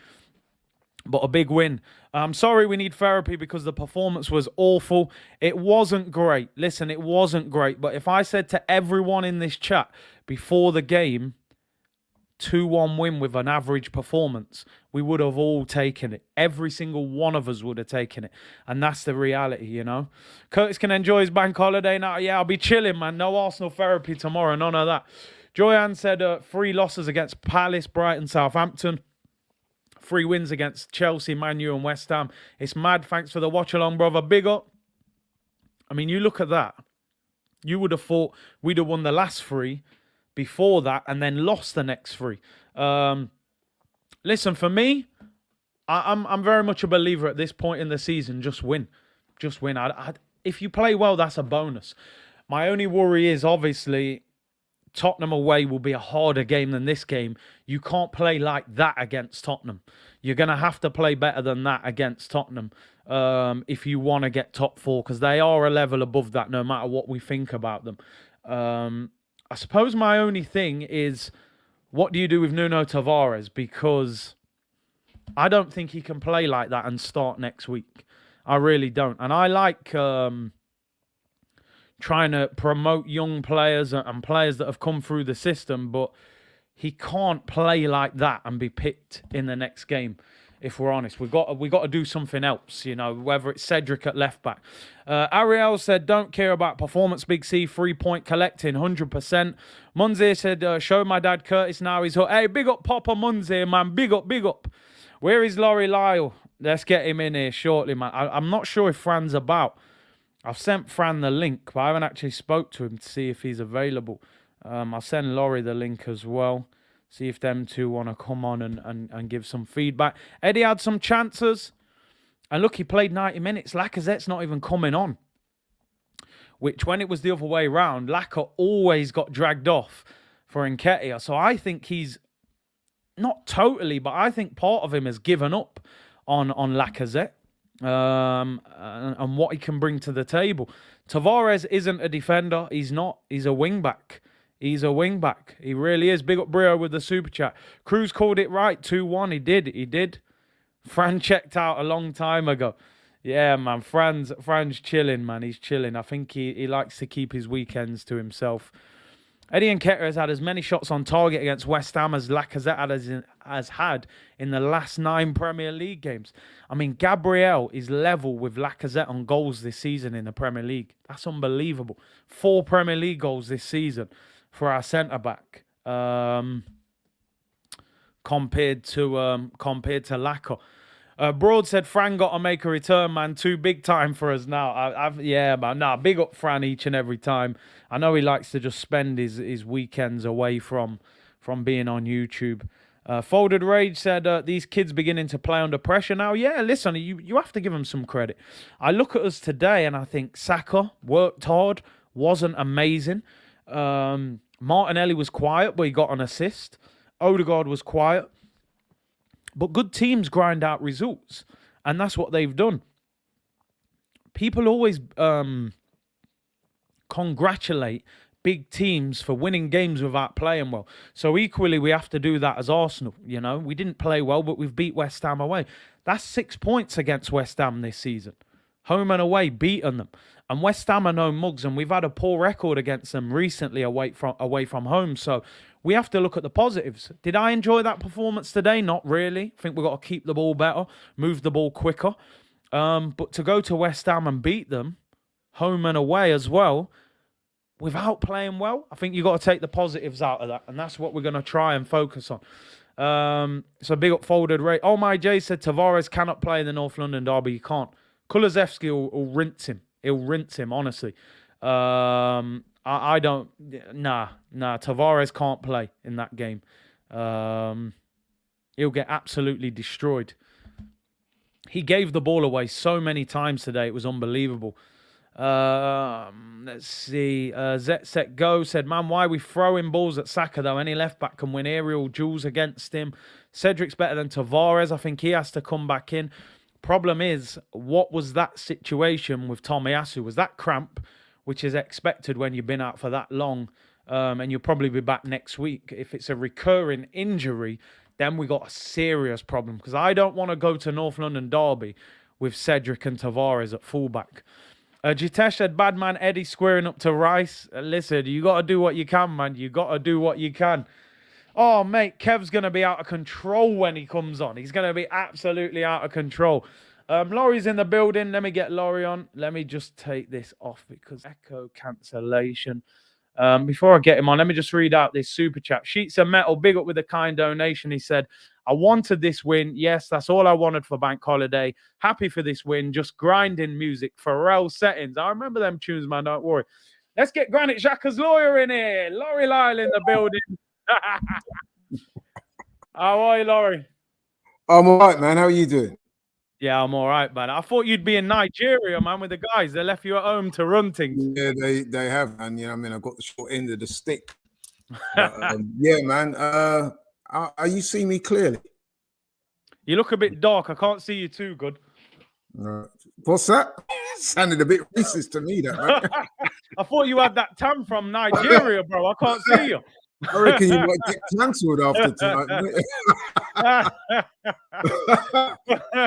But a big win. I'm sorry we need therapy because the performance was awful. It wasn't great. Listen, it wasn't great. But if I said to everyone in this chat before the game, 2-1 win with an average performance, we would have all taken it. Every single one of us would have taken it. And that's the reality, you know. Curtis can enjoy his bank holiday now. Yeah, I'll be chilling, man. No Arsenal therapy tomorrow. None of that. Joyanne said 3 losses against Palace, Brighton, Southampton. 3 wins against Chelsea, Man U and West Ham. It's mad. Thanks for the watch along, brother. Big up. I mean, you look at that. You would have thought we'd have won the last 3 before that and then lost the next 3. Listen, for me, I'm very much a believer at this point in the season. Just win. Just win. If you play well, that's a bonus. My only worry is, obviously, Tottenham away will be a harder game than this game. You can't play like that against Tottenham. You're going to have to play better than that against Tottenham if you want to get top 4, because they are a level above that no matter what we think about them. I suppose my only thing is, what do you do with Nuno Tavares? Because I don't think he can play like that and start next week. I really don't. And I like trying to promote young players and players that have come through the system, but he can't play like that and be picked in the next game. If we're honest, we got to do something else, you know, whether it's Cedric at left back. Ariel said, don't care about performance, Big C, 3-point collecting, 100%. Munzir said, show my dad Curtis now he's hooked. Hey, big up Papa Munzir, man. Big up, big up. Where is Laurie Lyle? Let's get him in here shortly, man. I'm not sure if Fran's about. I've sent Fran the link, but I haven't actually spoke to him to see if he's available. I'll send Laurie the link as well. See if them two want to come on and give some feedback. Eddie had some chances. And look, he played 90 minutes. Lacazette's not even coming on. Which, when it was the other way round, Laka always got dragged off for Nketiah. So I think he's, not totally, but I think part of him has given up on Lacazette. And what he can bring to the table. Tavares isn't a defender. He's not. He's a wing-back. He's a wing-back. He really is. Big up Brio with the super chat. Cruz called it right. 2-1. He did. Fran checked out a long time ago. Yeah, man. Fran's chilling, man. He's chilling. I think he likes to keep his weekends to himself. Eddie Nketiah has had as many shots on target against West Ham as Lacazette has had in the last 9 Premier League games. I mean, Gabriel is level with Lacazette on goals this season in the Premier League. That's unbelievable. 4 Premier League goals this season for our centre-back compared to Lacazette. Broad said Fran got to make a return, man. Too big time for us now. Yeah, man. Nah, big up Fran each and every time. I know he likes to just spend his weekends away from being on YouTube. Folded Rage said these kids beginning to play under pressure now. Yeah, listen, you have to give them some credit. I look at us today and I think Saka worked hard, wasn't amazing. Martinelli was quiet, but he got an assist. Odegaard was quiet. But good teams grind out results, and that's what they've done. People always congratulate big teams for winning games without playing well. So equally, we have to do that as Arsenal. You know, we didn't play well, but we've beat West Ham away. That's 6 points against West Ham this season. Home and away, beaten them. And West Ham are no mugs, and we've had a poor record against them recently away from home. So we have to look at the positives. Did I enjoy that performance today? Not really. I think we've got to keep the ball better, move the ball quicker. But to go to West Ham and beat them, home and away as well, without playing well, I think you've got to take the positives out of that. And that's what we're going to try and focus on. So big up Folded Ray. Oh, my Jay said Tavares cannot play in the North London derby. He can't. Kulusevski will rinse him. He'll rinse him, honestly. I don't... Nah. Tavares can't play in that game. He'll get absolutely destroyed. He gave the ball away so many times today. It was unbelievable. Let's see. Zet Set Go said, man, why are we throwing balls at Saka, though? Any left-back can win aerial duels against him. Cedric's better than Tavares. I think he has to come back in. Problem is, what was that situation with Tomiyasu? Was that cramp, which is expected when you've been out for that long, and you'll probably be back next week. If it's a recurring injury, then we got a serious problem, because I don't want to go to North London derby with Cedric and Tavares at fullback. Jitesh said, bad man Eddie squaring up to Rice. Listen, you got to do what you can, man. You got to do what you can. Oh, mate, Kev's going to be out of control when he comes on. He's going to be absolutely out of control. Laurie's in the building. Let me get Laurie on. Let me just take this off because echo cancellation. Before I get him on, let me just read out this super chat. Sheets of Metal, big up with a kind donation. He said, I wanted this win. Yes, that's all I wanted for Bank Holiday. Happy for this win. Just grinding music. Pharrell settings. I remember them tunes, man. Don't worry. Let's get Granit Xhaka's lawyer in here. Laurie Lyle in the building. How are you, Laurie? I'm all right, man. How are you doing? Yeah, I'm all right, man. I thought you'd be in Nigeria, man, with the guys. They left you at home to run things. Yeah, they have, man. You know what I mean? I got the short end of the stick. But, yeah, man. Are you seeing me clearly? You look a bit dark. I can't see you too good. What's that? Sounded a bit racist to me, that, man. I thought you had that tan from Nigeria, bro. I can't see you. I reckon you might get cancelled after tonight.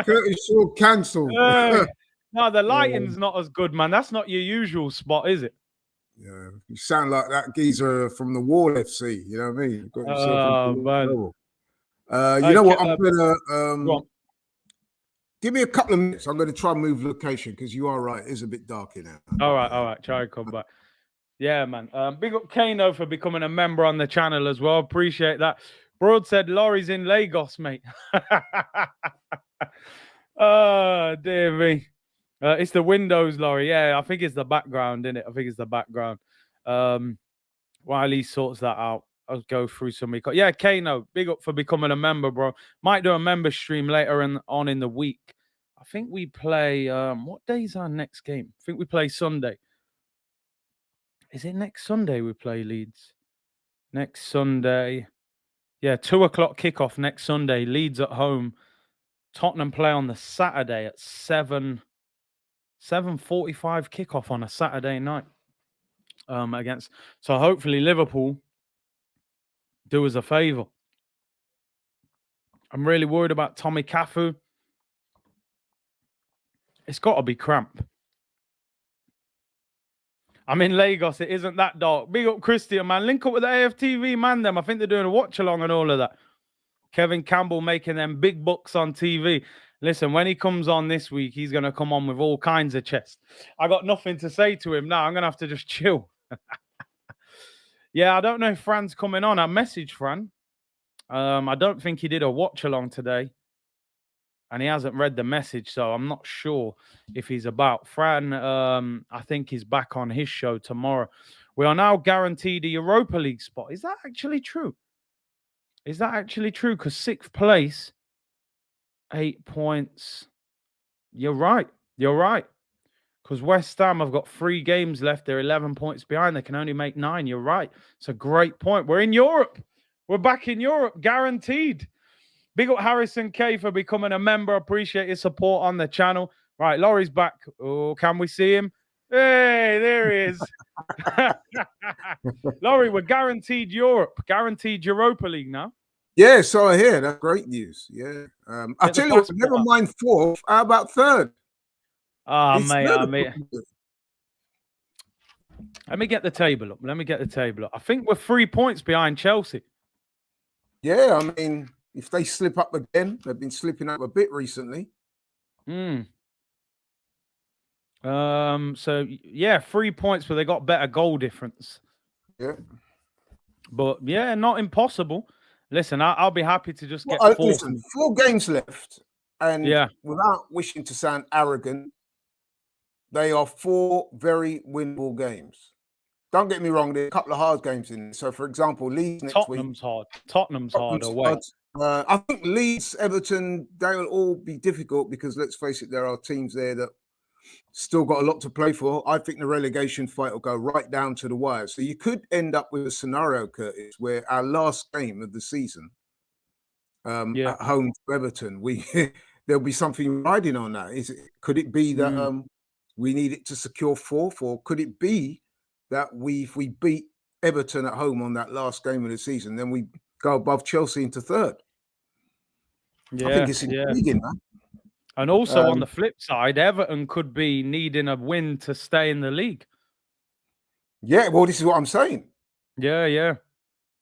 Curtis Shaw cancelled. No, the lighting's not as good, man. That's not your usual spot, is it? Yeah, you sound like that geezer from the Wall FC. You know what I mean? You've got yourself you know what? I'm gonna give me a couple of minutes. I'm gonna try and move location because you are right. It is a bit dark in there. All right. Try and come back. Yeah, man. Big up Kano for becoming a member on the channel as well. Appreciate that. Broad said Laurie's in Lagos, mate. Oh, dear me. It's the windows, Laurie. Yeah, I think it's the background, isn't it? I think it's the background. While he sorts that out, I'll go through some. Yeah, Kano, big up for becoming a member, bro. Might do a member stream later on in the week. I think we play. What day is our next game? I think we play Sunday. Is it next Sunday we play Leeds? Next Sunday. Yeah, 2 o'clock kickoff next Sunday. Leeds at home. Tottenham play on the Saturday at 7:45 kickoff on a Saturday night. So hopefully Liverpool do us a favour. I'm really worried about Tommy Cafu. It's got to be cramp. I'm in Lagos. It isn't that dark. Big up Christian, man. Link up with the AFTV, man. I think they're doing a watch along and all of that. Kevin Campbell making them big bucks on TV. Listen, when he comes on this week, he's going to come on with all kinds of chest. I got nothing to say to him now. I'm going to have to just chill. Yeah, I don't know if Fran's coming on. I messaged Fran. I don't think he did a watch along today. and he hasn't read the message, so I'm not sure if he's about. Fran, I think he's back on his show tomorrow. We are now guaranteed a Europa League spot. Is that actually true? Is that actually true? Because 6th place, 8 points. You're right. You're right. Because West Ham have got 3 games left. They're 11 points behind. They can only make 9. You're right. It's a great point. We're in Europe. We're back in Europe, guaranteed. Big up Harrison K for becoming a member. Appreciate your support on the channel. Right, Laurie's back. Oh, can we see him? Hey, there he is. Laurie, we're guaranteed Europe, guaranteed Europa League now. Yeah, so I hear. That's great news. Yeah. I tell you what, never mind 4th. How about 3rd? Oh, mate. Let me get the table up. I think we're 3 points behind Chelsea. Yeah, I mean, if they slip up again, they've been slipping up a bit recently. So yeah, 3 points, but they got better goal difference. Yeah. But yeah, not impossible. Listen, I'll be happy to just get 4. Listen, 4 games left, and without wishing to sound arrogant, they are 4 very winnable games. Don't get me wrong, there are a couple of hard games in there. So, for example, Leeds next week. Tottenham's hard away. I think Leeds, Everton, they will all be difficult because, let's face it, there are teams there that still got a lot to play for. I think the relegation fight will go right down to the wire. So you could end up with a scenario, Curtis, where our last game of the season at home to Everton, there'll be something riding on that. Could it be that we need it to secure 4th, or could it be that if we beat Everton at home on that last game of the season, then we go above Chelsea into 3rd? I think it's intriguing, man. And also on the flip side, Everton could be needing a win to stay in the league. Yeah, well, this is what I'm saying. Yeah.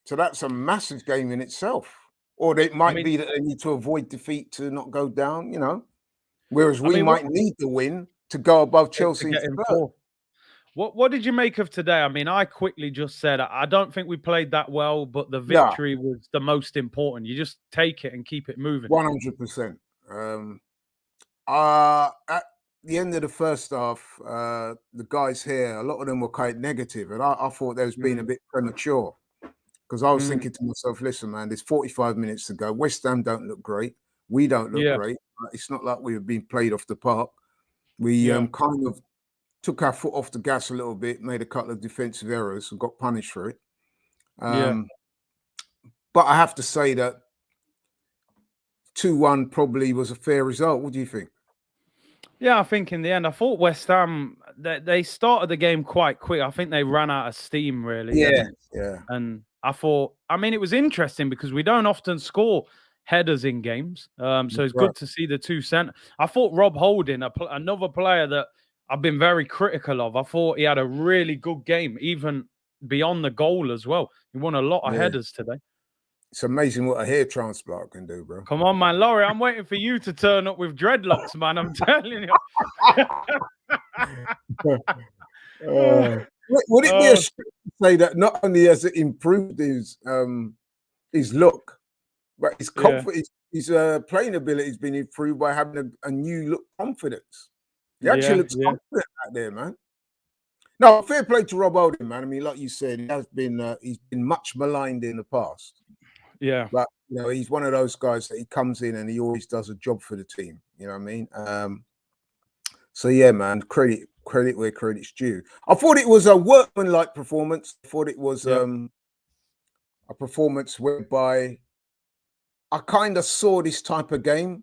So that's a massive game in itself. Or it might be that they need to avoid defeat to not go down, you know. Whereas we might need the win to go above Chelsea into 3rd. What did you make of today? I mean, I quickly just said, I don't think we played that well, but the victory was the most important. You just take it and keep it moving. 100%. At the end of the first half, the guys here, a lot of them were quite negative, and I thought they was being a bit premature, because I was thinking to myself, listen, man, there's 45 minutes to go. West Ham don't look great. We don't look great. It's not like we've been played off the park. We kind of took our foot off the gas a little bit, made a couple of defensive errors and got punished for it. But I have to say that 2-1 probably was a fair result. What do you think? Yeah, I think in the end, I thought West Ham, they started the game quite quick. I think they ran out of steam, really. Yeah. And I thought, I mean, it was interesting because we don't often score headers in games. So it's good to see the 2 centre. I thought Rob Holding, another player that I've been very critical of, I thought he had a really good game, even beyond the goal as well. He won a lot of headers today. It's amazing what a hair transplant can do, bro. Come on, man. Laurie, I'm waiting for you to turn up with dreadlocks, man. I'm telling you. Would it be a stretch to say that not only has it improved his look, but his confidence, his playing ability has been improved by having a new look confidence? He actually looks confident out there, man. No, fair play to Rob Holding, man. I mean, like you said, he's been much maligned in the past. Yeah. But, you know, he's one of those guys that he comes in and he always does a job for the team. You know what I mean? So, yeah, man, credit where credit's due. I thought it was a workmanlike performance. I thought it was a performance whereby I kind of saw this type of game.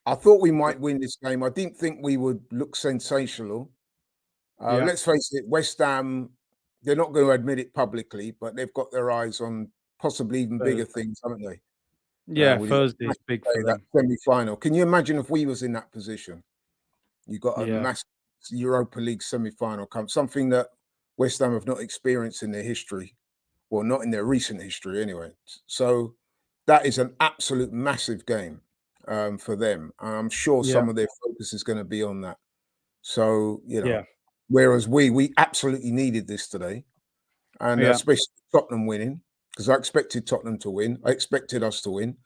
I thought we might win this game. I didn't think we would look sensational. Let's face it, West Ham, they're not going to admit it publicly, but they've got their eyes on possibly even bigger things, haven't they? Yeah, Thursday's big for them. That semi-final. Can you imagine if we was in that position? You got a massive Europa League semi-final come, something that West Ham have not experienced in their history, well, not in their recent history anyway. So that is an absolute massive game for them. I'm sure some of their focus is going to be on that. So, you know, whereas we absolutely needed this today, and especially Tottenham winning, because I expected Tottenham to win. I expected us to win.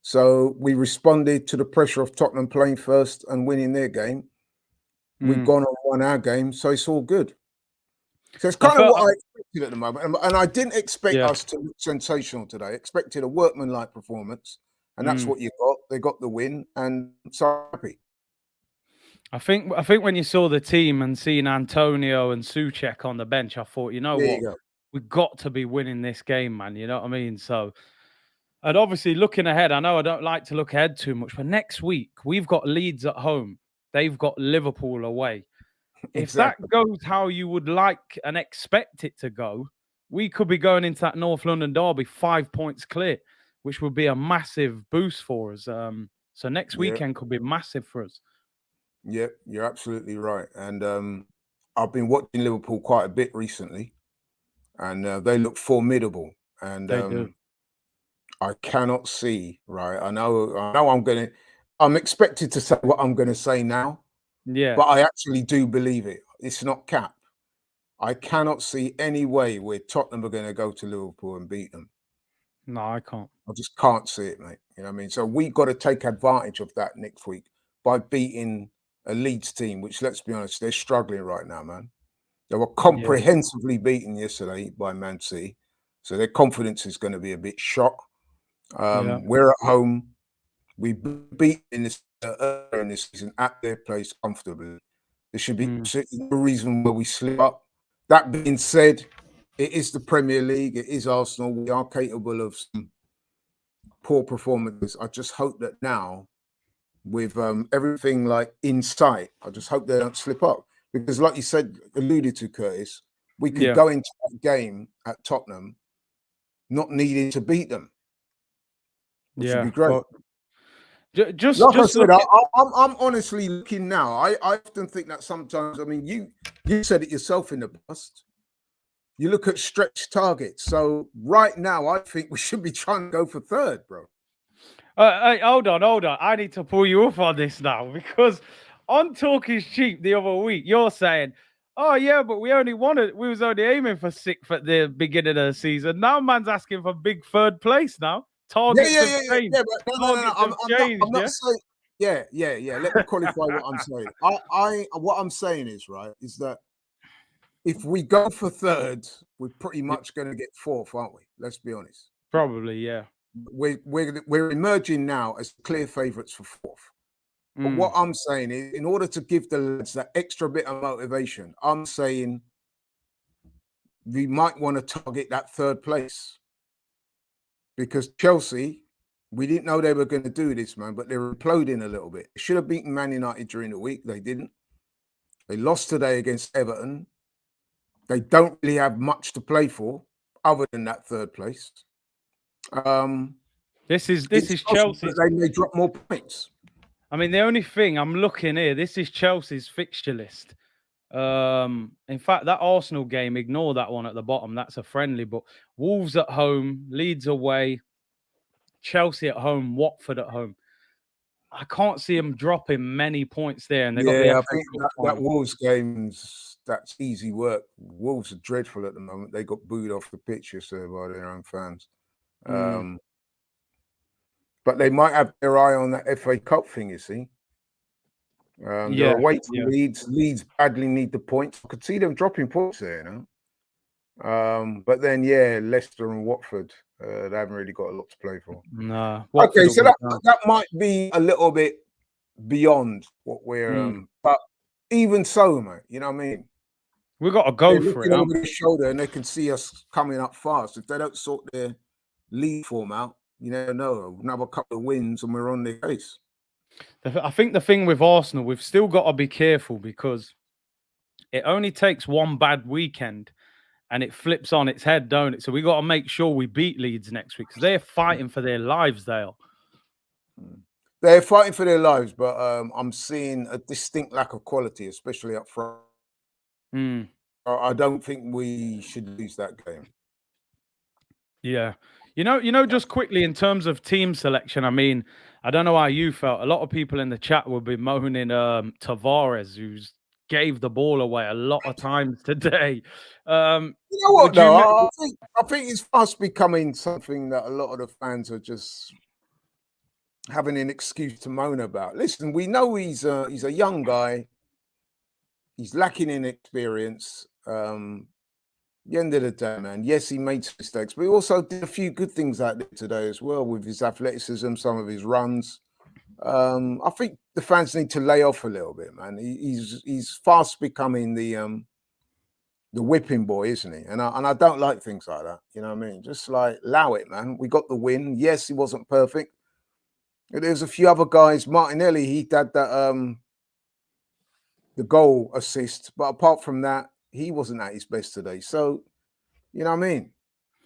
So we responded to the pressure of Tottenham playing first and winning their game. We've gone on won our game, so it's all good. So it's kind of what I expected at the moment. And I didn't expect us to look sensational today. I expected a workmanlike performance, and that's what you got. They got the win, and so happy. I think when you saw the team and seeing Antonio and Souček on the bench, I thought, you know what, we've got to be winning this game, man. You know what I mean? So, and obviously looking ahead, I know I don't like to look ahead too much, but next week we've got Leeds at home. They've got Liverpool away. If that goes how you would like and expect it to go, we could be going into that North London derby 5 points clear, which would be a massive boost for us. So next weekend could be massive for us. Yeah, you're absolutely right. And I've been watching Liverpool quite a bit recently, and they look formidable. And they do. I cannot see, right? I know I'm expected to say what I'm going to say now. Yeah. But I actually do believe it. It's not cap. I cannot see any way where Tottenham are going to go to Liverpool and beat them. No, I can't. I just can't see it, mate. You know what I mean? So we've got to take advantage of that next week by beating a Leeds team, which, let's be honest, they're struggling right now, man. They were comprehensively beaten yesterday by Man City. So their confidence is going to be a bit shot. We're at home. We beat in this earlier in this season at their place comfortably. There should be no reason where we slip up. That being said, it is the Premier League. It is Arsenal. We are capable of some poor performances. I just hope that now, with everything like in sight, I just hope they don't slip up. Because like you said, alluded to, Curtis, we could go into that game at Tottenham not needing to beat them, which would be great. But just like I said, I'm honestly looking now. I often think that sometimes, I mean, you said it yourself in the past. You look at stretch targets. So right now, I think we should be trying to go for third, bro. Hey, hold on. I need to pull you up on this now, because on Talk is Cheap the other week, you're saying, oh yeah, but we was only aiming for 6th at the beginning of the season. Now man's asking for big third place now. Targets have changed. But no. I'm not saying. Yeah. Let me qualify what I'm saying. What I'm saying is is that if we go for third, we're pretty much going to get fourth, aren't we? Let's be honest. Probably, yeah. We're emerging now as clear favourites for fourth. But what I'm saying is, in order to give the lads that extra bit of motivation, I'm saying we might want to target that third place. Because Chelsea, we didn't know they were going to do this, man, but they're imploding a little bit. They should have beaten Man United during the week. They didn't. They lost today against Everton. They don't really have much to play for other than that third place. This is Chelsea's. They may drop more points. I mean, the only thing I'm looking here, this is Chelsea's fixture list. In fact, that Arsenal game, ignore that one at the bottom. That's a friendly, but Wolves at home, Leeds away, Chelsea at home, Watford at home. I can't see them dropping many points there. And they got the I think that Wolves game's that's easy work. Wolves are dreadful at the moment. They got booed off the pitch yesterday by their own fans. But they might have their eye on that FA Cup thing, you see. They're away to Leeds. Leeds badly need the points. I could see them dropping points there, you know. But then, Leicester and Watford, they haven't really got a lot to play for. No. Okay, so that might be a little bit beyond what we're. But even so, mate, you know what I mean. We've got to go for it. Over the shoulder, and they can see us coming up fast. If they don't sort their league form out, you never know. Another couple of wins, and we're on their case. I think the thing with Arsenal, we've still got to be careful, because it only takes one bad weekend and it flips on its head, don't it? So we got to make sure we beat Leeds next week, because they're fighting for their lives, they are. They're fighting for their lives, but I'm seeing a distinct lack of quality, especially up front. I don't think we should lose that game. Yeah. You know, just quickly in terms of team selection, I mean, I don't know how you felt. A lot of people in the chat will be moaning Tavares, who's gave the ball away a lot of times today. You know what, though? I think it's fast becoming something that a lot of the fans are just having an excuse to moan about. Listen, we know he's a young guy. He's lacking in experience. The end of the day, man, yes, he made some mistakes, but he also did a few good things out there today as well with his athleticism, some of his runs. I think the fans need to lay off a little bit, man. He's fast becoming the whipping boy, isn't he? And I don't like things like that. You know what I mean? Just like allow it, man. We got the win. Yes, he wasn't perfect. There's a few other guys. Martinelli, he had that the goal assist, but apart from that, he wasn't at his best today. So, you know what I mean?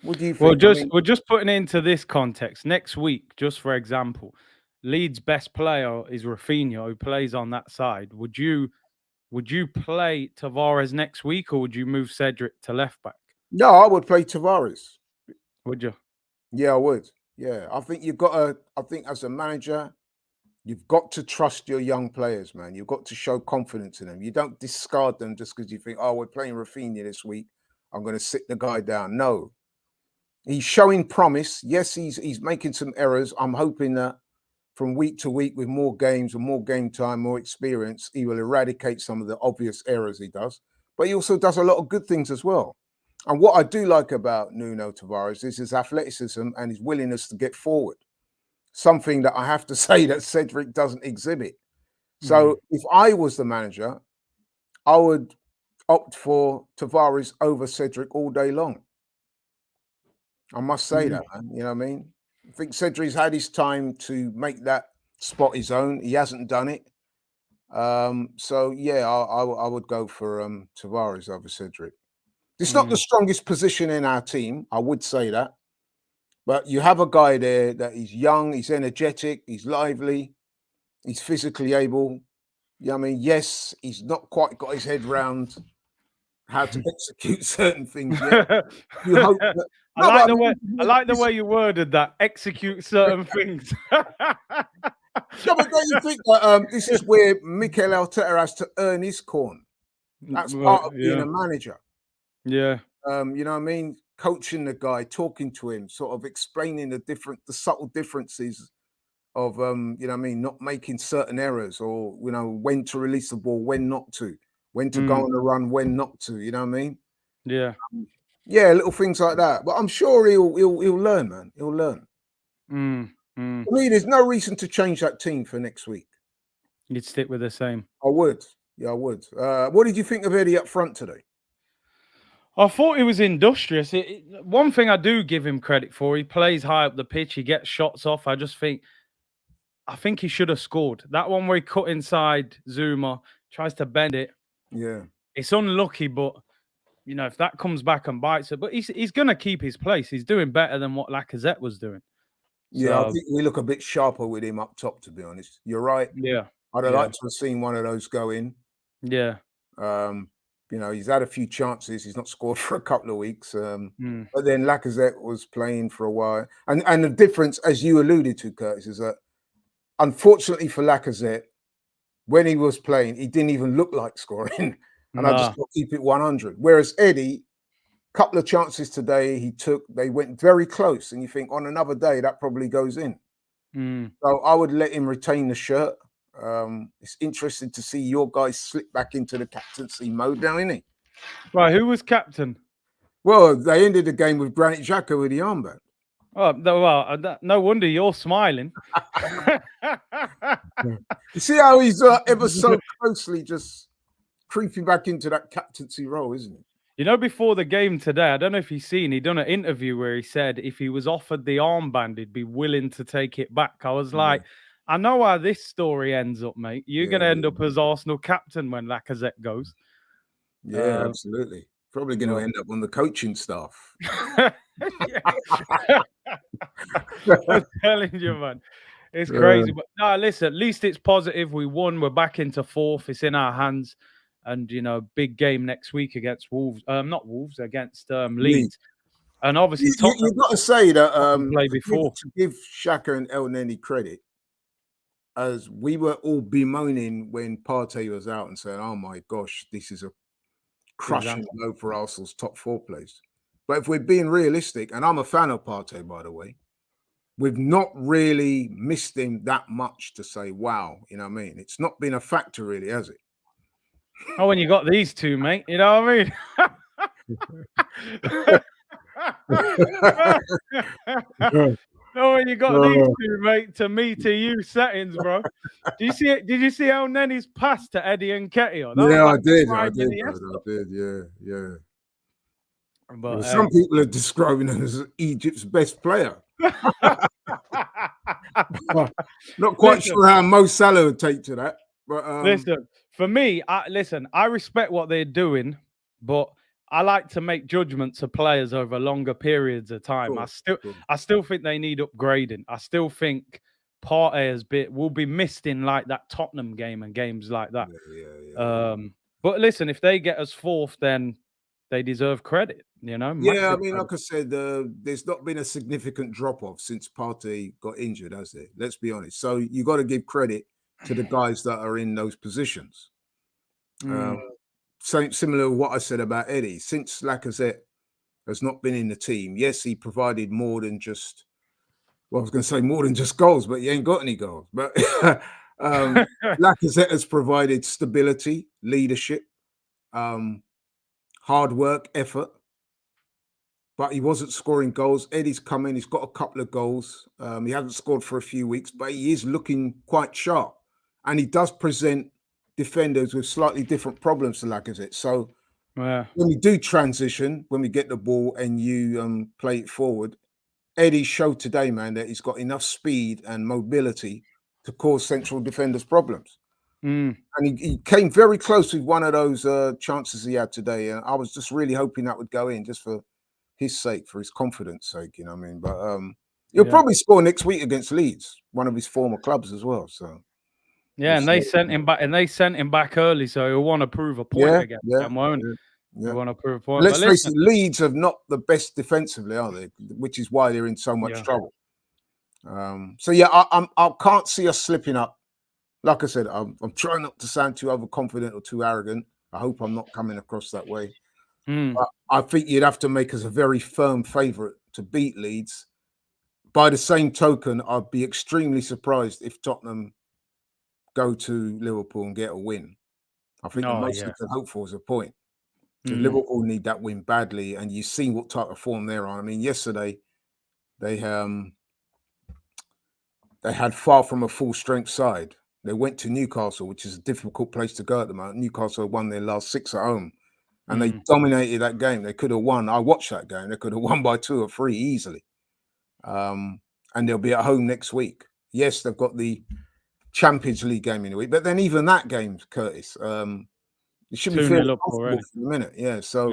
What do you think? We're just putting it into this context. Next week, just for example, Leeds' best player is Rafinha, who plays on that side. Would you play Tavares next week, or would you move Cedric to left back? No, I would play Tavares. Would you? Yeah, I would. Yeah, I think you've got to. I think as a manager, you've got to trust your young players, man. You've got to show confidence in them. You don't discard them just because you think, oh, we're playing Rafinha this week, I'm going to sit the guy down. No, he's showing promise. Yes, he's making some errors. I'm hoping that from week to week, with more games and more game time, more experience, he will eradicate some of the obvious errors he does. But he also does a lot of good things as well. And what I do like about Nuno Tavares is his athleticism and his willingness to get forward. Something that I have to say that Cedric doesn't exhibit. So if I was the manager, I would opt for Tavares over Cedric all day long. I must say that, man. You know what I mean? I think Cedric's had his time to make that spot his own. He hasn't done it. So yeah, I would go for Tavares over Cedric. It's not the strongest position in our team, I would say that. But you have a guy there that he's young, he's energetic, he's lively, he's physically able. You know what I mean? Yes, he's not quite got his head round how to execute certain things yet. You hope that, I like the way you worded that. Execute certain things. No, but don't you think that this is where Mikel Arteta has to earn his corn? That's part of being a manager. Yeah. You know what I mean? Coaching the guy, talking to him, sort of explaining the subtle differences of you know what I mean, not making certain errors, or you know, when to release the ball, when not to, when to go on a run, when not to, you know what I mean? Yeah. Yeah, little things like that. But I'm sure he'll learn, man. He'll learn. For me, there's no reason to change that team for next week. You'd stick with the same. I would. Yeah, I would. What did you think of Eddie up front today? I thought he was industrious. One thing I do give him credit for, he plays high up the pitch. He gets shots off. I think he should have scored. That one where he cut inside Zuma, tries to bend it. Yeah. It's unlucky, but, you know, if that comes back and bites it. But he's going to keep his place. He's doing better than what Lacazette was doing. Yeah, I think we look a bit sharper with him up top, to be honest. You're right. Yeah. I'd have liked to have seen one of those go in. Yeah. You know, he's had a few chances. He's not scored for a couple of weeks. But then Lacazette was playing for a while. And the difference, as you alluded to, Curtis, is that unfortunately for Lacazette, when he was playing, he didn't even look like scoring. And I just got to keep it 100. Whereas Eddie, couple of chances today he took, they went very close. And you think on another day, that probably goes in. So I would let him retain the shirt. It's interesting to see your guys slip back into the captaincy mode now, isn't it? Right, who was captain? Well, they ended the game with Granit Xhaka with the armband. Oh, well, no wonder you're smiling. You see how he's ever so closely just creeping back into that captaincy role, isn't it? You know, before the game today, I don't know if you've seen, he done an interview where he said if he was offered the armband, he'd be willing to take it back. I was like, I know how this story ends up, mate. You're going to end up as Arsenal captain when Lacazette goes. Yeah, absolutely. Probably going to end up on the coaching staff. I'm telling you, man. It's crazy. But no, listen, at least it's positive. We won. We're back into fourth. It's in our hands. And, you know, big game next week against Wolves. Not Wolves, against Leeds. And obviously, you've got to say that to give Xhaka and El Neni credit, as we were all bemoaning when Partey was out and saying, oh my gosh, this is a crushing blow for Arsenal's top four place. But if we're being realistic, and I'm a fan of Partey, by the way, we've not really missed him that much to say, wow, you know what I mean? It's not been a factor really, has it? Oh, when you got these two, mate, you know what I mean? No, when you got these two, mate, to me, to you settings, bro. Did you see it? Did you see how Nenny's passed to Eddie and Nketiah? That was Yeah, like I did, yeah. But some people are describing him as Egypt's best player. Not quite sure how Mo Salah would take to that. But listen, for me, I respect what they're doing, but I like to make judgments of players over longer periods of time. I still think they need upgrading. I still think Partey will be missed in like that Tottenham game and games like that. But listen, if they get us fourth, then they deserve credit, you know? Yeah, I mean, like I said, there's not been a significant drop-off since Partey got injured, has there? Let's be honest. So you got to give credit to the guys that are in those positions. Similar to what I said about Eddie. Since Lacazette has not been in the team, yes, he provided more than just, well, I was going to say more than just goals, but he ain't got any goals. But Lacazette has provided stability, leadership, hard work, effort. But he wasn't scoring goals. Eddie's come in. He's got a couple of goals. He hasn't scored for a few weeks, but he is looking quite sharp. And he does present defenders with slightly different problems to Lacazette. So when we do transition, when we get the ball and you play it forward, Eddie showed today, man, that he's got enough speed and mobility to cause central defenders problems. And he came very close with one of those chances he had today. And I was just really hoping that would go in just for his sake, for his confidence sake, you know what I mean? But he'll probably score next week against Leeds, one of his former clubs as well. So yeah, and they sent him back, early, so he'll want to prove a point against them, won't he? He'll want to prove a point. Let's face it, Leeds are not the best defensively, are they? Which is why they're in so much trouble. So yeah, I can't see us slipping up. Like I said, I'm trying not to sound too overconfident or too arrogant. I hope I'm not coming across that way. But I think you'd have to make us a very firm favourite to beat Leeds. By the same token, I'd be extremely surprised if Tottenham go to Liverpool and get a win. I think the most we can hope for is a point. Liverpool need that win badly, and you've seen what type of form they're on. I mean, yesterday they had far from a full strength side. They went to Newcastle, which is a difficult place to go at the moment. Newcastle won their last 6 at home. And they dominated that game. They could have won. I watched that game. They could have won by 2 or 3 easily. And they'll be at home next week. Yes, they've got the Champions League game in the week, but then even that game, Curtis, it should be fairly comfortable for the minute. Yeah. So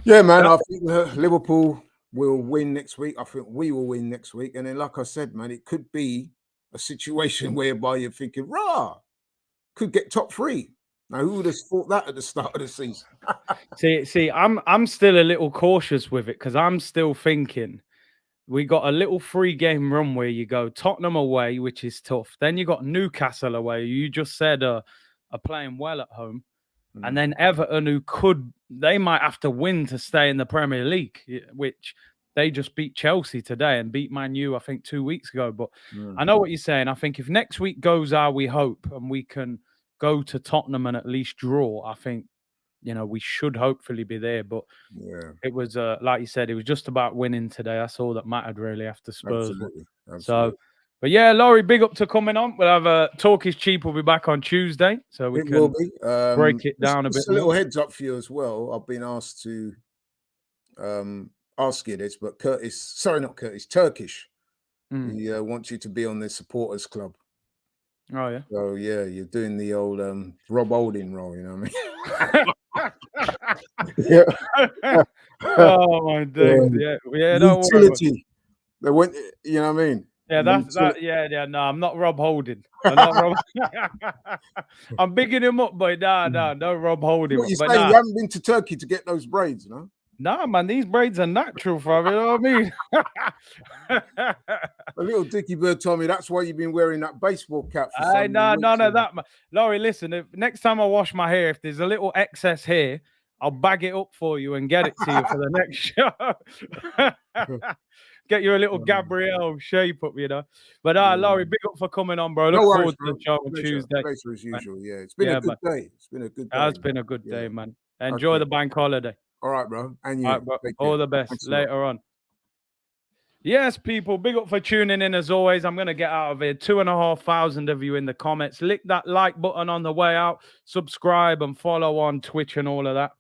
yeah, man. I think Liverpool will win next week. I think we will win next week. And then, like I said, man, it could be a situation whereby you're thinking, could get top 3. Now, who would have thought that at the start of the season? see, I'm still a little cautious with it because I'm still thinking we got a little 3-game run where you go Tottenham away, which is tough. Then you got Newcastle away. You just said are playing well at home, and then Everton, they might have to win to stay in the Premier League, which they just beat Chelsea today and beat Man U, I think 2 weeks ago. But I know what you're saying. I think if next week goes how we hope and we can go to Tottenham and at least draw, I think, we should hopefully be there. But it was, like you said, it was just about winning today. That's all that mattered really after Spurs. Absolutely. So, but yeah, Laurie, big up to coming on. We'll have Talk is Cheap will be back on Tuesday. So we can break it down a bit. A little heads up for you as well. I've been asked to ask you this, but Turkish. He wants you to be on the supporters club. Oh yeah. So yeah, you're doing the old Rob Holding role, you know what I mean? Oh my days. Yeah. Utility. They went, you know what I mean? Yeah, no, I'm not Rob Holding. I'm bigging him up, but no Rob Holding. What you saying? You haven't been to Turkey to get those braids, no? Nah, man, these braids are natural, fam. You know what I mean? A little Dickie Bird told me that's why you've been wearing that baseball cap. No, that, Laurie, listen, if next time I wash my hair, if there's a little excess hair, I'll bag it up for you and get it to you for the next show. Get you a little Gabriel shape up, you know. But Laurie, big up for coming on, bro. Look forward to the show on Tuesday. Pleasure as usual. Yeah, it's been a good day. It's been a good day. It's been a good day, man. Enjoy the bank holiday. All right, bro. And you. All right, bro. All the best. Later on. Yes, people, big up for tuning in as always. I'm going to get out of here. 2,500 of you in the comments. Click that like button on the way out. Subscribe and follow on Twitch and all of that.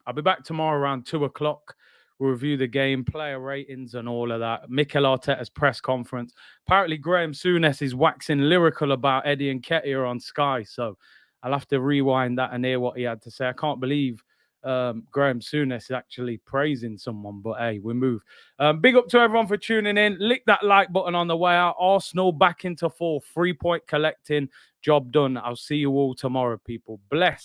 I'll be back tomorrow around 2 o'clock. We'll review the game, player ratings and all of that. Mikel Arteta's press conference. Apparently, Graham Souness is waxing lyrical about Eddie Nketiah on Sky. So I'll have to rewind that and hear what he had to say. I can't believe Graham Souness is actually praising someone, but hey, we move. Big up to everyone for tuning in. Lick that like button on the way out. Arsenal back into 4, 3-point collecting. Job done. I'll see you all tomorrow, people. Bless.